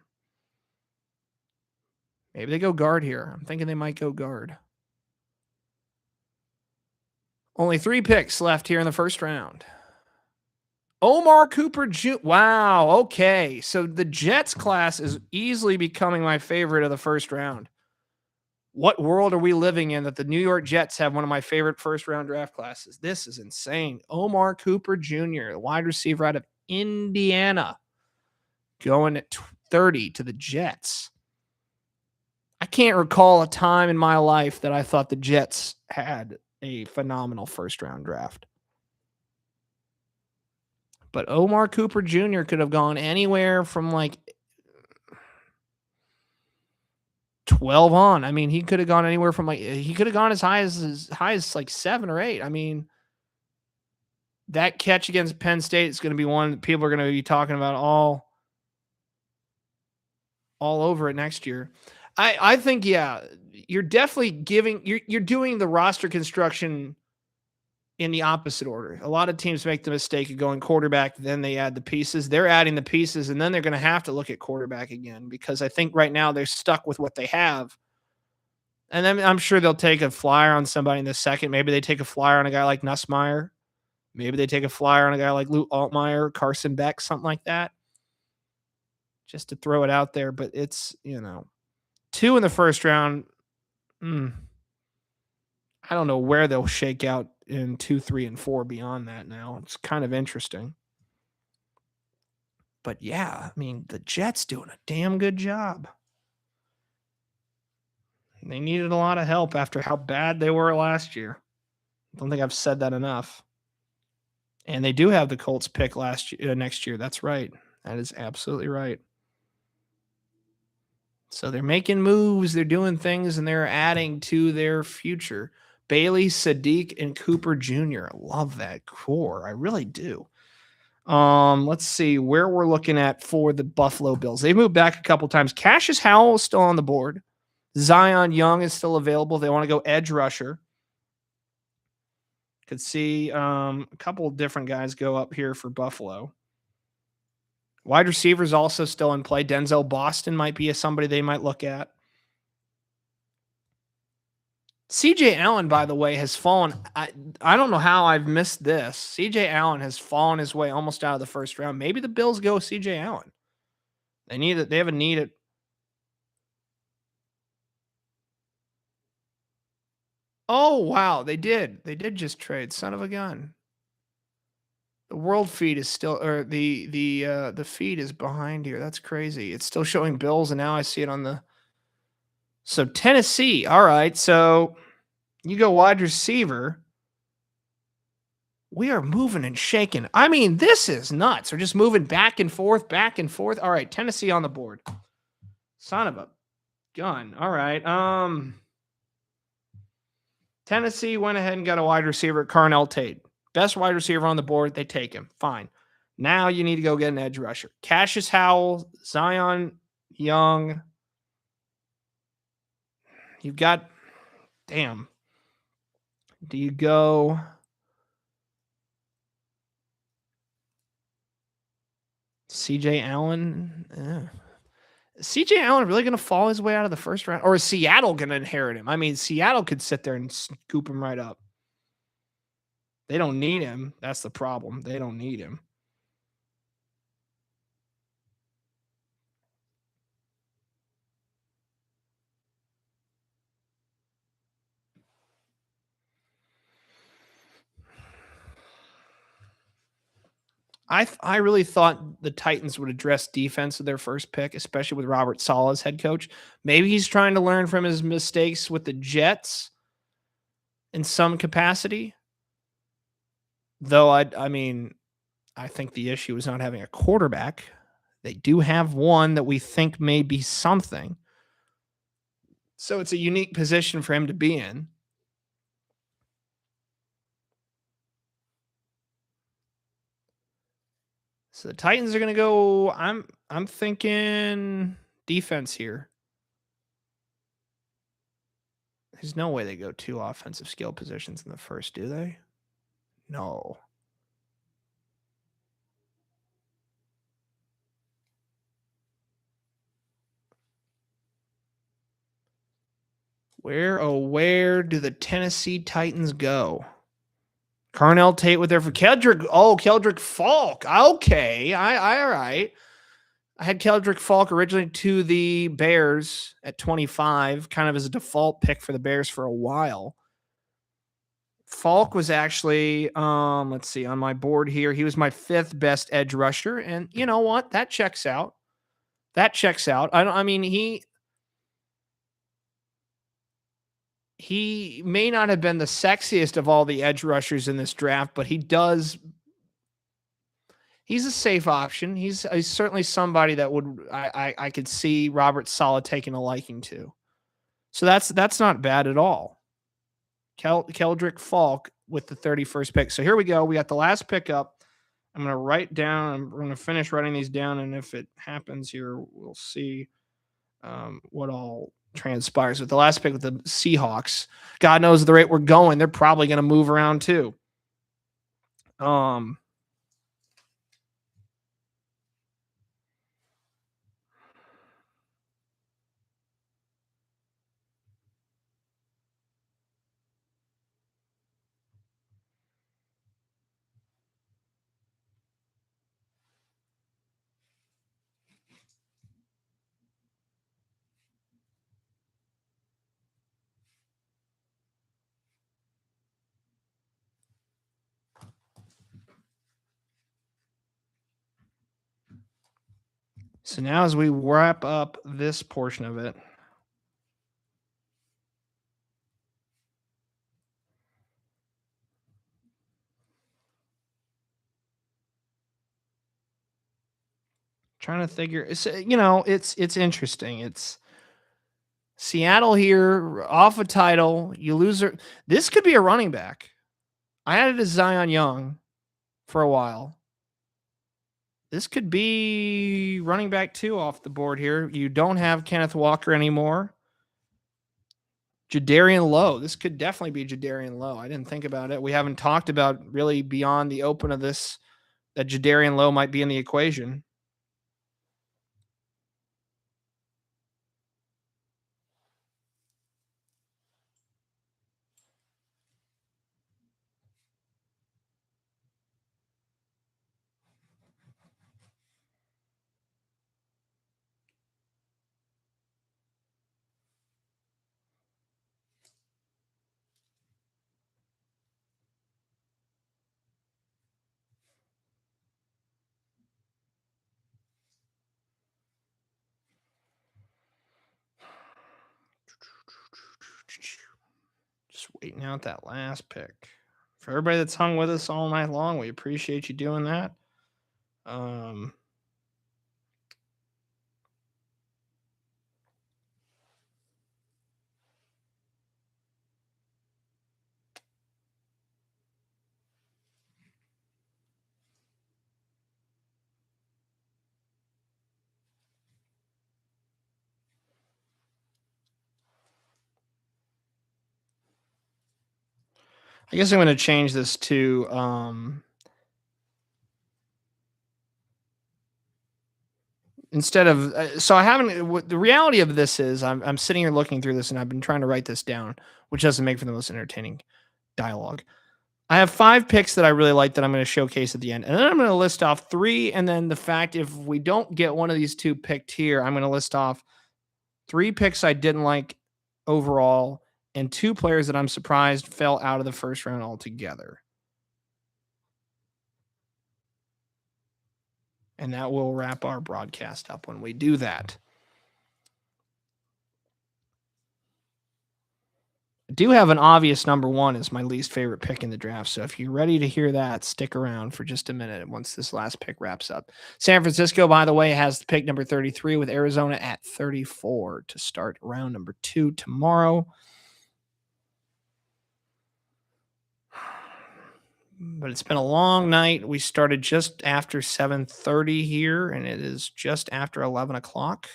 Maybe they go guard here. I'm thinking they might go guard. Only 3 picks left here in the first round. Omar Cooper Jr. Wow. Okay. So the Jets class is easily becoming my favorite of the first round. What world are we living in that the New York Jets have one of my favorite first round draft classes? This is insane. Omar Cooper Jr., the wide receiver out of Indiana, going at 30 to the Jets. I can't recall a time in my life that I thought the Jets had a phenomenal first round draft. But Omar Cooper Jr. could have gone anywhere from like 12 on. I mean, he could have gone anywhere from he could have gone as high as like 7 or 8. I mean, that catch against Penn State is going to be one that people are going to be talking about all over it next year. I think, yeah, you're definitely you're doing the roster construction in the opposite order. A lot of teams make the mistake of going quarterback, then they add the pieces. They're adding the pieces, and then they're going to have to look at quarterback again because I think right now they're stuck with what they have. And then I'm sure they'll take a flyer on somebody in the second. Maybe they take a flyer on a guy like Nussmeier. Maybe they take a flyer on a guy like Luke Altmaier, Carson Beck, something like that, just to throw it out there. But it's, 2 in the first round. Mm, I don't know where they'll shake out in 2, 3, and 4 beyond that now. It's kind of interesting. But yeah, I mean, the Jets doing a damn good job. They needed a lot of help after how bad they were last year. I don't think I've said that enough. And they do have the Colts pick next year. That's right. That is absolutely right. So they're making moves, they're doing things, and they're adding to their future. Bailey, Sadiq, and Cooper Jr. I love that core. I really do. Let's see where we're looking at for the Buffalo Bills. They've moved back a couple times. Cassius Howell is still on the board. Zion Young is still available. They want to go edge rusher. Could see a couple of different guys go up here for Buffalo. Wide receivers also still in play. Denzel Boston might be somebody they might look at. CJ Allen, by the way, has fallen. I don't know how I've missed this. CJ Allen has fallen his way almost out of the first round. Maybe the Bills go CJ Allen. They need it. They have a need it. Oh wow, they did. They did just trade. Son of a gun. The world feed is still, or the feed is behind here. That's crazy. It's still showing Bills, and now I see it on the. So Tennessee. All right. So you go wide receiver. We are moving and shaking. I mean, this is nuts. We're just moving back and forth, back and forth. All right, Tennessee on the board. Son of a gun. All right. Tennessee went ahead and got a wide receiver, Carnell Tate. Best wide receiver on the board. They take him. Fine. Now you need to go get an edge rusher. Cassius Howell, Zion Young. You've got, damn. Do you go CJ Allen? CJ Allen really going to fall his way out of the first round? Or is Seattle going to inherit him? I mean, Seattle could sit there and scoop him right up. They don't need him. That's the problem. They don't need him. I really thought the Titans would address defense with their first pick, especially with Robert Saleh as head coach. Maybe he's trying to learn from his mistakes with the Jets in some capacity. Though I mean, I think the issue is not having a quarterback. They do have one that we think may be something. So it's a unique position for him to be in. So the Titans are going to go. I'm thinking defense here. There's no way they go 2 offensive skill positions in the first, do they? No. Where do the Tennessee Titans go? Carnell Tate with their for Keldrick. Oh, Keldrick Falk. Okay. All right. I had Keldrick Falk originally to the Bears at 25, kind of as a default pick for the Bears for a while. Falk was actually, let's see, on my board here, he was my 5th best edge rusher. And you know what? That checks out. I mean, he may not have been the sexiest of all the edge rushers in this draft, but he's a safe option. He's certainly somebody that I could see Robert Saleh taking a liking to. So that's not bad at all. Keldrick Falk with the 31st pick. So here we go. We got the last pick up. I'm going to write down. I'm going to finish writing these down, and if it happens here, we'll see what all transpires. With the last pick with the Seahawks, God knows at the rate we're going, they're probably going to move around too. So now as we wrap up this portion of it, trying to figure it's interesting. It's Seattle here off a title, you lose her. This could be a running back. I had it as Zion Young for a while. This could be running back 2 off the board here. You don't have Kenneth Walker anymore. Jadarian Lowe. This could definitely be Jadarian Lowe. I didn't think about it. We haven't talked about really beyond the open of this that Jadarian Lowe might be in the equation. Just waiting out that last pick. For everybody that's hung with us all night long, we appreciate you doing that. I guess I'm going to change this to instead of so I haven't. The reality of this is I'm sitting here looking through this and I've been trying to write this down, which doesn't make for the most entertaining dialogue. I have 5 picks that I really like that I'm going to showcase at the end, and then I'm going to list off 3, and then the fact if we don't get one of these 2 picked here, I'm going to list off 3 picks I didn't like overall, and 2 players that I'm surprised fell out of the first round altogether. And that will wrap our broadcast up when we do that. I do have an obvious number 1 as my least favorite pick in the draft. So if you're ready to hear that, stick around for just a minute once this last pick wraps up. San Francisco, by the way, has pick number 33 with Arizona at 34 to start round number 2 tomorrow. But it's been a long night. We started just after 7:30 here, and it is just after 11 o'clock.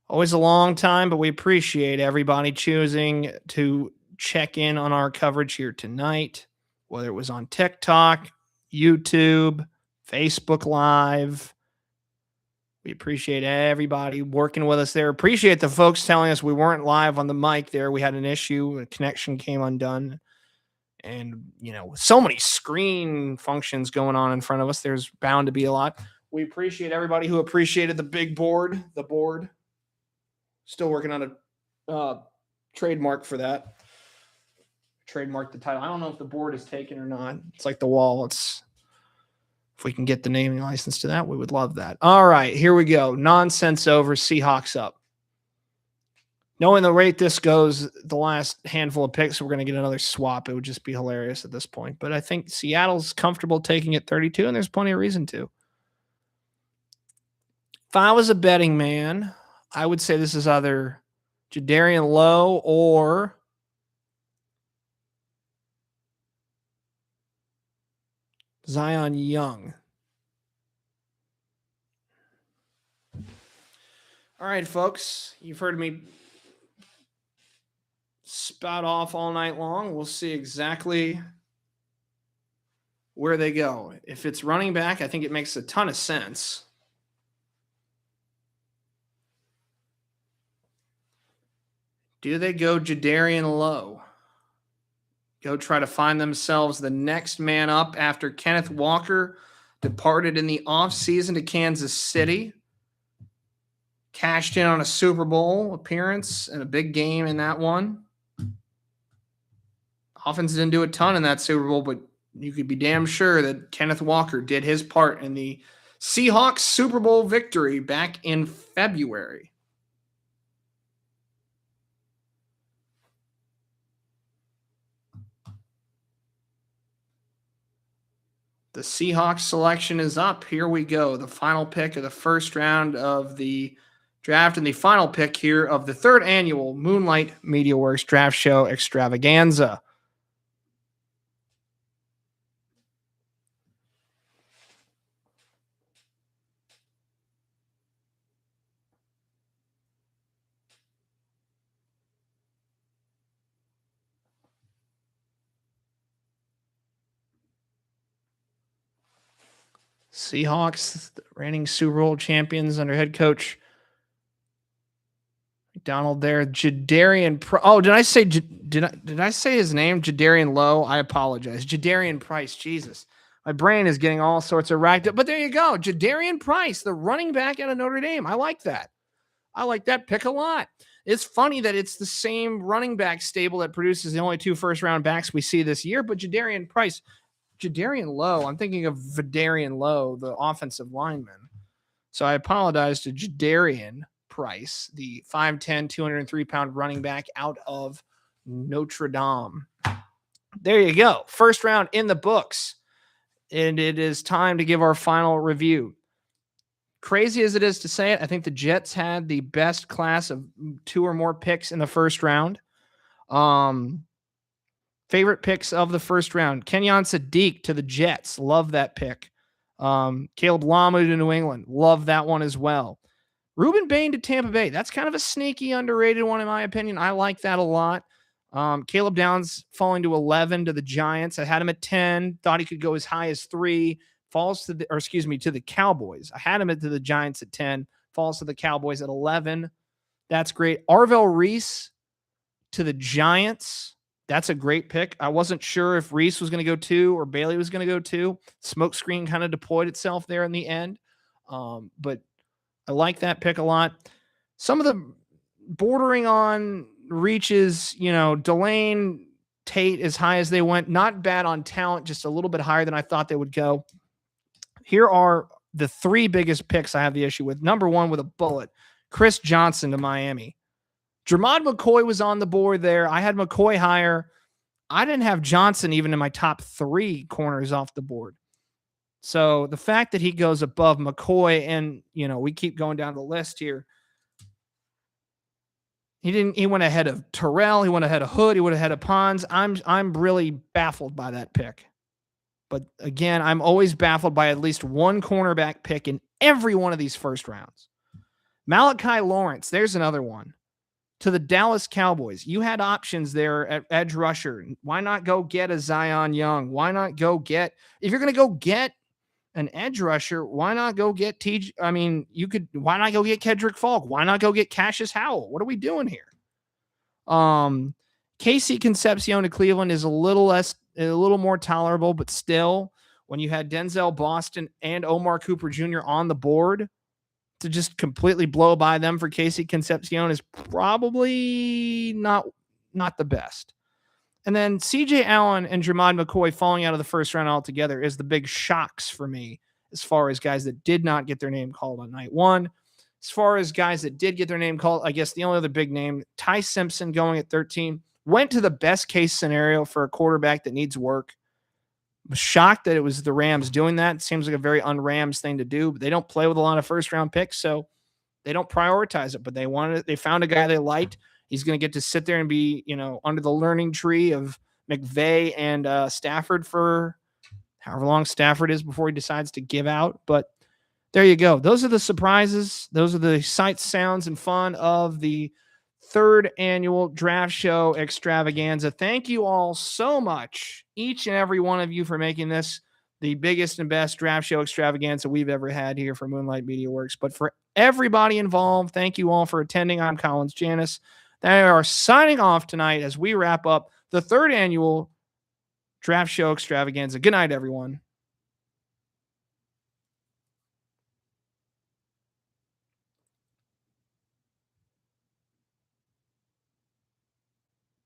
Always a long time, but we appreciate everybody choosing to check in on our coverage here tonight, whether it was on TikTok, YouTube, Facebook Live. We appreciate everybody working with us there. Appreciate the folks telling us we weren't live on the mic there. We had an issue, a connection came undone. And, so many screen functions going on in front of us. There's bound to be a lot. We appreciate everybody who appreciated the big board, the board. Still working on a trademark for that. Trademark the title. I don't know if the board is taken or not. It's like the wall. If we can get the naming license to that, we would love that. All right, here we go. Nonsense over. Seahawks up. Knowing the rate this goes, the last handful of picks, we're going to get another swap. It would just be hilarious at this point. But I think Seattle's comfortable taking it 32, and there's plenty of reason to. If I was a betting man, I would say this is either Jadarian Lowe or Zion Young. All right, folks, you've heard me spout off all night long. We'll see exactly where they go. If it's running back, I think it makes a ton of sense. Do they go Jadarian Lowe? Go try to find themselves the next man up after Kenneth Walker departed in the offseason to Kansas City. Cashed in on a Super Bowl appearance and a big game in that one. Offense didn't do a ton in that Super Bowl, but you could be damn sure that Kenneth Walker did his part in the Seahawks Super Bowl victory back in February. The Seahawks selection is up. Here we go. The final pick of the first round of the draft and the final pick here of the third annual Moonlight MediaWorks Draft Show Extravaganza. Seahawks, the reigning Super Bowl champions under head coach McDonald there. Jadarian. Oh, did I say his name? Jadarian Lowe. I apologize. Jadarian Price. Jesus, my brain is getting all sorts of racked up. But there you go, Jadarian Price, the running back out of Notre Dame. I like that. I like that pick a lot. It's funny that it's the same running back stable that produces the only 2 first-round backs we see this year, but Jadarian Price. Jadarian Lowe, I'm thinking of Vidarian Lowe, the offensive lineman. So I apologize to Jadarian Price, the 5'10", 203-pound running back out of Notre Dame. There you go. First round in the books. And it is time to give our final review. Crazy as it is to say it, I think the Jets had the best class of 2 or more picks in the first round. Favorite picks of the first round. Kenyon Sadiq to the Jets. Love that pick. Caleb Lamu to New England. Love that one as well. Ruben Bain to Tampa Bay. That's kind of a sneaky, underrated one in my opinion. I like that a lot. Caleb Downs falling to 11 to the Giants. I had him at 10. Thought he could go as high as 3. Falls to the Cowboys. I had him to the Giants at 10. Falls to the Cowboys at 11. That's great. Arvell Reese to the Giants. That's a great pick. I wasn't sure if Reese was going to go 2 or Bailey was going to go 2. Smokescreen kind of deployed itself there in the end. But I like that pick a lot. Some of the bordering on reaches, Delane, Tate as high as they went. Not bad on talent, just a little bit higher than I thought they would go. Here are the 3 biggest picks I have the issue with. Number 1 with a bullet, Chris Johnson to Miami. Jermod McCoy was on the board there. I had McCoy higher. I didn't have Johnson even in my top 3 corners off the board. So the fact that he goes above McCoy and, we keep going down the list here. He went ahead of Terrell. He went ahead of Hood. He went ahead of Pons. I'm really baffled by that pick. But again, I'm always baffled by at least one cornerback pick in every one of these first rounds. Malachi Lawrence, there's another one. To the Dallas Cowboys. You had options there at edge rusher. Why not go get a Zion Young? Why not go get, if you're going to go get an edge rusher, why not go get why not go get Kedrick Falk? Why not go get Cassius Howell? What are we doing here? Casey Concepcion to Cleveland is a little more tolerable, but still, when you had Denzel Boston and Omar Cooper Jr. on the board, to just completely blow by them for Casey Concepcion is probably not the best. And then CJ Allen and Jermod McCoy falling out of the first round altogether is the big shocks for me as far as guys that did not get their name called on night 1. As far as guys that did get their name called, I guess the only other big name, Ty Simpson going at 13, went to the best case scenario for a quarterback that needs work. Was shocked that it was the Rams doing that. It seems like a very un-Rams thing to do, but they don't play with a lot of first-round picks, so they don't prioritize it. But they found a guy they liked. He's going to get to sit there and be, under the learning tree of McVay and Stafford for however long Stafford is before he decides to give out. But there you go. Those are the surprises. Those are the sights, sounds, and fun of the third annual Draft Show Extravaganza. Thank you all so much, each and every one of you, for making this the biggest and best Draft Show Extravaganza we've ever had here for Moonlight Media Works. But for everybody involved, thank you all for attending. I'm Collins Janis. They are signing off tonight as we wrap up the third annual Draft Show Extravaganza. Good night, everyone.